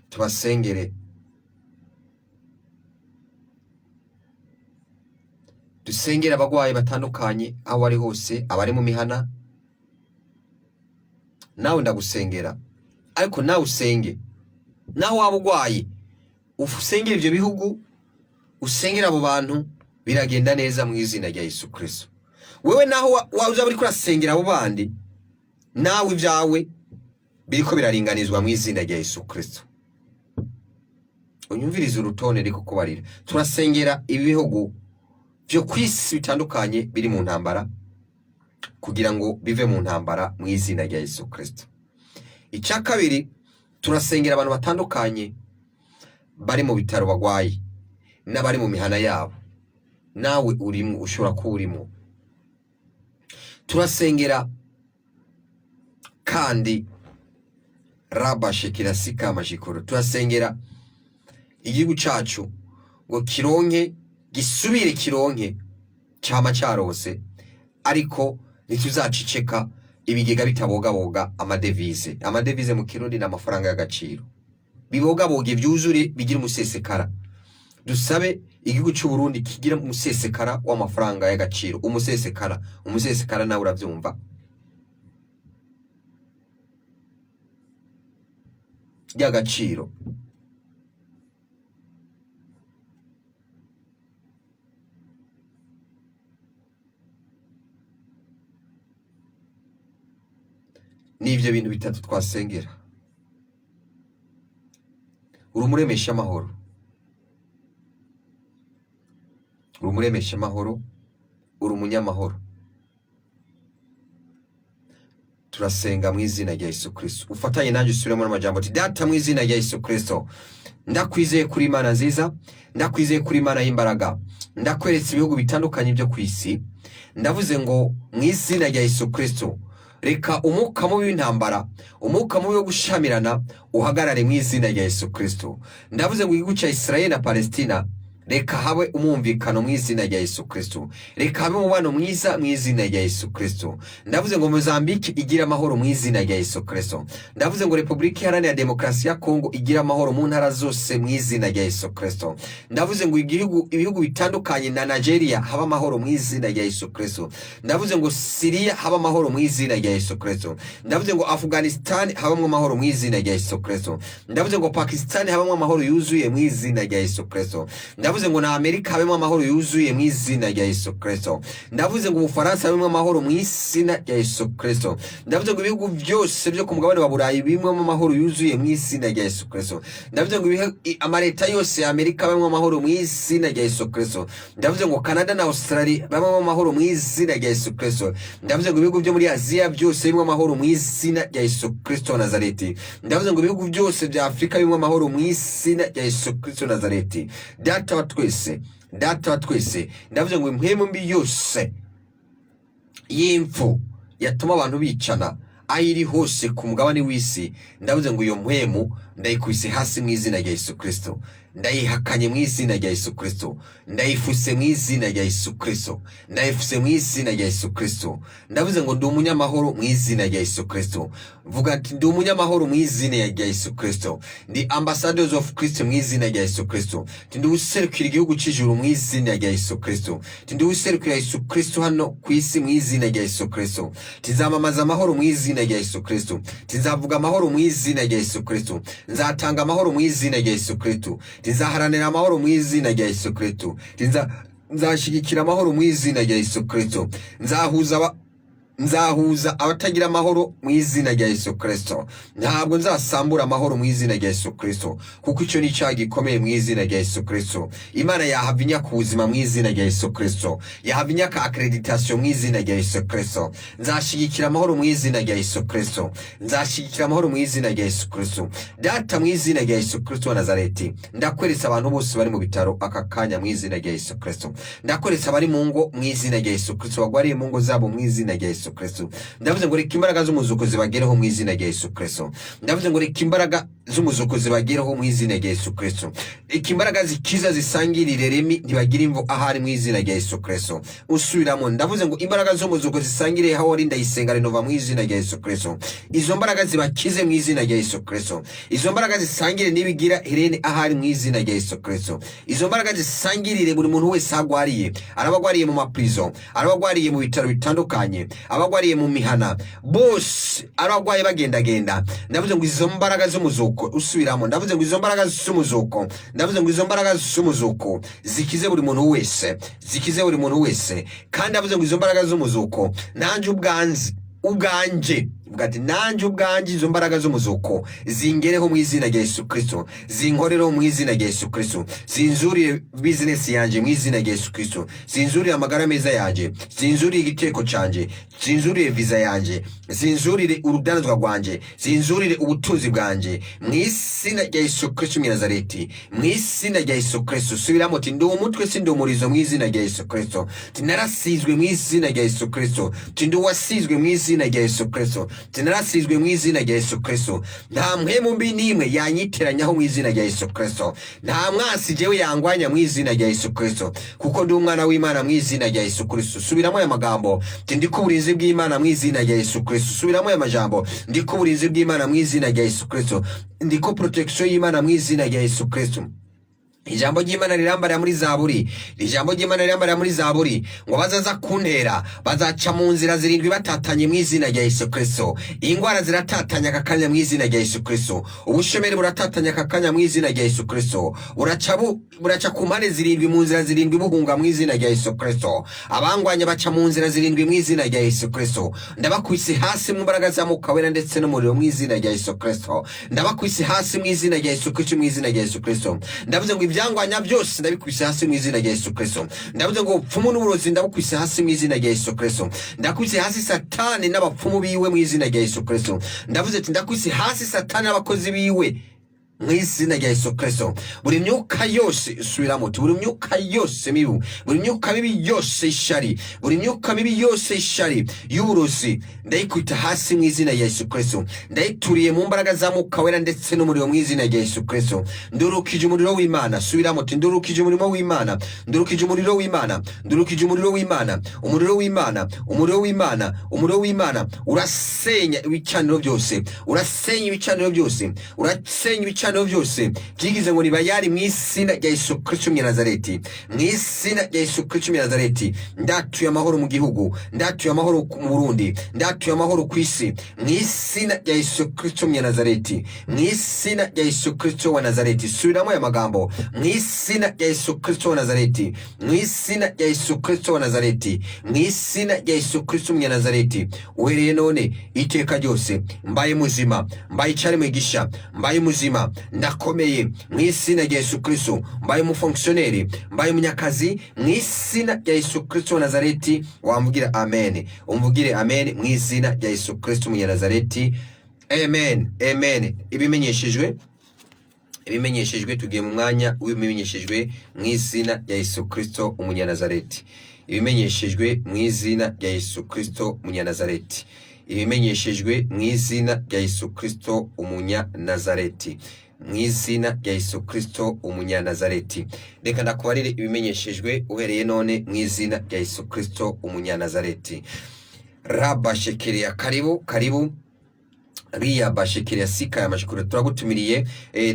tubasengere. Dusengera abagwayi batandukanye aho ari hose, abari mu mihana. Nawe ndagusengera, ariko nawe usenge. Naho waba ugwaye, usengera ivyo bihugu, usengera abo bantu, biragenda neza mu izina rya Yesu Kristo. Wewe naho waza bari kurasengera abo bandi, nawe ibyawe biriko biraringanizwa mu izina rya Yesu Kristo. Unyumvirize urutonde riko kubarira. Turasengera ibihugu byo kwisi bitandukanye biri mu ntambara kugira ngo bive mu ntambara mu izina rya Yesu Kristo. Icya kabiri, turasengera abantu batandukanye bari mu bitaro bagwaye n'abari mu mihana yabo. Nawe urimo, ushobora kuba urimo. Turasengera kandi rabashikira sika mashikoro. Turasengera igihugu cacu ngo kironke, gisubire kironke cyama cyarose, ariko ntituzaciceka ibigega bitabogaboga amadevize. Amadevize mu Kirundi n'amafaranga y'agaciro. Bibogaboge byuzure bigira umusesekara. Dusabe igihugu cy'u Burundi kigira umusesekara w'amafaranga y'agaciro. Umusesekara nawe uravyumva. Y'agaciro. N'ivyo bintu bitatu twasengera. Urumuremesha amahoro. Urumuremesha amahoro, urumunyamahoro. Turasenga mu izina rya Yesu Kristo. Ufatanye nanjye usubiremo n'amajambo ati: Data, mu izina rya Yesu Kristo, ndakwizeye kuri Imana nziza, ndakwizeye kuri Imana y'imbaraga, ndakweretse ibihugu bitandukanye byo kwisi. Ndavuze ngo mu izina rya Yesu Kristo, reka umwuka mubi w'intambara, umwuka mubi wo gushamirana uhagarare mu izina rya Yesu Kristo. Ndavuze ngo igihugu cya Israel na Palestina, reka habe umwumvikano mu izina rya Yesu Kristo. Reka habe umubano mwiza mu izina rya Yesu Kristo. Ndavuze ngo Mozambique igira amahoro mu izina rya Yesu Kristo. Ndavuze ngo Republika Iharanira Demokarasi ya Kongo igira amahoro mu ntara zose mu izina rya Yesu Kristo. Ndavuze ngo ibihugu bitandukanye na Nigeria haba amahoro mu izina rya Yesu Kristo. Ndavuze ngo Syria haba amahoro mu izina rya Yesu Kristo. Ndavuze ngo Afghanistan haba amahoro mu izina rya Yesu Kristo. Ndavuze ngo Pakistan haba amahoro yuzuye mu izina rya Yesu Kristo. Ndavuze ngo na Amerika habemo amahoro yuzuye mu izina rya Yesu Kristo. Ndavuze ngo Ubufaransa habemo amahoro mu izina rya Yesu Kristo. Ndavuze ngo ibihugu byose byo ku mugabane wa Burayi bimwe amahoro yuzuye mu izina rya Yesu Kristo. Ndavuze ngo amareta yose ya Amerika habemo amahoro mu izina rya Yesu Kristo. Ndavuze ngo Canada na Australia habemo amahoro mu izina rya Yesu Kristo. Ndavuze ngo ibihugu byo muri Aziya byose bimwe amahoro mu izina rya Yesu Kristo wa Nazareti. Ndavuze ngo ibihugu byose bya Afrika bimwe amahoro mu izina rya Yesu Kristo wa Nazareti. Data wa twese, ndavuze ngo impwemu mbi yose y'imfu yatuma abantu bicana aho iri hose ku mugabane w'isi, ndavuze ngo iyo mpwemu ndayikubise hasi mu izina rya Yesu Kristo. Ndayihakanye mu izina rya Yesu Kristo. Ndayifuse mu izina rya Yesu Kristo. Ndayifuse mu izina rya Yesu Kristo. Ndavuze ngo ndi umunyamahoro mu izina rya Yesu Kristo. Vuga ati: ndi umunyamahoro mu izina rya Yesu Kristo. Ndi ambassadors of Christ mu izina rya Yesu Kristo. Ndi userukira igihugu cy'ijuru mu izina rya Yesu Kristo. Ndi userukira Yesu Kristo hano ku isi mu izina rya Yesu Kristo. Tizamamaza amahoro mu izina rya Yesu Kristo. Tizavuga amahoro mu izina rya Yesu Kristo. Nzatanga amahoro mu izina rya Yesu Kristo. Tizaharanira amahoro mu izina rya Yesu Kristo. Nzashigikira amahoro mu izina rya Yesu Kristo. Nzahuza abatagira amahoro mu izina rya Yesu Kristo. Ntabwo nzasambura amahoro mu izina rya Yesu Kristo, kuko icyo ni icyaha gikomeye mu izina rya Yesu Kristo. Imana yahavinya ku buzima mu izina rya Yesu Kristo. Yahavinya ka accreditation mu izina rya Yesu Kristo. Nzashigikira amahoro mu izina rya Yesu Kristo. Nzashigikira amahoro mu izina rya Yesu Kristo. Data, mu izina rya Yesu Kristo wa Nazareti, ndakweretse abantu bose bari mu bitaro aka kanya mu izina rya Yesu Kristo. Ndakweretse abari mu ngo mu izina rya Yesu Kristo, bagwariye mu ngo zabo mu izina rya Yesu Yesu Kristo. Ndavuze ngo reka imbaraga z'umuzuko zibagereho mu izina rya Yesu Kristo. Ndavuze ngo reka imbaraga z'umuzuko zibagereho mu izina rya Yesu Kristo. Reka imbaraga zikiza zisangirire remi ntibagira imvo ahari mu izina rya Yesu Kristo. Usubiramo, ndavuze ngo imbaraga z'umuzuko zisangire aho wari Ndayisenga Renova mu izina rya Yesu Kristo. Izo mbaraga zibakize mu izina rya Yesu Kristo. Izo mbaraga zisangire nibigira Irene ahari mu izina rya Yesu Kristo. Izo mbaraga zisangirire buri muntu wese agwariye, arabagwariye mu maprison, arabagwariye mu bitaro bitandukanye, abagwariye mu mihana, bose arabagwaye bagendagenda. Ndavuze ngo izo mbaraga z'umuzuko, usubiramo, ndavuze ngo izo mbaraga z'umuzuko, ndavuze ngo izo mbaraga z'umuzuko zikize buri muntu wese, zikize buri muntu wese. Kandi ndavuze ngo izo mbaraga z'umuzuko nanje ubwanje bwati nanje ubwanje izo mbaraga z'umuzuko zingereho mu izina rya Yesu Kristo, zinkorereho mu izina rya Yesu Kristo, zinzurire business yanje mu izina rya Yesu Kristo, zinzurire amagara meza yanje, zinzurire igiteko canje, zinzurire visa yanje, zinzurire urudanzwa rwanje, zinzurire ubutunzi bwanje mu izina rya Yesu Kristo mu Nazareti, mu izina rya Yesu Kristo. Subiramo uti ndi umutwe sindi umurizo mu izina rya Yesu Kristo, tinarasizwe mu izina rya Yesu Kristo, ndi wasizwe mu izina rya Yesu Kristo, tinarasizwe mu izina rya Yesu Kristo. Nta mpemu mbi nimwe yanyiteranyaho mu izina rya Yesu Kristo, nta mwasi jewe yangwanya mu izina rya Yesu Kristo, kuko ndi umwana w'Imana mu izina rya Yesu Kristo. Subiramo aya magambo, ndi ku burinzi bw'Imana mu izina rya Yesu Kristo. Subiramo aya majambo, ndi ku burinzi bw'Imana mu izina rya Yesu Kristo, ndi ku protection y'Imana mu izina rya Yesu Kristo. Ijambo ry'Imana rirambara muri Zaburi, ijambo ry'Imana rirambara muri Zaburi ngo bazaza kuntera bazaca mu nzira zirindwi batatanye mu izina rya Yesu Kristo. Ingwara ziratatanya akakanya mu izina rya Yesu Kristo, ubushomeri buratatanya akakanya mu izina rya Yesu Kristo, buraca ku mpande zirindwi mu nzira zirindwi buhunga mu izina rya Yesu Kristo. Abangwanya baca mu nzira zirindwi mu izina rya Yesu Kristo. Ndabakwise hasi mu mbaraga za Mwuka Wera ndetse n'umuriro mu izina rya Yesu Kristo. Ndabakwise hasi mu izina rya Yesu Kristo, mu izina rya Yesu Kristo. Ndavuze ngo ibyangwanya byose ndabikwise hasi mu izina rya Yesu Kristo. Ndavuze ngo upfumu n'uburozi ndabukwise hasi mu izina rya Yesu Kristo. Ndakwise hasi Satani n'abapfumu biwe mu izina rya Yesu Kristo. Ndavuze ati ndakwise hasi Satani n'abakozi biwe mu izina rya Yesu Kristo. Buri myuka yose, subiramo, buri myuka yose mibi, buri myuka mibi yose ishari, buri myuka mibi yose ishari y'uburozi ndayikwita hasi mu izina rya Yesu Kristo. Ndayituriye mu mbaraga za Mwuka Wera ndetse n'umuriro mu izina rya Yesu Kristo. Ndurukije umuriro w'Imana, subiramo, ndurukije umuriro w'Imana, ndurukije umuriro w'Imana, ndurukije umuriro w'Imana, umuriro w'Imana, umuriro w'Imana, umuriro w'Imana urasenya ibicaniro byose, urasenya ibicaniro byose, urasenya ibicaniro byose byigize ngo nibayari mu izina rya Yesu Kristo mu Nazareti, mu izina rya Yesu Kristo mu Nazareti. Ndatuye amahoro mu gihugu, ndatuye amahoro mu Burundi, ndatuye amahoro ku isi mu izina rya Yesu Kristo mu Nazareti, mu izina rya Yesu Kristo wa Nazareti. Subiramo aya magambo, mu izina rya Yesu Kristo wa Nazareti, mu izina rya Yesu Kristo wa Nazareti, mu izina rya Yesu Kristo mu Nazareti. Uhereye none iteka ryose mbaye muzima, mbaye cyari mwigisha, mbaye muzima, ndakomeye mu izina rya Yesu Kristo, mbaye umufonctionnaire, mbaye umunyakazi mu izina rya Yesu Kristo wa Nazareti. Wamvugira amen, umvugire amen mu izina rya Yesu Kristo mu Nazareti. Amen, amen. Ibimenyeshejwe tugiye mu mwanya w'ibimenyeshejwe mu izina rya Yesu Kristo umunyanazareti. Ibimenyeshejwe mu izina rya Yesu Kristo umunyanazareti. Ibimenyeshejwe mu izina rya Yesu Kristo umunyanazareti, mu izina rya Yesu Kristo umunyanazareti. Reka ndakubarire ibimenyeshejwe uhereye none mu izina rya Yesu Kristo umunyanazareti. Raba shekeria, karibu Ria bashekeria sika ya mashikuru turagutumiriye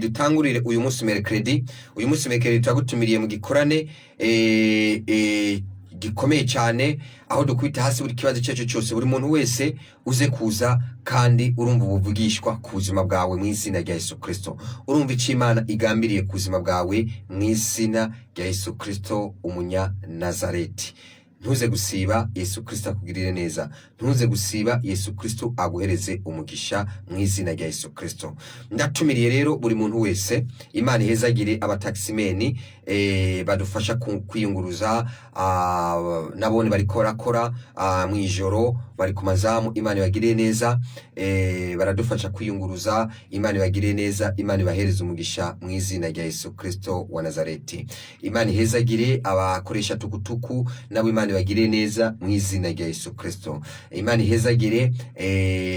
dutangurire uyu munsi mercredi turagutumiriye mu gikorane gikomeye cyane, aho dukwita hasi buri kibazo cyacu cyose, buri muntu wese uze kuza kandi urumva ubuvugishwa ku buzima bwawe mu izina rya Yesu Kristo. Urumva icyo Imana igambiriye ku buzima bwawe mu izina rya Yesu Kristo umunyanazareti. Ntuze gusiba, Yesu Kristo akugirire neza. Ntuze gusiba, Yesu Kristo aguhereze umugisha mu izina rya Yesu Kristo. Ndatumiriye rero buri muntu wese, Imana ihezagire abataximeni badufasha kwiyunguruza, nabone bari korakora mu ijoro, bari ku mazamu, Imana ibagirire neza, baradufasha kwiyunguruza, Imana ibagirire neza, Imana ibahereze umugisha mu izina rya Yesu Kristo wa Nazareti. Imana ihezagire abakoresha tukutuku, nabo Imana Imana ibagire neza mu izina rya Yesu Kristo. Imana ihezagire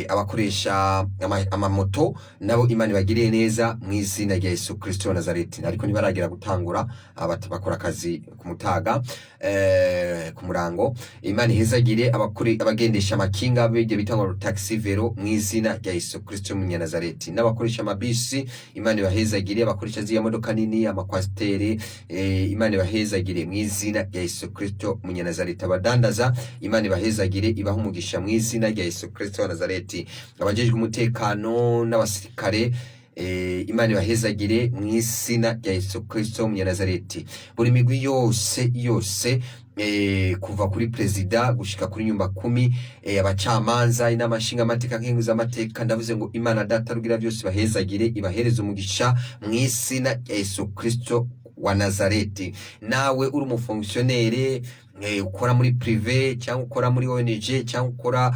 abakoresha amamoto nabo Imana ibagire neza mu izina rya Yesu Kristo wa Nazareti. Ariko nibaragira gutangura bakora akazi ku mutaga ku murango. Imana ihezagire abagendesha amakinga bije bitangwa taxi vero mu izina rya Yesu Kristo mu Nazareti. N'abakoresha amabisi Imana ibahezagire, abakoresha ziya modoka nini amakwasiteri Imana ibahezagire mu izina rya Yesu Kristo mu Nazareti. Abadandaza Imana ibahezagire, ibaha umugisha mu izina rya Yesu Kristo wa Nazareti. Abajejwe umutekano n'abasirikare Imana ibahezagire mu izina rya Yesu Kristo mu Nazareti. Buri migwi yose kuva kuri prezida gushika kuri nyumba 10 abacamanza inamashinga amateka nkenguza amateka, ndavuze ngo Imana data rugira byose bahezagire, ibahereze umugisha mu izina rya Yesu Kristo wa Nazareti. Nawe uri umufonctionnaire ukora muri privé cyangwa ukora muri ONG cyangwa ukora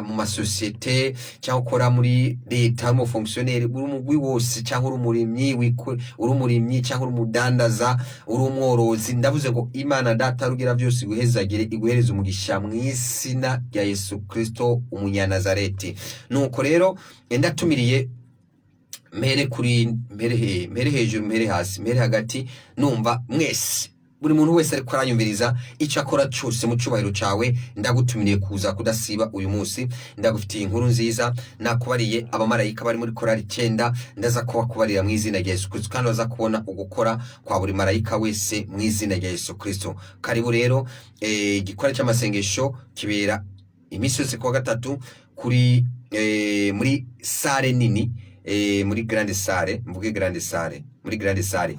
mu masosiyete cyangwa ukora muri leta mu fonctionnaire, uri umugwi wose cyangwa uri umurimyi uri umurimyi cyangwa uri umudandaza uri umworozi, ndavuze ngo Imana data rugira byose guhezagire, iguhereze umugisha mu izina rya Yesu Kristo umunyanazareti. Nuko rero ndatumiriye mere hejuru mere hasi mere hagati, numva mwese buri muntu wese ariko aranyumviriza icyo akora cyose mu cyubahiro cyawe, ndagutumiriye kuza kudasiba uyu munsi. Ndagufitiye inkuru nziza, nakubariye abamarayika bari muri korali 9 ndaza kubakubarira mu izina rya Yesu Kristo, kandi baza kubona ugukora kwa buri marayika wese mu izina rya Yesu Kristo. Karibu rero igikora cy'amasengesho kibera iminsi yose kuwa gatatu kuri muri sale nini, muri grande salle, mvuge grande salle, muri grande salle.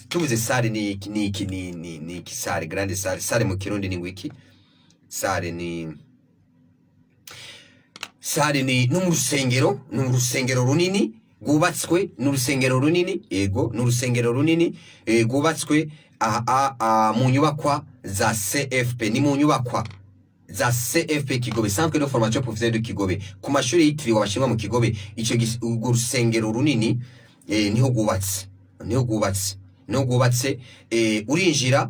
Tuvuze salle ni sale, grande salle. Salle mu Kirundi ni ngwiki? Salle ni n'urusengero runini gubatswe, n'urusengero runini, yego n'urusengero runini gubatswe mu nyubakwa za CFP, ni mu nyubakwa za CFP Kigobe, Centre de Formation Professionnelle de Kigobe, ku mashuri yitiriwe abashinwa mu Kigobe. Icyo urusengero runini niho gubatse urinjira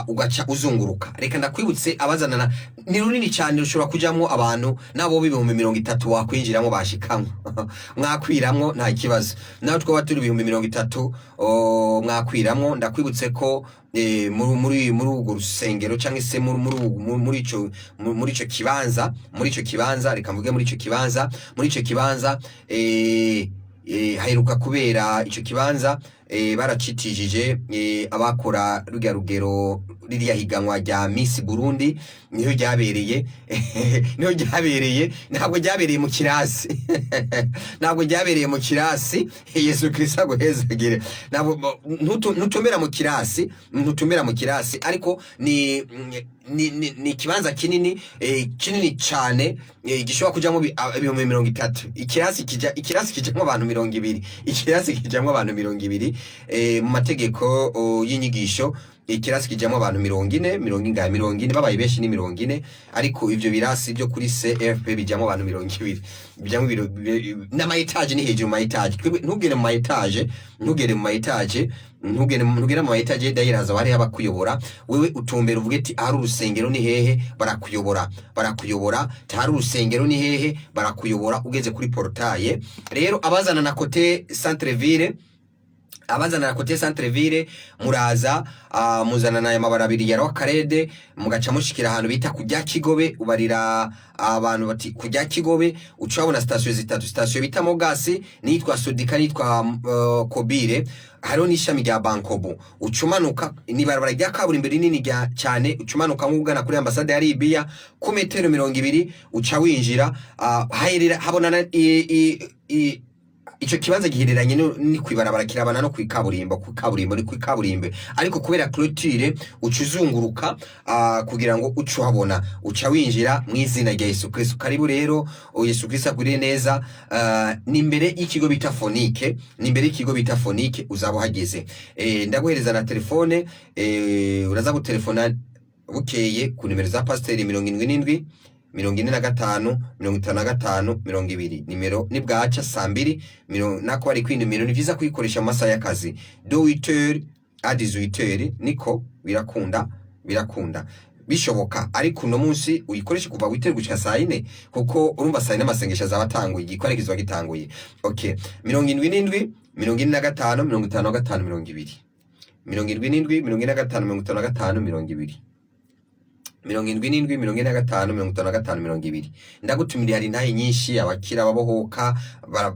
ugaca uzunguruka. Reka ndakwibutse abazanana ni runini cyane, rushobora kujamwo abantu nabo b'ibihumbi 30 wakwinjiramo bashikamwe mwakwiramwo nta kibazo. Naho twaba turi 30 mwakwiramwo. Ndakwibutse ko muri urwo rusengero cyangwa se muri ico kibanza, reka mvuge muri ico kibanza haheruka kubera ico kibanza baracitijije abakora rugero ririya higanwa rya Miss Burundi, niho ryabereye ntabwo ryabereye mu kirasi Yesu Kristo aguhezagire. Ntutumera mu kirasi ariko ni kibanza kinini cyane gishobora kujamo ibihumbi 30. Ikirasi kijamwo abantu 200 mu mategeko y'inyigisho. Ikirasi kijamwo abantu 40 babaye benshi ni 40, ariko ivyo birasi byo kuri CFP bijamwo abantu 200. Bijamwo n'ama etage ni hejuru mu etage. Ntugere mu etage dayiraza bari abakuyobora, wewe utumbera uvuge ati ari urusengero ni hehe, barakuyobora tari urusengero ni hehe, barakuyobora ugeze kuri portaye. Rero abazana na côté centre ville muraza muzana na mabara abiri ya Rwakarede, mugaca mushikira ahantu bita kujya Kigobe. Ubarira abantu bati kujya Kigobe ucabona station zitatu, station bita Mogasi, nitwa Sodika, nitwa Kobire, hariho n'ishami rya Bankobo. Ucumanuka ni barabara rya kaburimbo rinini cyane, ucumanuka nk'ugana kuri ambassade ya Libya ku metero 200 uca winjira habonana ico kibanza gihereranye ni kwibarabara kirabana no kwikaburimbo ni kwikaburimbo, ariko kubera clôture ucuzunguruka kugira ngo ucuhabona uca winjira mu izina rya Yesu Kristo. Karibu rero Yesu Kristo agurire neza. Nimbere y'ikigo bita Phonique, uzaba hageze. Ndaguhereza na telefone, uraza gutelefona bukeye ku nimero za Pasiteri 77 45 55 20. Nimero ni bwaca saa 2 nako ari kwindi nimero ni vyiza kuyikoresha mu masaha y'akazi 2h à 18h, niko birakunda bishoboka, ariko uno munsi uyikoreshe kuva witerwa gushika saa 4 kuko urumva saa 4 amasengesho azaba atanguye, igikore kizwa gitanguye. Okay, 77 45 55 20 77 45 55 20 77 45 20 ndagutumiriye. Hari ntaye nyinshi, abakira babohoka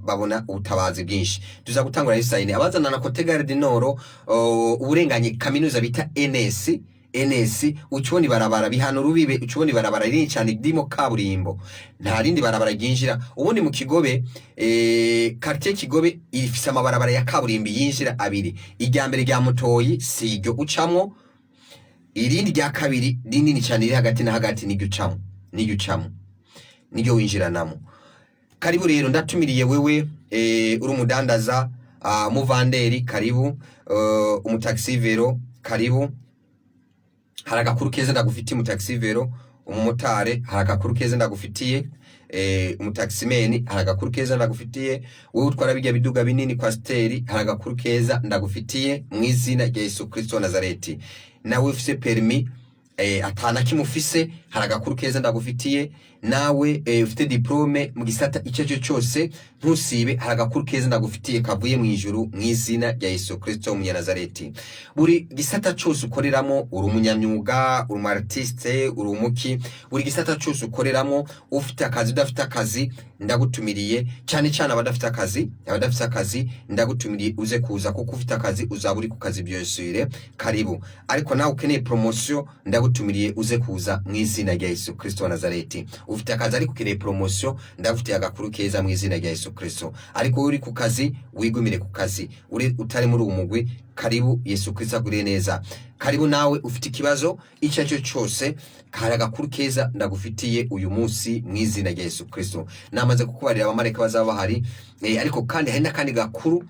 babona ubutabazi bwinshi. Tuza gutangura isayine abazana na Cote Gare du Nord, uburenganye kaminuza bita NS ucubona ibarabara bihano rubibe, ucubona ibarabara rinini cyane ndimo kaburimbo, nta rindi barabara ryinjira. Ubundi mu Kigobe quartier Kigobe ifise amabarabara ya kaburimbo yinjira abiri, irya mbere rya Mutoyi siryo ucamwo, irindi rya kabiri rinini cyane iri hagati na hagati niryo ucamwo niryo winjiranamo. Karibu rero ndatumiriye wewe uri umudandaza, muvanderi karibu, umutaxi vero karibu, haragakuru keza ndagufitiye umutaxi vero, umumotare haragakuru keza ndagufitiye, umutaximeni haragakuru keza ndagufitiye, wewe utwara bijya biduga binini kwa steri haragakuru keza ndagufitiye mu izina rya Yesu Kristo wa Nazareti. Nawe ufise permis atana kimufise haragakuru keza ndagufitiye, nawe ufite diplome mu gisata icyo cyose ntusibe haragakuru keza ndagufitiye kavuye mu ijuru mu izina rya Yesu Kristo mu Nazareti. Buri gisata cyose ukoreramo, uri umunyamyuga, uri artiste, uri umuki, buri gisata cyose ukoreramo, ufite akazi udafite akazi ndagutumiriye, cyane cyane abadafite akazi ndagutumiriye uze kuza, kuko ufite akazi uzaba uri ku kazi byosire karibu. Ariko nawe ukeneye promotion ndagutumiriye uze kuza mu izina rya Yesu Kristo wa Nazareti. Ufite akazi ariko ukeneye promotion ndagufitiye agakuru keza mu izina rya Yesu Kristo. Ariko uri ku kazi wigumire ku kazi, uri utari muri umugwi karibu, Yesu Kristo agure neza. Karibu nawe ufite ikibazo icyo cyose haragakuru keza ndagufitiye uyu munsi mu izina rya Yesu Kristo. Namaze kukubarira abamareka bazaba bahari, ariko kandi hari n'akandi gakuru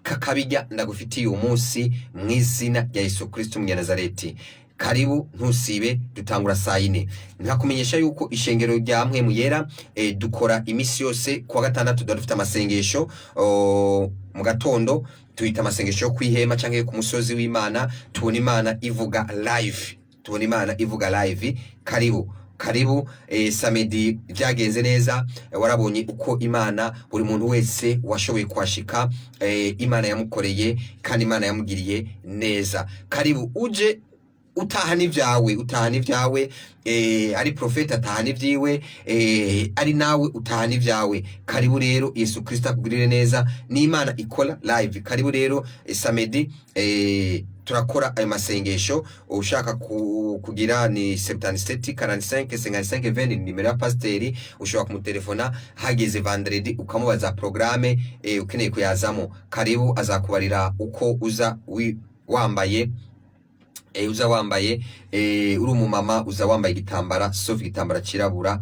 kakabijya ndagufitiye uyu munsi mu izina rya Yesu Kristo mu Nazareti. Karibu ntusibe, dutangura saa 4. Nkakumenyesha yuko ishengero rya Mpwemu Yera dukora imisi yose kwa gatandatu dufite amasengesho mu gatondo, tuyita amasengesho yo kwihema canke ku musozi w'Imana, tubona Imana ivuga live. Karibu samedi byagenze neza, warabonye uko Imana buri muntu wese washoboye kwashika, Imana yamukoreye kandi Imana yamugiriye neza. Karibu uje utahana ibyawe, ari profeta atahana ibyiwe, ari nawe utahana ibyawe. Karibu rero, Yesu Kristo akugirire neza, ni Imana ikora live. Karibu rero samedi turakora ayo masengesho. Ushaka kugira ni 77 45 55 20 nimero ya pasteri, ushobora kumutelefona hageze vendredi ukamubaza programme ukeneye kuyazamo. Karibu azakubarira uko uza wambaye, uri umumama uza wambaye igitambara sauf igitambara kirabura,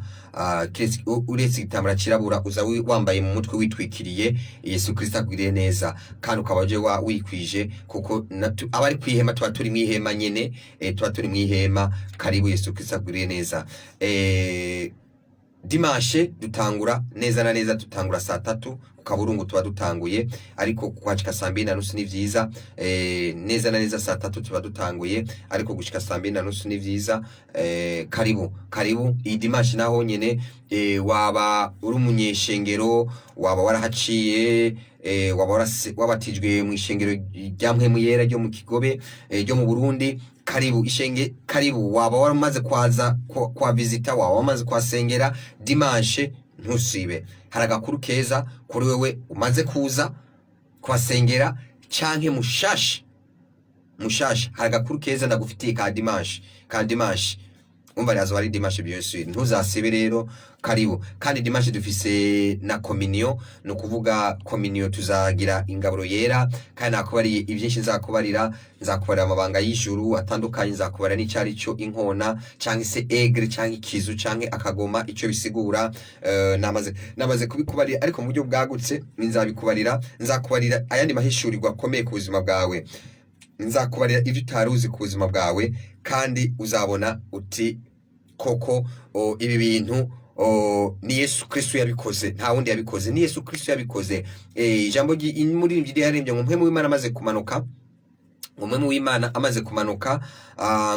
uretse igitambara kirabura uza wambaye mu mutwe witwikiriye. Yesu Kristo agwiriye neza, kandi ukabaje wikwije, kuko abari kwihema tuba turi mwihema nyene, tuba turi mwihema. Karibu, Yesu Kristo agwiriye neza. Dimanche dutangura neza na neza, dutangura saa 3 Kaburungu tuba dutanguye, ariko kwachika saa 2:30 ni vyiza. Neza na neza saa 3 tuba dutanguye, ariko gushika saa 2:30 ni vyiza. Karibu iyi dimanche naho nyene, waba uri umunyeshengero, waba warahaciye, waba wabatijwe mu ishengero rya Mpwemu Yera ryo mu Kigobe, ryo mu Burundi, karibu waba waramaze kwaza kwa visita, waba wamaze kwasengera, dimanche ntusibe. Haragakuru keza kuri wewe umaze kuza kwasengera canke mushasha, haragakuru keza ndagufitiye ka dimanche. Umva yazo ari dimanche byose, ntuzasibe rero. Karibu. Kandi dimanche dufise na communion, no kuvuga communion tuzagira ingaburo yera, kandi nakubariye ibyinshi nzakubarira amabanga y'ijuru atandukanye, nzakubarira n'icyari cyo inkona cyangwa se egre cyangwa ikizu cyangwa akagoma icyo bisigura. Namaze kubikubarira, ariko mu buryo bwagutse nzakubarira ayandi mahishurirwa akomeye ku buzima bwawe, nzakubarira ibyo utaruzi ku buzima bwawe, kandi uzabona uti koko ibi bintu ni Yesu Kristo yabikoze, nta wundi yabikoze, ni Yesu Kristo yabikoze. Ijambo muri rindi yarembye ngo Mpwemu w'Imana amaze kumanuka, umwe mu w'Imana amaze kumanuka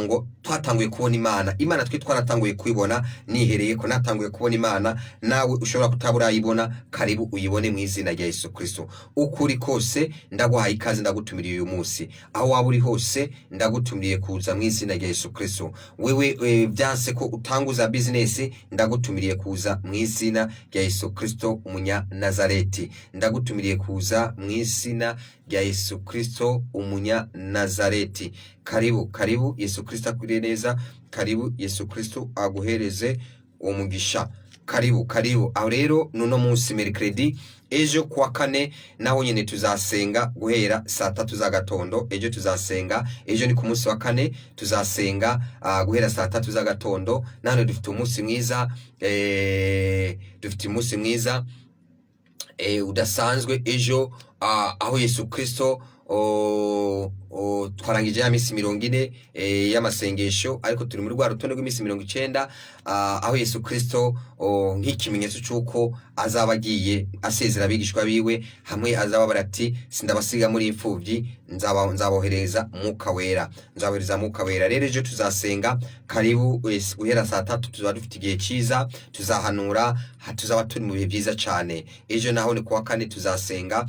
ngo twatanguye kubona Imana twe twaratanguye kwibona nihereye ko natanguye kubona Imana, nawe ushobora kutaburayibona, karibu uyibone mu izina rya Yesu Kristo. Ukuri kose ndaguhaye ikaze, ndagutumiriye uyu munsi, aho waba uri hose ndagutumiriye kuza mu izina rya Yesu Kristo. Wewe byanse ko utanguza business, ndagutumiriye kuza mu izina rya Yesu Kristo umunya Nazareti, ndagutumiriye kuza mu izina rya Yesu Kristo umunya Nazareti. Karibu Yesu Kristo akwiriye neza, karibu Yesu Kristo aguhereze umugisha, karibu. Aho rero nuno munsi mercredi, ejo kuwa kane naho nyene tuzasenga guhera saa 3 za gatondo. Ejo tuzasenga, ejo ni ku munsi wa kane, tuzasenga guhera saa 3 za gatondo. Nane dufite umunsi mwiza, udasanzwe ejo, aho Yesu Kristo twarangije ya misi 40 y'amasengesho, ariko turi muri rwa rutonde rw'imisi 90, aho Yesu Kristo nk'ikimenyetso cy'uko azaba agiye asezera abigishwa biwe, hamwe azaba barati sindabasiga muri imfuvyi, nzabohereza Mwuka Wera. Rero ejo tuzasenga, karibu guhera saa 3, tuzaba dufite igihe cyiza, tuzahanura, tuzaba turi mu bihe byiza cyane. Ejo naho ni kuwa kane tuzasenga,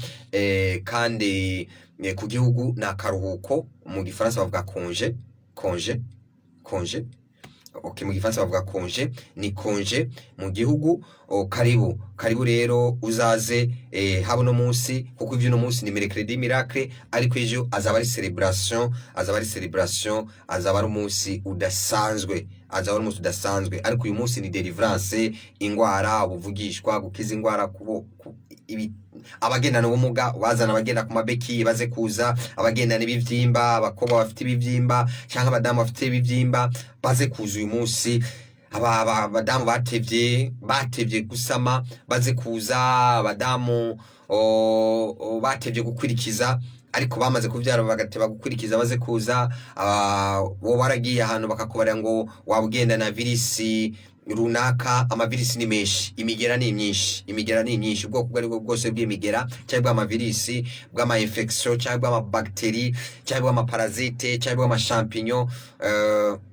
kandi ku gihugu na karuhuko, mu gifaransa bavuga congé. Mu gifaransa bavuga congé, ni congé mu gihugu. Karibu rero uzaze habo no munsi, kuko ivyo no munsi ni mercredi miracle, ariko ejo azaba ari celebration, azaba ari umunsi udasanzwe, ariko uyu munsi ni deliverance, ingwara, ubuvugishwa, gukiza ingwara, abagendana ubumuga bazana, abagenda ku mabeki baze kuza, abagendana ibivyimba, abakobwa bafite ibivyimba cyangwa abadamu bafite ibivyimba baze kuza uyu munsi, abadamu batevye gusama baze kuza, abadamu batevye gukwirikiza ariko bamaze kuvyara bagateba gukwirikiza baze kuza, bo baragiye ahantu bakakubarira ngo wabugendana virisi runaka. Amavirisi ni menshi, imigera ni myinshi, ubwoko bwari bwose bw'imigera, cyangwa amavirisi, bw'ama infection, cyangwa amabacteri, cyangwa amaparasite, cyangwa amachampignon,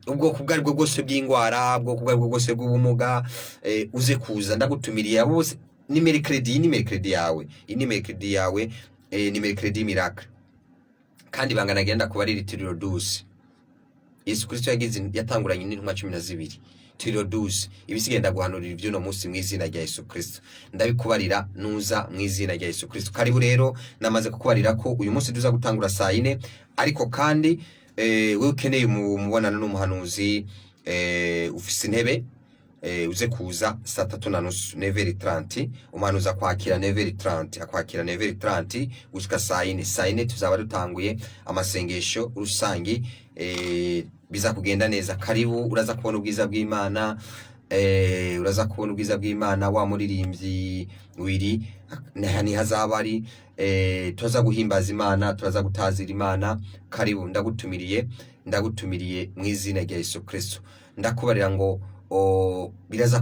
ubwoko bwari bwose bw'ingwara, ubwoko bwari bwose bw'ubumuga, uze kuza, ndagutumiriye abo bose. Ni mercredi yawe, ni mercredi miracle, kandi bangana agenda kuba ari Tiriro 12. Yesu Kristo yatanguranye n'intumwa 12, Tiriro 12. Ibisigenda guhanurira ivyo no munsi mu izina rya Yesu Kristo, ndabikubarira nuza mu izina rya Yesu Kristo. Karibu rero, namaze kukubarira ko uyu munsi duza gutangura saa 4, ariko kandi wewe ukeneye umubonano n'umuhanuzi, ufise intebe, uze kuza saa 3:30, 9:30. Umuhanuzi akwakira 9:30 gushika saa 4 tuzaba dutanguye amasengesho rusangi, biza kugenda neza. Karibu, uraza kubona ubwiza bw'Imana, wa muririmbyi wiri ni hazaba ari, tuza guhimbaza Imana, tuza gutazira Imana. Karibu, ndagutumiriye mu izina rya Yesu Kristo. Ndakubarira ngo biraza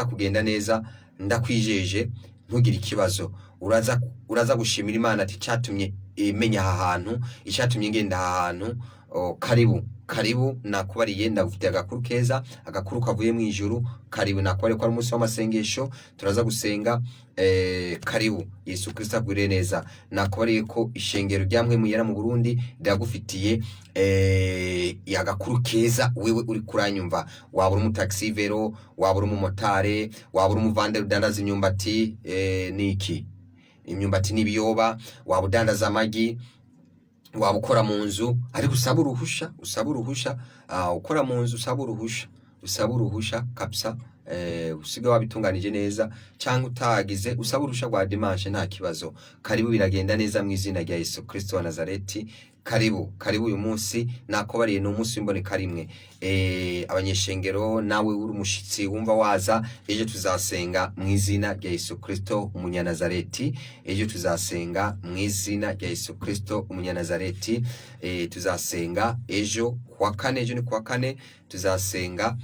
kugenda neza, ndakwijeje, ntugire ikibazo. Uraza gushimira Imana ati cyatumye menya aha hantu, icyatumye ngenda aha hantu. Karibu, nakubariye, ndagufitiye agakuru keza, agakuru kavuye mu ijuru. Karibu, nakubariye ko ari umunsi w'amasengesho, turaza gusenga. Karibu, Yesu Kristo agwire neza. Nakubariye ko ishengero ryamwe muyera mu Burundi ryagufitiye agakuru keza, wewe uri kuranyumva, waba uri umutaxi vero, waba uri umumotare, waba uri umuvanderi udandaza imyumbati, imyumbati n'ibiyoba, waba udandaza amagi, waba ukora mu nzu ariko usaba uruhusha, ukora mu nzu usaba uruhusha kabisa, usiga wabitunganije neza, cyangwa utagize usaba uruhusha rwa dimanche, nta kibazo. Karibu, biragenda neza mu izina rya Yesu Kristo wa Nazareti. Karibu uyu munsi nakubariye, ni umunsi w'imboneka rimwe. Abanyeshengero, nawe uri umushitsi wumva waza, ejo tuzasenga mu izina rya Yesu Kristo umunya Nazareti. Tuzasenga ejo kuwa kane, ejo ni kuwa kane, tuzasenga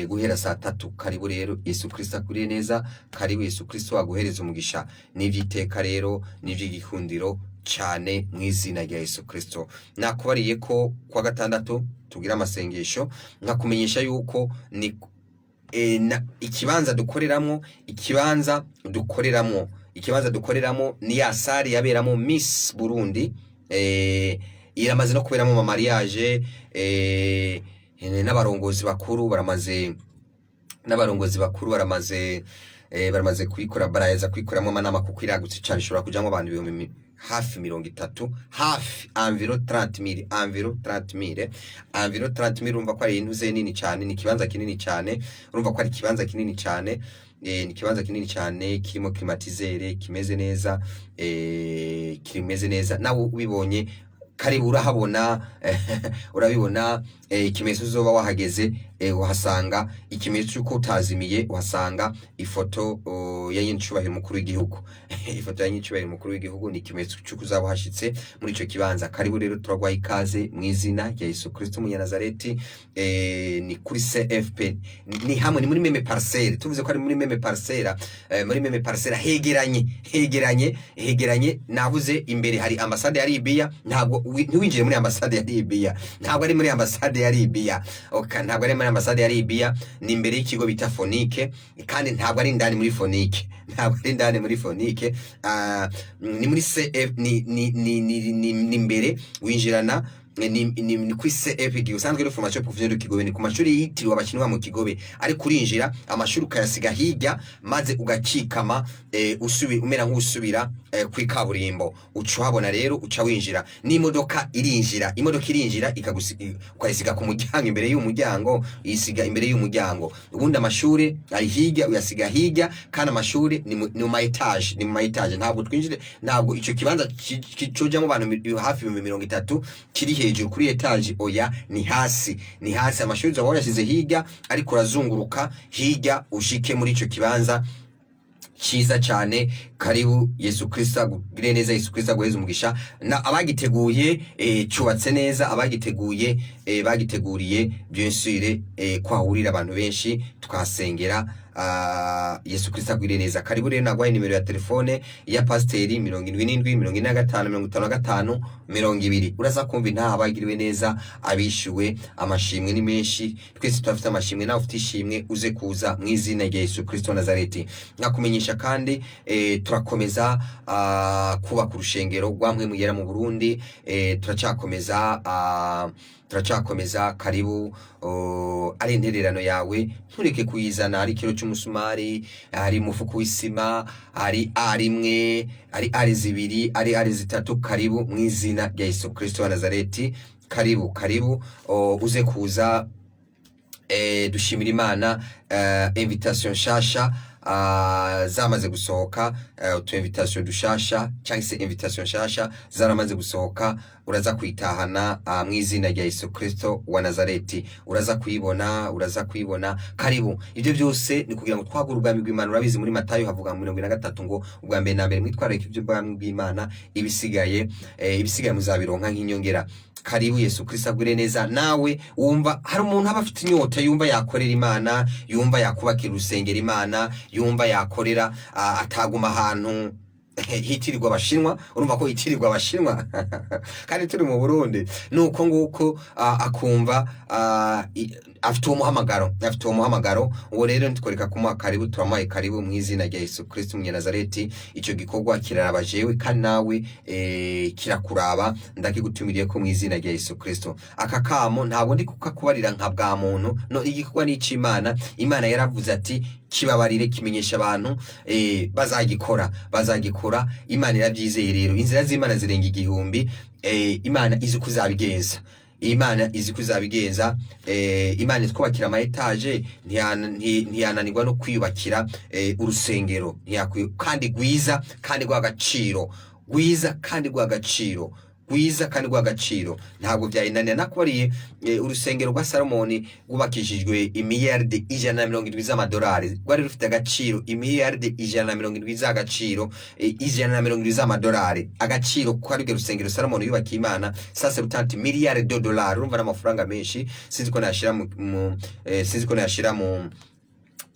guhera saa 3. Karibu rero, Yesu Kristo akuriye neza. Karibu, Yesu Kristo aguhereza umugisha n'ivyiteka rero n'ivy'igikundiro. cyane mu izina rya Yesu Kristo. Nakubariye ko kwa gatandatu tugira amasengesho, nkakumenyesha yuko ni ikibanza dukoreramo ni ya sare yaberamo Miss Burundi. Iramaze no kuberamo ama mariage, n'abarongozi bakuru baramaze kwikora, baraza kwikoramo amanama kuko iragutse cyane, ishobora kujyamo abantu ibihumbi hafi 30, hafi environ 30,000 urumva ko ari intuze nini cyane, ni kibanza kinini cyane, urumva ko ari kibanza kinini cyane, ni kibanza kinini cyane kirimo climatisere, kimeze neza, nawe ubibonye karibu urahabona. Urabibona ikimenyetso uzoba wahageze, uhasanga ikimenyetso cy'uko utazimiye, uhasanga ifoto ya nyincubahiro mukuru w'igihugu. Ifoto ya nyincubahiro mukuru w'igihugu ni ikimenyetso cy'uko uzaba uhashitse muri ico kibanza. Karibu rero turagwaye ikaze mu izina rya Yesu Kristo Umunyanazareti. Ni kuri CFP, ni hamwe, ni muri meme parcelle, tuvuze ko ari muri meme parcelle, muri meme parcelle hegeranye. Navuze imbere hari ambasade ya Libya, ntabwo ntiwinjire muri ambasade ya Libya, ntabwo ari muri ambasade ya Libya, ntabwo ari muri ambasade ya Libya, ni imbere y'ikigo bita Fonike, kandi ntabwo ari indani muri Fonike, ni muri CF, ni imbere winjirana, ni kuri CF usanzwe uri formation professionnelle du Kigobe, ni ku mashuri yitiriwe abakinwa mu Kigobe, ari kurinjira amashuri ukayasiga hirya, maze ugacikama umera nk'usubira kuri kaburimbo, ucuhabona rero uca winjira, n'imodoka irinjira ukayisiga ku muryango, imbere y'umuryango, isiga imbere y'umuryango. Ubundi amashuri ari hirya, uyasiga hirya, kandi amashuri ni mu ma etage, ntabwo ico kibanza kijojamo abantu hafi 30 kiri hejuru kuri etage, oya, ni hasi. Amashuri zawe yashize hirya, ariko urazunguruka hirya ushike muri ico kibanza cyiza cyane. Karibu Yesu Kristo agire neza, Yesu Kristo aguheze umugisha, na abagiteguye cyubatse neza, abagiteguye bagiteguriye bien sûr kwahurira abantu benshi tukasengera. Yesu Kristo agire neza. Karibu rero, nagwaye nimero ya telefone ya Pasiteri 77 uraza kumva intaha abagiriwe neza, abishuwe. Amashimwe ni menshi, twese turafite amashimwe, nawe ufite ishimwe uze kuza mu izina rya Yesu Kristo Nazareti. Nakumenyesha kandi turakomeza kubaka urushengero rwamwe muyera mu Burundi, turacakomeza. Karibu, ari intererano yawe, ntureke kuyizana, ari kilo cy'umusumari, ari mufuko w'isima, ari arimwe, ari ari zibiri, ari ari zitatu. Karibu mu izina rya Yesu Kristo wa Nazareti. Karibu uze kuza. Dushimira Imana, invitation shasha zamaze gusohoka, utu invitation dushasha cyangwa se invitation shasha zaramaze gusohoka, uraza kwitahana mu izina rya Yesu Kristo wa Nazareti. Uraza kwibona. Karibu. Ibyo byose ni kugira ngo twagure ubwami bw'Imana. Urabizi muri Matayo havuga mu 23 ngo ubwa mbere na mbere mwitwararike ibyo ubwami bw'Imana, ibisigaye muzabironka nk'inyongera. Karibu, Yesu Kristo agire neza. Nawe wumva hari umuntu aba afite inyota, yumva yakorera Imana, yumva yakubakira urusengero Imana, yumva yakorera, ataguma ahantu hitirirwa abashinwa. Urumva ko hitirirwa abashinwa kandi turi mu Burundi, nuko nguko akumva afite umuhamagaro. Uwo rero ntitwereka kumuha karibu, turamuhaye karibu mu izina rya Yesu Kristo Umunyanazareti. Icyo gikorwa kiraraba jewe kandi nawe kirakuraba, ndakigutumiriye ko mu izina rya Yesu Kristo. Aka kamo ntabwo ndi kukakubarira nka bwa muntu, no, igikorwa ni cy'Imana. Imana yaravuze ati kibabarire, kimenyesha abantu, bazagikora. Imana irabyizeye rero. Inzira z'Imana zirenga igihumbi. Imana izi kuzabigenza. Imana twubakira ama etage, ntiyananirwa no kwiyubakira urusengero, kandi gwiza kandi rw'agaciro, ntabwo byayinanira. Nakubariye urusengero rwa Salomoni rwubakishijwe imiliyarde 170 z'amadolari, rwari rufite agaciro imiliyarde 170 z'agaciro, 170 z'amadolari agaciro, ko ari urusengero Salomoni yubakiye Imana. Sasa rutanti miliyari $. Urumva n'amafaranga menshi, sinzi ko nashira mu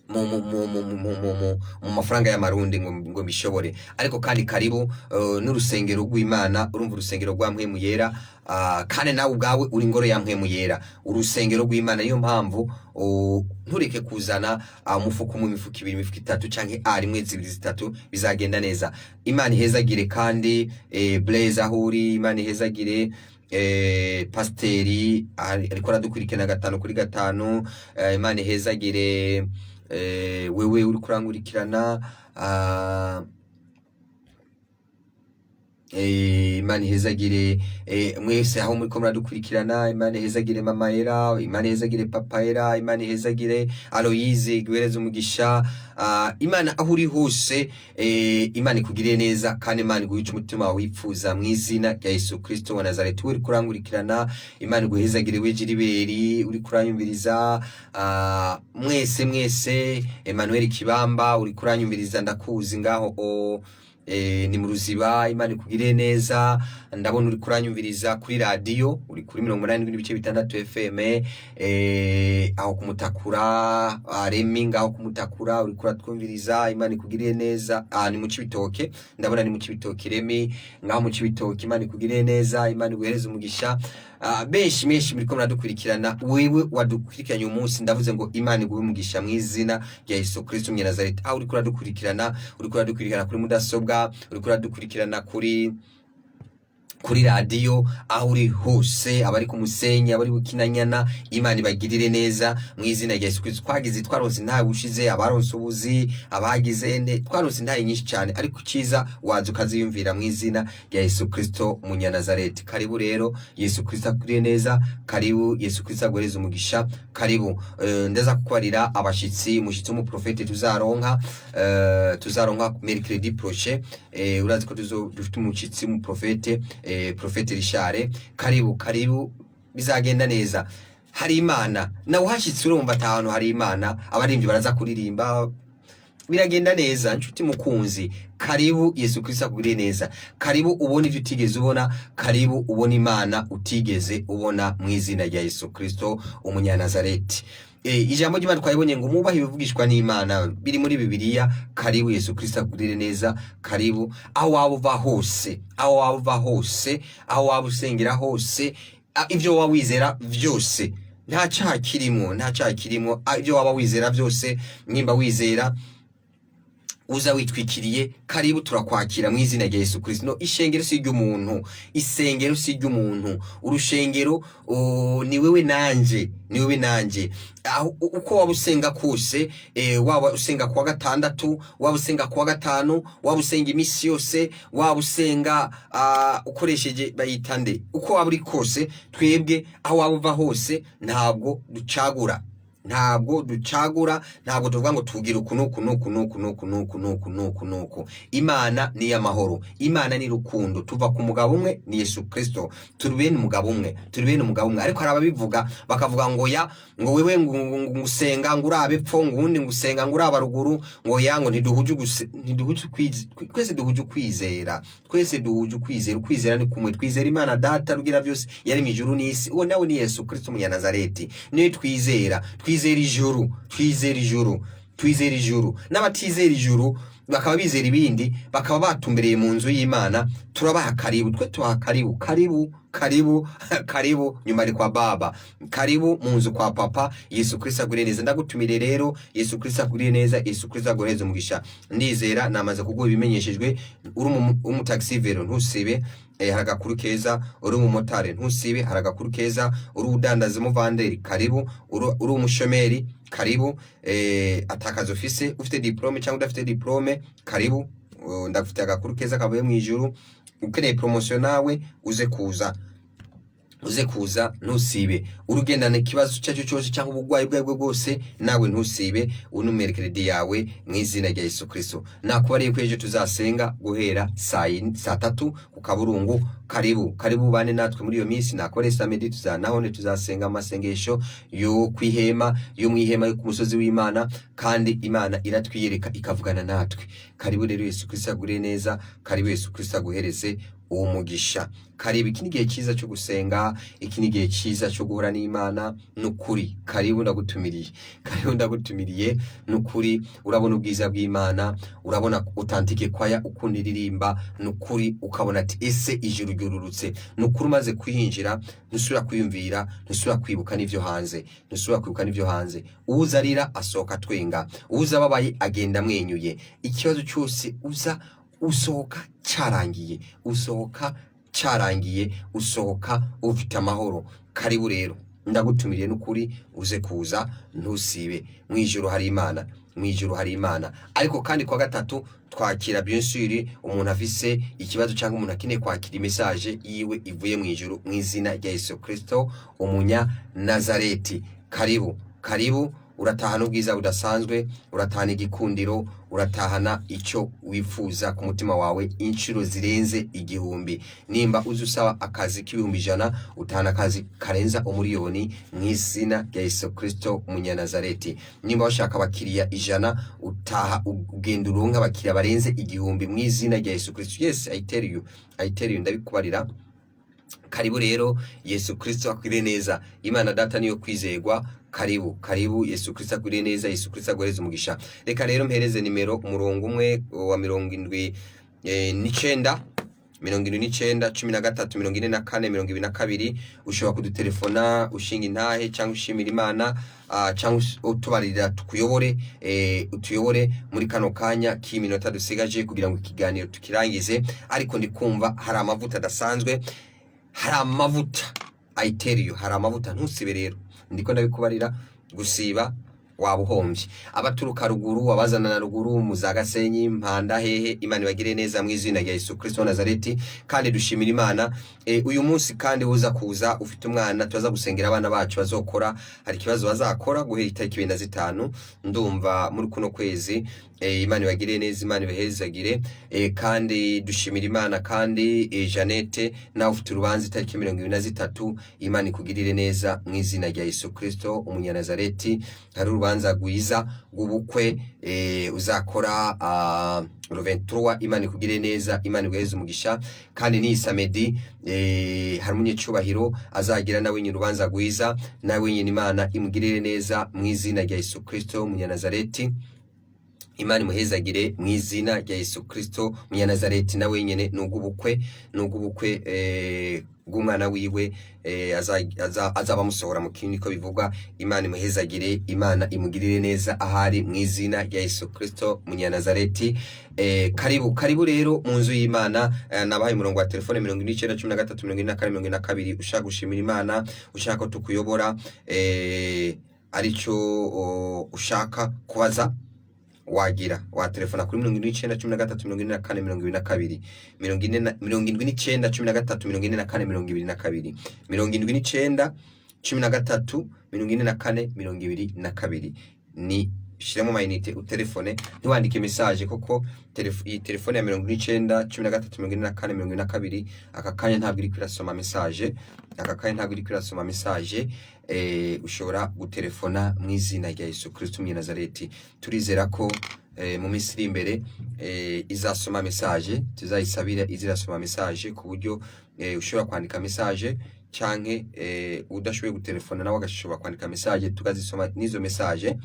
mu mafaranga y'amarundi ngo mbishobore. Ariko kandi karibu n'urusengero rw'Imana. Urumva urusengero rwa mpwemu yera, kandi nawe ubwawe uri ingoro ya mpwemu yera, urusengero rw'Imana. Niyo mpamvu ntureke kuzana umufuko umwe, imifuko ibiri, imifuko itatu, canke rimwe, zibiri, zitatu, bizagenda neza. Imana ihezagire kandi Blaise ahuri, Imana ihezagire Pasiteri ariko aradukurikirana 5/5. Imana ihezagire wewe uri kurangurikirana, Imana ihezagire mwese aho muri ko muradukurikirana. Imana ihezagire mama era, Imana ihezagire papa era, Imana ihezagire Aloyize, guhereza umugisha. Imana aho uri hose, Imana ikugiriye neza kandi Imana iguhice umutima wipfuza mu izina rya Yesu Kristo wa Nazareti. Uri kurangurikirana, Imana iguhezagire wejiriberi uri kuranyumviriza. Mwese Emmanuel Kibamba uri kuranyumviriza, ndakuzi ngaho ni mu Ruziba. Imana ikugiriye neza. Ndabona uri kuranyumviriza kuri radio, uri kuri 87.6 FM aho kumutakura, Remi ngaho kumutakura uri kuratwumviriza. Imana ikugiriye neza. Ni mu Cibitoke, ndabona ni mu Cibitoke Remi ngaho mu Cibitoke. Imana ikugiriye neza, Imana iguhereze umugisha. Benshi muri ko muradukurikirana, wewe wadukurikiranye umunsi, ndavuze ngo Imana iguhe umugisha mu izina rya Yesu Kristo mu Nazareti. Aho uri kuradukurikirana kuri mudasobwa, uri kuradukurikirana kuri radio, aho uri hose, abari ku Musenyi, abari Bukinanyana, Imana ibagirire neza mu izina rya Yesu Kristo. Twagize twaronse ntawe ushize, abaronse ubuzi, abagize twaronse ntaye nyinshi cyane, ariko ciza waza ukaziyumvira mu izina rya Yesu Kristo mu Nazareti. Karibu rero, Yesu Kristo akuriye neza, karibu Yesu Kristo agoreza umugisha, karibu. Ndaza kukwarira abashitsi, mushitsi mu profete tuzaronka mercredi prochain. Urazi ko dufite umushitsi mu profete, Profete Richard. Karibu bizagenda neza. Hari Imana na uhashitse, urumva atanu hari Imana, abaririmbyi baraza kuririmba, biragenda neza. Nshuti mukunzi, karibu Yesu Kristo akugiriye neza, karibu ubone ivyo utigeze ubona, karibu ubone Imana utigeze ubona mu izina rya Yesu Kristo Umunyanazareti. Ijambo ry'Imana twayibonye ngo mubahe ibivugishwa n'Imana, biri muri Bibiliya. Karibu Yesu Kristo akugirire neza, karibu aho waba uva hose, aho waba usengera hose, ivyo waba wizera vyose, nta cyaha kirimo. Ivyo waba wizera vyose, nimba wizera uza witwikiriye, karibu turakwakira mu izina rya Yesu Kristo. No, ishengero si ry'umuntu, isengero si ry'umuntu, urushengero ni wewe nanje. Uko waba usenga kose, waba usenga kuwa gatandatu, waba usenga kuwa gatanu, waba usenga imisi yose, waba usenga ukoresheje bayitande, uko waba uri kose, twebwe aho waba uva hose, ntabwo ducagura, ntabwo tuvuga ngo tugira nuku. Imana ni y'amahoro, Imana ni rukundo. Tuva ku mugabo umwe ni Yesu Kristo, turi bene umugabo umwe. Ariko hari ababivuga bakavuga ngo wewe ngusenga ngo urabe pfo, ngundi ngusenga ngo uraba ruguru, ngo yango twese duhuje kwizera. Ukwizera ni kumwe, twizera Imana Data rugira byose yari mu ijuru n'isi. Uwo nawe ni Yesu Kristo mu Nazareti. Niwe twizera ijuru. N'abatizera ijuru bakaba bizera ibindi, bakaba batumbereye mu nzu y'Imana, turabaha karibu. Twe tubaha karibu nyuma ari kwa Baba, karibu mu nzu kwa Papa. Yesu Kristo aguriye neza. Ndagutumire rero, Yesu Kristo aguriye neza, Yesu Kristo agoreza umugisha. Ndizera namaze kuguha ibimenyeshejwe. Uri mu taxi vero ntusibe, haragakuru keza. Uri mu motari ntusibe, haragakuru keza. Uri udandaza mu vanderi, karibu. Uri umushomeri, karibu. Atakaza ufite diplome cyangwa udafite diplome, karibu. Ndagufite agakuru keza kavuye mu ijuru. Ukeneye promotion nawe uze kuza ntusibe. Urugendana ikibazo cyacu cyose cyangwa ubugwayi bwawe bwose, nawe ntusibe, unumere credit yawe mu izina rya Yesu Kristo. Nakubariye ko ejo tuzasenga guhera saa 3 ku Kaburungu. Karibu bane natwe muri iyo minsi. Nakore samedi tuzasenga amasengesho yo kwihema, yo mwihema yo ku musozi w'Imana, kandi Imana iratwiyereka ikavugana natwe. Karibu rero, Yesu Kristo aguriye neza, karibu Yesu Kristo aguhereze uwo mugisha. Karibu, iki ni igihe cyiza cyo gusenga, iki ni igihe cyiza cyo guhura n'Imana. Nukuri karibu, ndagutumiriye nukuri. Urabona ubwiza bw'Imana, urabona authentique kwaya ukuntu iririmba, nukuri ukabona ati ese ijuru ryururutse. Nukuri umaze kwinjira ntusubira kwiyumvira, ntusubira kwibuka n'ivyo hanze, uza arira asohoka twenga, uza ababaye agenda amwenyuye. Ikibazo cyose usohoka cyarangiye, usohoka ufite amahoro. Karibu rero, ndagutumiriye n'ukuri uze kuza, ntusibe. Mwijuru hari Imana. Ariko kandi kwa gatatu twakira bien sûr umuntu afise ikibazo cyangwa umuntu akeneye kwakira message yiwe ivuye mwijuru mu izina rya Yesu Kristo umunya Nazareti. Karibu, uratahana ubwiza budasanzwe, uratahana igikundiro, uratahana icyo wifuza ku mutima wawe inshuro zirenze 1000. Nimba uzi usaba akazi k'ibihumbi 100, utahana akazi karenza umuriyoni mu izina rya Yesu Kristo umunya Nazareti. Nimba washaka abakiriya 100, utaha ugenda uronka abakiriya barenze 1000 mu izina rya Yesu Kristo. Yes, I tell you ndabikubarira. Karibu rero, Yesu Kristo akwire neza. Imana data niyo kwizegwa. Karibu, Yesu Kristo akwire neza, Yesu Kristo agoreze umugisha. Reka rero mpereze nimero umurongo umwe wa 79 19 13 44 22. Ushobora kudutelefona ushinga intahe cyangwa ushimira Imana, cyangwa utubarira utuyobore muri kano kanya k'iminota dusigaje kugira ngo ikiganiro tukirangize. Ariko ndikumva hari amavuta adasanzwe, hari amavuta hari amavuta. Ntusibe rero, ndiko ndabikubarira. Gusiba wabuhombye. Abaturuka ruguru, abazana na ruguru, Muzagasenyi, Mpanda, hehe, Imana ibagire neza mu izina rya Yesu Kristo wa Nazareti. Kandi dushimira Imana uyu munsi kandi uza kuza ufite umwana, tuza gusengera abana bacu bazokora. Hari kibazo bazakora guhera itariki 25 ndumva muri kuno kwezi. Imana ibagire neza, Imana ibehezagire. Kandi dushimira Imana kandi Janete nawe ufite urubanza itariki 23, Imana ikugirire neza mu izina rya Yesu Kristo umunya Nazareti. Hari urubanza rwiza rw'ubukwe uzakora le 23, Imana ikugire neza, Imana igweze umugisha. Kandi ni samedi hari umunyecyubahiro azagira nawe nyine urubanza rwiza, nawe nyine Imana imugirire neza mu izina rya Yesu Kristo umunya Nazareti. Imana imuhezagire mu izina rya Yesu Kristo umunya Nazareti. Nawe nyine nugubukwe bw'umwana wiwe azaba musohora mu kindi ko bivugwa. Imana imuhezagire, Imana imugirire neza ahari mu izina rya Yesu Kristo umunya Nazareti. Karibu rero mu nzu y'Imana. Nabaye umurongo wa telefone 19 ushaka gushimira Imana, ushaka ko tukuyobora, aricyo ushaka kubaza wagira wa telefona kuri 19 13 22 79 ni shiramo mayinite utelefone, ntiwandike message kuko iyi telefone ya 19 13 22 aka kanya ntabwo iri kwirasoma message. Ushobora gutelefona mu izina rya Yesu Kristo umunya Nazareti. Turizera ko mu minsi iri imbere izasoma message, tuzayisabira izirasoma message ku buryo ushobora kwandika message canke udashoboye gutelefona nawe agashobora kwandika message tukazisoma nizo message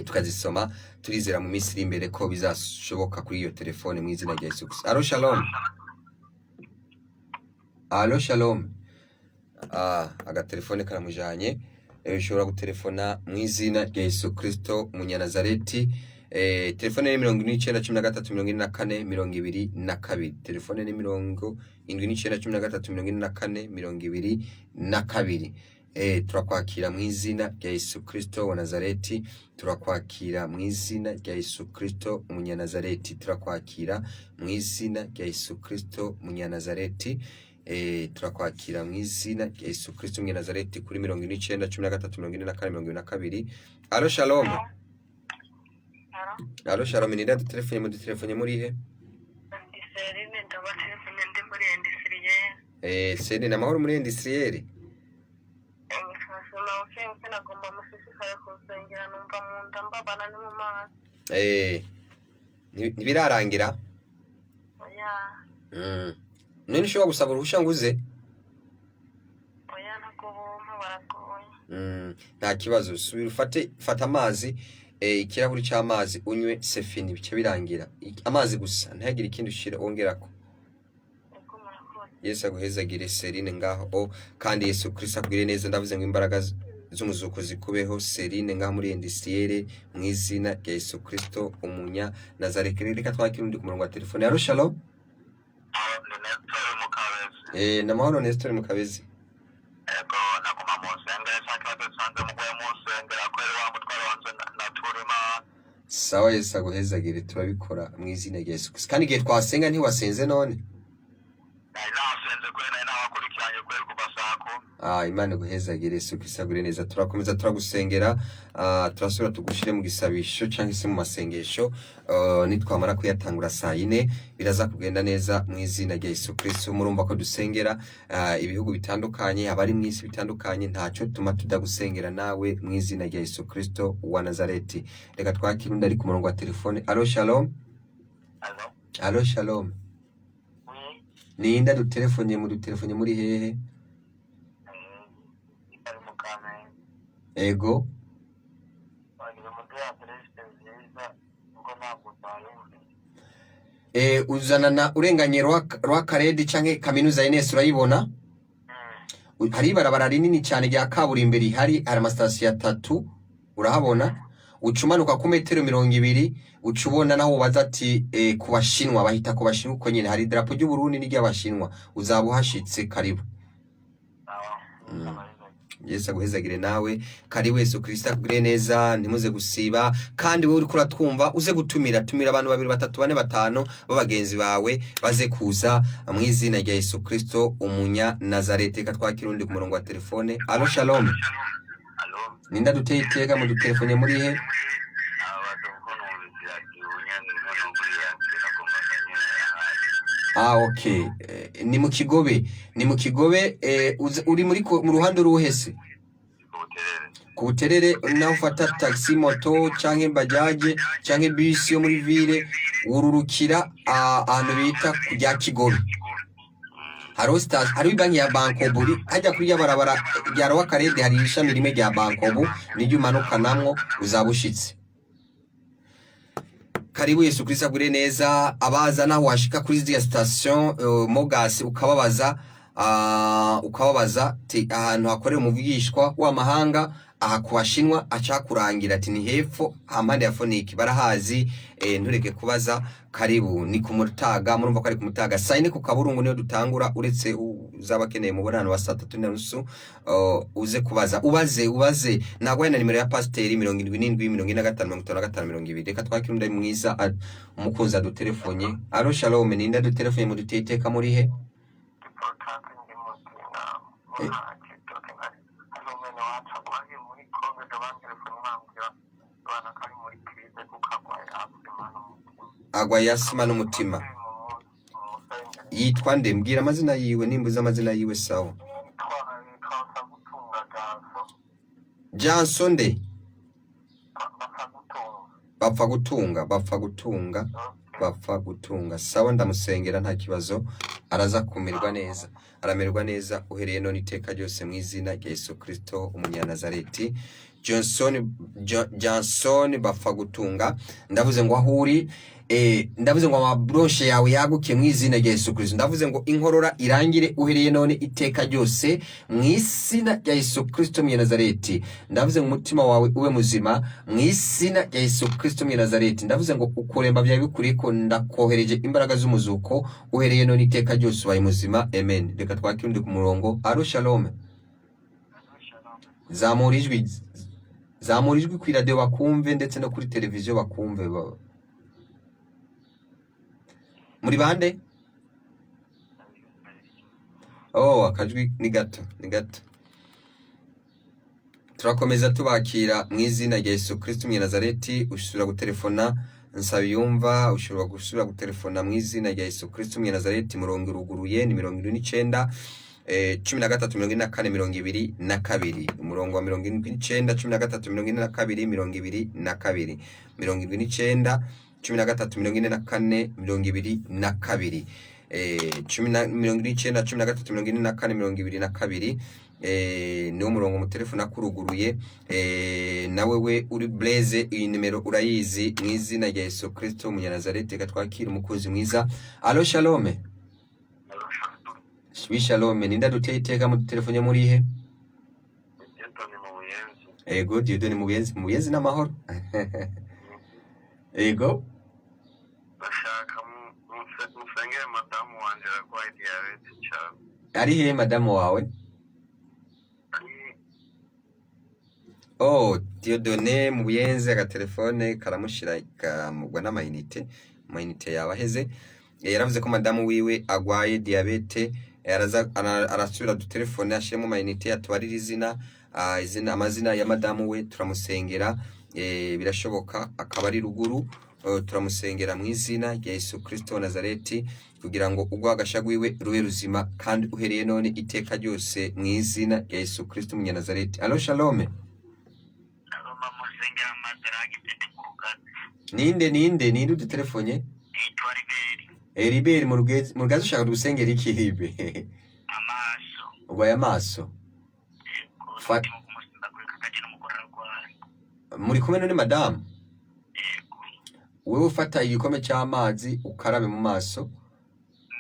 tukazisoma. Turizera mu minsi iri imbere ko bizashoboka kuri iyo telefone mu izina rya Yesu Kristo. Allo shalom. Agatelefone karamujanye. Ushobora gutelefona mu izina rya Yesu Kristo umunya Nazareti. Telefone ni 19 telefone ni 19 turakwakira mu izina rya Yesu Kristo wa Nazareti. Turakwakira mu izina rya Yesu Kristo umunya Nazareti. Turakwakira mu izina rya Yesu Kristo umunya Nazareti. Turakwakira mu izina rya Yesu Kristo umunya Nazareti kuri 19 13 22. Allo shalom. Allo shalom, ni data telefone muri he? Sene na mahoro muri industriel. Ntibirarangira. none ushobora gusaba uruhushya ngo uze? oya ntabwo bumva baragoye. Nta kibazo, subira fata amazi, ikirahuri cy'amazi unywe sefini bice birangira. Amazi gusa ntihagire ikindi ushira wongerako. Ego murakoze. Yesu aguhezagire Serine ngaho, kandi Yesu Kristo akugire neza. Ndavuze ngo imbaraga z'umuzuko zikubeho Serine ngaho muri industriel mu izina rya Yesu Kristo umunya Nazareti. Reka twakire undi ku murongo wa telefone. Alo shalom. Namahoro Nestor Mukabezi. Ego nakoma musenge sakate sanze mugwe musengera kweli wa mutwaro wanze naturima. Sawa, Yesu aguhezagire, turabikora mu izina rya Yesu Kristo. Kandi igihe twasenga ntiwasenze none? Nasenze kweli na wakurikiranye kweli kubasako. Imana iguhezagire, Yesu Kristo agure neza. Turakomeza turagusengera, turasura tugushire mu gisabisho cyangwa se mu masengesho. Nitwamara kuyatangura saa 4 biraza kugenda neza mu izina rya Yesu Kristo. Murumva ko dusengera ibihugu bitandukanye, abari mu isi bitandukanye, ntacyo tuma tudagusengera nawe mu izina rya Yesu Kristo wa Nazareti. Reka twakire undi ari ku murongo wa telefone. Alo shalom. Alo shalom. Ninda dutelefone muri hehe? Ego. Uzanana urenganye rwa Karedi canke kaminuza Ines urayibona? Hari barabara rinini cyane rya kaburimbo rihari, hari amasitasiyo 3 urahabona. Ucumanuka ku metero 200 ucubona naho ubaza ati ku bashinwa, bahita ku bashinwa uko nyine hari drapo ry'u Burundi n'iry'abashinwa, uzaba uhashitse. Karibu. Yesu aguhezagire nawe, kari Yesu Kristo akugire neza, ntimuze gusiba. Kandi wowe uri kuratwumva uze gutumira abantu 2 3 4 5 babagenzi bawe baze kuza mu izina rya Yesu Kristo umunya Nazareti. Reka twakire undi ku murongo wa telefone. Alo shalom. Ninda duteye iteka mu dutelefone muri he? Okay. Ni mu Kigobe. Uri mu ruhande ruhese? Ku Buterere. Naho ufata taxi, moto canke bajaje canke bus yo muri ville, ururukira ahantu bita kujya Kigobe. Hari banki ya Bankobu hajya kuri yabarabara rya Rwa Karede, hari ishami rimwe rya Bankobu nijye umanuka namwo uzabushitse. Karibu Yesu Kristo agure neza. Abaza naho washika kuri ziriya station Mogas ukababaza ahantu hakorera umuvugishwa w'amahanga aha kubashinwa acakurangira ati ni hepfo hampande ya Foniki barahazi. Ntureke kubaza. Karibu ni ku Mutaga, murumva ko ari ku Mutaga saa 4 ku Kaburungu niyo dutangura, uretse uzabakeneye mu burano wa 3:30 uze kubaza. Ubaze nagwa na nimero ya pasiteri 77 Reka twakire undi mwiza umukoza du telefone. Alo shalom. Ninda du telefone mu duteteka muri he? Agwa yasima n'umutima. Yitwa nde? Mbwira amazina yiwe, nimbuza amazina yiwe. Sawa. Johnson nde? Bapfa gutunga. Sawa, ndamusengera nta kibazo, araza kumerwa neza. Aramerwa neza uhereye none iteka ryose mu izina rya Yesu Kristo umunya Nazareti. Johnson bapfa gutunga. Ndavuze ngo ahuri, ndavuze ngo amabronche yawe yaguke mu izina rya Yesu Kristo. Ndavuze ngo inkorora irangire uhereye none iteka ryose mu izina rya Yesu Kristo mu Nazareti. Ndavuze ngo umutima wawe ube muzima mu izina rya Yesu Kristo mu Nazareti. Ndavuze ngo ukuremba byawe bikuriko, ndakohereje imbaraga z'umuzuko uhereye none iteka ryose ubaye muzima. Amen. Reka twakire undi ku murongo. Alo shalom. Zamura ijwi ku radio bakumve, ndetse no kuri televiziyo bakumve. Muri bande? Akajwi ni gato. Turakomeza tubakira mu izina rya Yesu Kristo mu Nazareti. Ushobora gutelefona Nsabiyumva, ushobora gusubira gutelefona mu izina rya Yesu Kristo mu Nazareti. Murongo uruguruye ni 79 13:42 umurongo wa 79 13:42 79 13:44 22. 19 13 44 22 niwo murongo mu telefone akuruguruye. Nawe we uri Blaise, iyi nimero urayizi, mu izina rya Yesu Kristo umunyanazareti. Reka twakire umukunzi mwiza. Allo shalom. Shalom, ninda duteye iteka mu telefone muri he? Ego Dieudonne mu Buyenzi n'amahoro. Ego bashaka musengere madamu wanje arwaye diyabete cyane. ari he madamu wawe? Oh, Dieudonne mu Buyenzi, agatelefone karamushira kamugwa n'amayinite, amayinite yabaheze. Yaravuze ko madamu wiwe agwaye diabete, arasubira du telefone ashiremo amayinite atubarira izina amazina ya madamu we, turamusengera. Birashoboka akaba ari ruguru. Turamusengera mu izina rya Yesu Kristo wa Nazareti kugira ngo ugwa agashagwiwe rube ruzima kandi uhereye none iteka ryose mu izina rya Yesu Kristo mu Nazareti. Allo shalom. Musengera madaragi tete kurugazi. Ninde du telefone? Yitwa Riberi. Riberi mu rugazi ushaka gusengera iki Ribe? Amaso. Ugwaye amaso. Muri kumwe none madamu? Wewe ufata igikombe cy'amazi ukarabe mu maso,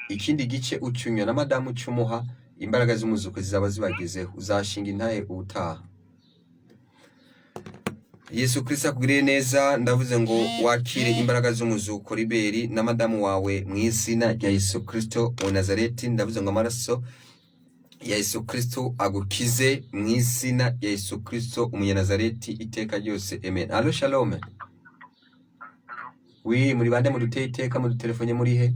ikindi gice ucunywa na madamu ucumuha, imbaraga z'umuzuko zizaba zibagezeho, uzashinga intaye ubutaha. Yesu Kristo akugiriye neza. Ndavuze ngo wakire imbaraga z'umuzuko Riberi na madamu wawe mu izina rya Yesu Kristo wa Nazareti. Ndavuze ngo amaraso ya Yesu Kristo agukize mu izina rya Yesu Kristo umunyanazareti iteka ryose, amen. Allo shalom. Oui, muri bande mu duteye iteka mu telefone muri he?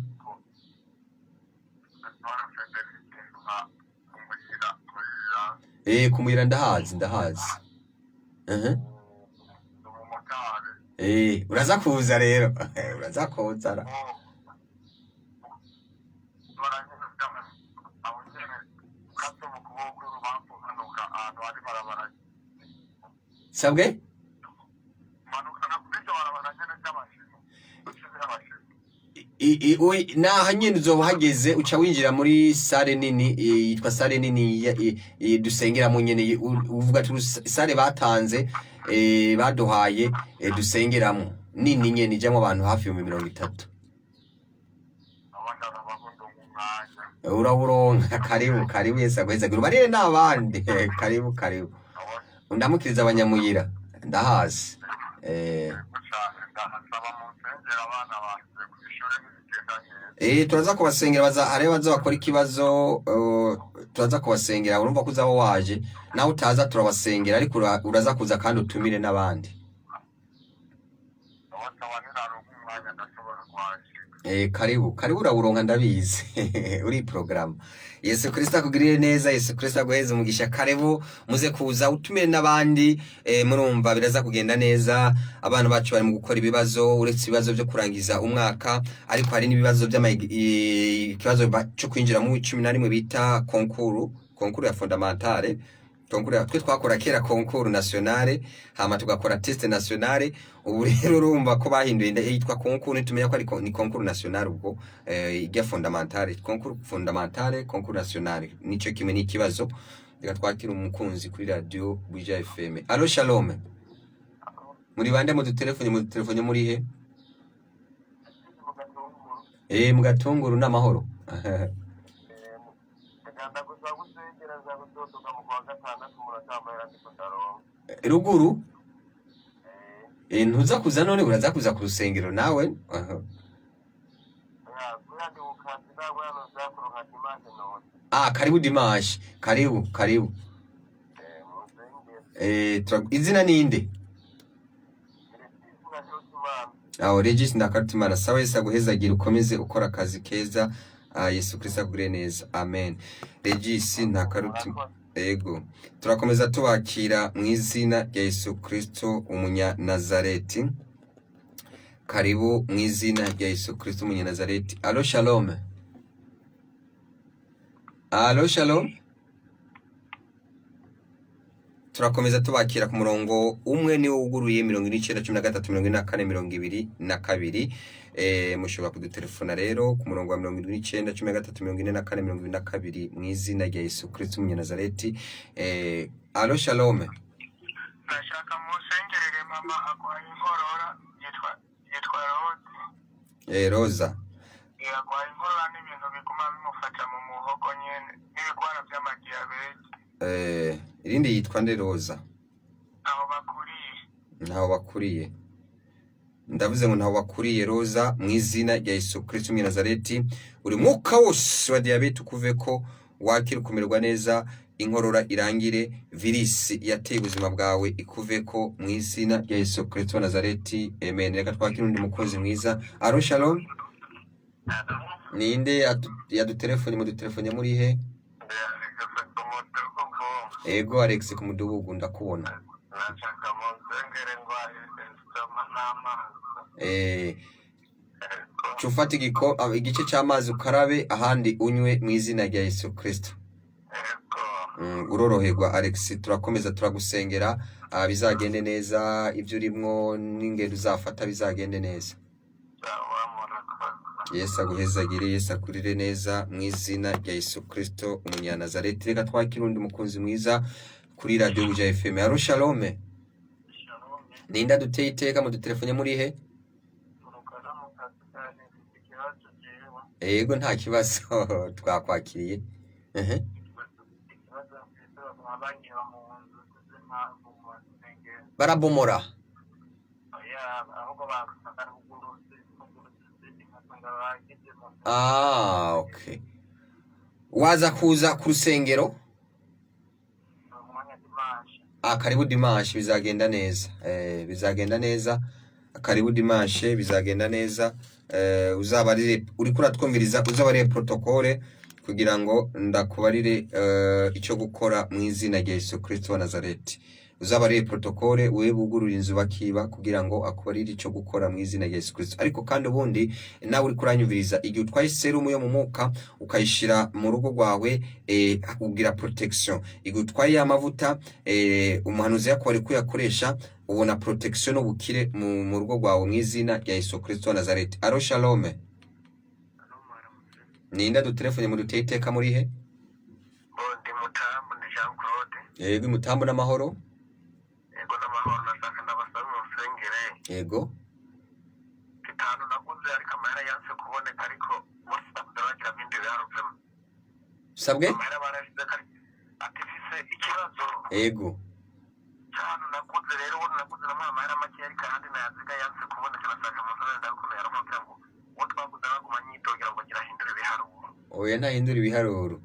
Kumuyira ndahazi. Uraza kuza rero. Uraza kuza. Sabwe? Naha nyine uzoba hageze uca winjira muri sale nini yitwa sale nini dusengeramo nyene, uvuga ati sale batanze baduhaye dusengeramo nini nyene ijamwe abantu hafi 30. Urawuronka. Karibu Yesu agweza barire n'abandi. Karibu ndamukiriza abanyamuyira ndahazi. Turaza kubasengera baza bakora ikibazo. Turaza kubasengera, urumva ko uzaba waje nawe utaza turabasengera, ariko uraza kuza kandi utumire n'abandi. Karibu urawuronka ndabizi. Uri program. Yesu Kristo akugirire neza. Yesu Kristo aguheze umugisha. Karibu muze kuza utumire n'abandi. Murumva biraza kugenda neza. Abantu bacu bari mu gukora ibibazo, uretse ibibazo byo kurangiza umwaka, ariko hari n'ibibazo ikibazo cyo kwinjira mu 11 bita konkuru ya fondamentale. Konkuru twe twakora kera konkuru nationale, hama tugakora test nationale. Ubu rero urumva ko bahinduye yitwa konkuru, nitumenya ko ari ni konkuru nationale ubwo ijya fondamentale, konkuru fondamentale, konkuru nationale. Nico kimwe n'ikibazo. Reka twakira umukunzi kuri radio Buja FM. Allo shalom. Muri bande mu telefone muri he? Mu Gatunguru n'amahoro. Ruguru? Ntuza kuza none, uraza kuza ku rusengero nawe? Karibu Dimash. Karibu. Izina ninde? Regis Ndakarutimana. Sawa, Yesu aguhezagira ukomeze ukora akazi keza. Yesu Kristo agure neza, amen. Regis Ndakarutimana. Ego. Turakomeza tubakira mu izina rya Yesu Kristo umunya Nazareti. Karibu mu izina rya Yesu Kristo umunya Nazareti. Allo shalom. Turakomeza tubakira ku murongo umwe ni uguruye 19 13 24 22. mushobora kudutelefona rero ku murongo wa 79 13 44 22 mu izina rya Yesu Kristo umunyanazareti. Alo shalom. Ndashaka musengerere mama agwaye inkorora yitwa Rose. Rosa. Agwaye inkorora n'ibintu biguma bimufata mu muhogo nyene n'ibigwara vy'amadiyabete. Irindi yitwa nde Rosa? Ntaho bakuriye. Ntaho bakuriye. Ndavuze ngo ntaho bakuriye Rosa mu izina rya Yesu Kristo umunyanazareti. Uri mwuka wose wa diabete ukuveko, wakira kumererwa neza, inkorora irangire, virisi yateye ubuzima bwawe ikuveko mu izina rya Yesu Kristo wa Nazareti. Amen. Reka twakira undi mukozi mwiza. Alo shalom. Ninde yadutelefone mu dutelefone muri he? Ego Alex ku Mudugudu ndakubona. Ndashaka musengere ngwaye estoma n'amazi. Cufata igice cy'amazi ukarabe, ahandi unywe mu izina rya Yesu Kristo. Uroroherwa Alex, turakomeza turagusengera, bizagende neza, ibyo urimwo n'ingendo uzafata bizagende neza. Yesu aguhezagire, Yesu akurire neza mu izina rya Yesu Kristo umunyanazareti. Reka twakira undi mukunzi mwiza kuri radio Buja FM. Alo shalom. Ninda duteye iteka mu dutelefone muri he? Ego nta kibazo twakwakiriye. Barabomora. Okay. Waza kuza ku rusengero? Karibu dimanche bizagenda neza. Bizagenda neza. Karibu dimanche bizagenda neza. Uzabarire uri kuratwumviriza, uzabarire protokole kugira ngo ndakubarire icyo gukora mu izina rya Yesu Kristo wa Nazareti. Uzabarire protokole we bugurura inzu bakiba kugira ngo akubarire icyo gukora mu izina rya Yesu Kristo. Ariko kandi ubundi nawe uri kuranyumviriza, igihe utwaye serumu yo mu muka ukayishira mu rugo rwawe, ugira protection. Igihe utwaye amavuta umuhanuzi yakwari kuyakoresha, ubona protection n'ubukire mu rugo rwawe mu izina rya Yesu Kristo wa Nazareti. Alo shalom. Ninda dutelefone mu duteye iteka muri he? Ndi Mutambo, ndi Jean Claude. Yego Mutambo n'amahoro. Yego n'amahoro, nashaka ndabasaba musengere. Yego. Kitanu naguze ariko amahera yanse kuboneka, ariko bose bagira bindi biharuvemo. Sabwe? Amahera barashize ati fise ikibazo. Yego. Cyane naguze rero ubu naguze namuha amahera make ariko ahandi nayaziga yanse kuboneka, nashaka musore ndaruko yaronka kugira ngo uwo twaguze baguma nyitogira ngo gira hindura ibiharuro. Oya ntahindura ibiharuro.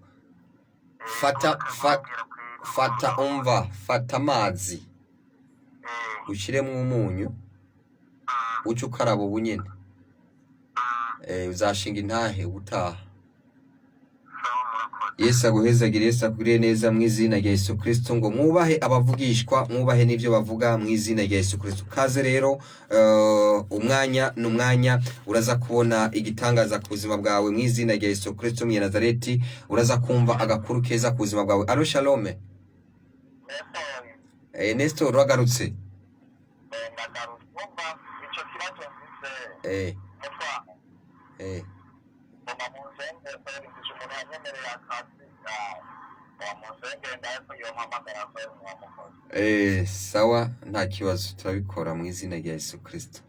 Fata amazi. Ushiremo umunyu. Uca ukaraba ubunyene. Uzashinga intahe ubutaha. Yesu aguhezagire, Yesu akurire neza mu izina rya Yesu Kristo. Ngo mwubahe abavugishwa, mwubahe n'ivyo bavuga mu izina rya Yesu Kristo. Kaze rero umwanya n'umwanya uraza kubona igitangaza ku buzima bwawe mu izina rya Yesu Kristo mu Nazareti. Uraza kumva agakuru keza ku buzima bwawe. Alo shalom. Nestor wagarutse. Sawa nta kibazo turabikora mu izina rya Yesu Kristo.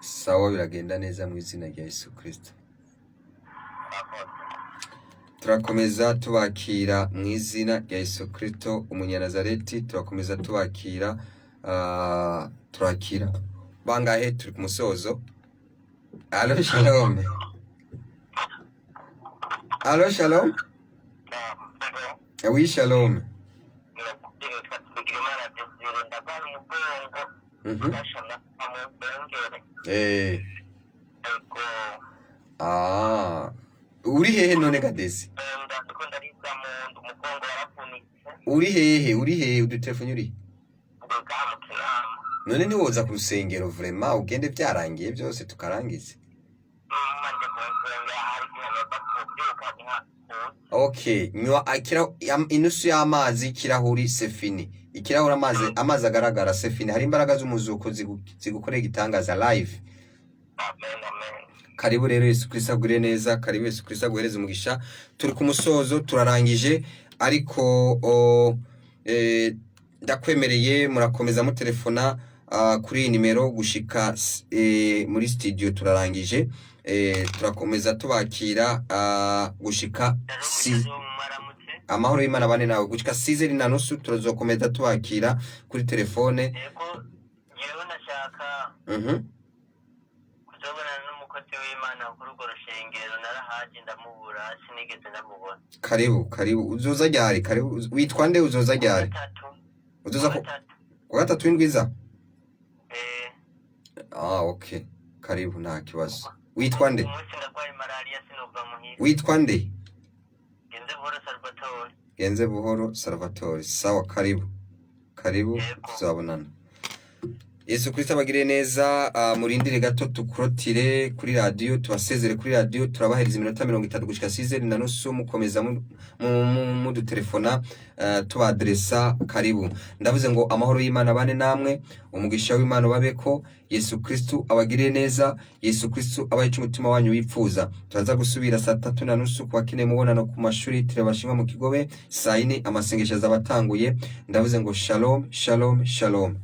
Sawa biragenda neza mu izina rya Yesu Kristo. Turakomeza tubakira mu izina rya Yesu Kristo umunyanazareti. Turakomeza tubakira turakira bangahe turi ku musozo. Alo shalom. Alo shalom. Oui shalom. Uri hehe none Gadesi? Uri hehe udutelefone uri? None ni woza ku rusengero vraiment ugende byarangiye byose tukarangize. Okay, nywa inusu y'amazi kirahuri sefini. ikirahure amazi agaragara Sefine, hari imbaraga z'umuzuko zigukorera igitangaza live. amen amen. Karibu rero Yesu Kristo agure neza, karibu Yesu Kristo aguhereze umugisha. Turi ku musozo turarangije, ariko ndakwemereye murakomeza mu telefona kuri iyi nimero gushika muri studio turarangije. Turakomeza tubakira gushika amahoro y'Imana bane nawe gushika 6:30 turazokomeza tubakira kuri telefone. Yego yewe nashaka kuzobona n'umukozi w'Imana kuri urwo rushengero, narahaje ndamubura sinigeze ndamubona. Karibu uzoza ryari? Karibu witwa nde? Uzoza ryari? Uzoza ku gatatu w'indwiza? Okay, karibu nta kibazo. Witwa nde? Witwa nde? Genze buhoro Salvatore. Sawa, karibu tuzabonana. Yesu Kristo abagire neza. Murindire gato tukurotire kuri radio, tubasezere kuri radio, turabahereza iminota 30 gushika 6:30 mukomeza mu dutelefona tubadresa. Karibu, ndavuze ngo amahoro y'Imana bane namwe, umugisha w'Imana babeko. Yesu Kristo abagire neza, Yesu Kristo abayica umutima wanyu wipfuza. Turaza gusubira 3:30 ku bakine mubonano ku mashuri turabashimwa mu Kigobe. 4 amasengesho azabatanguye. Ndavuze ngo shalom shalom shalom.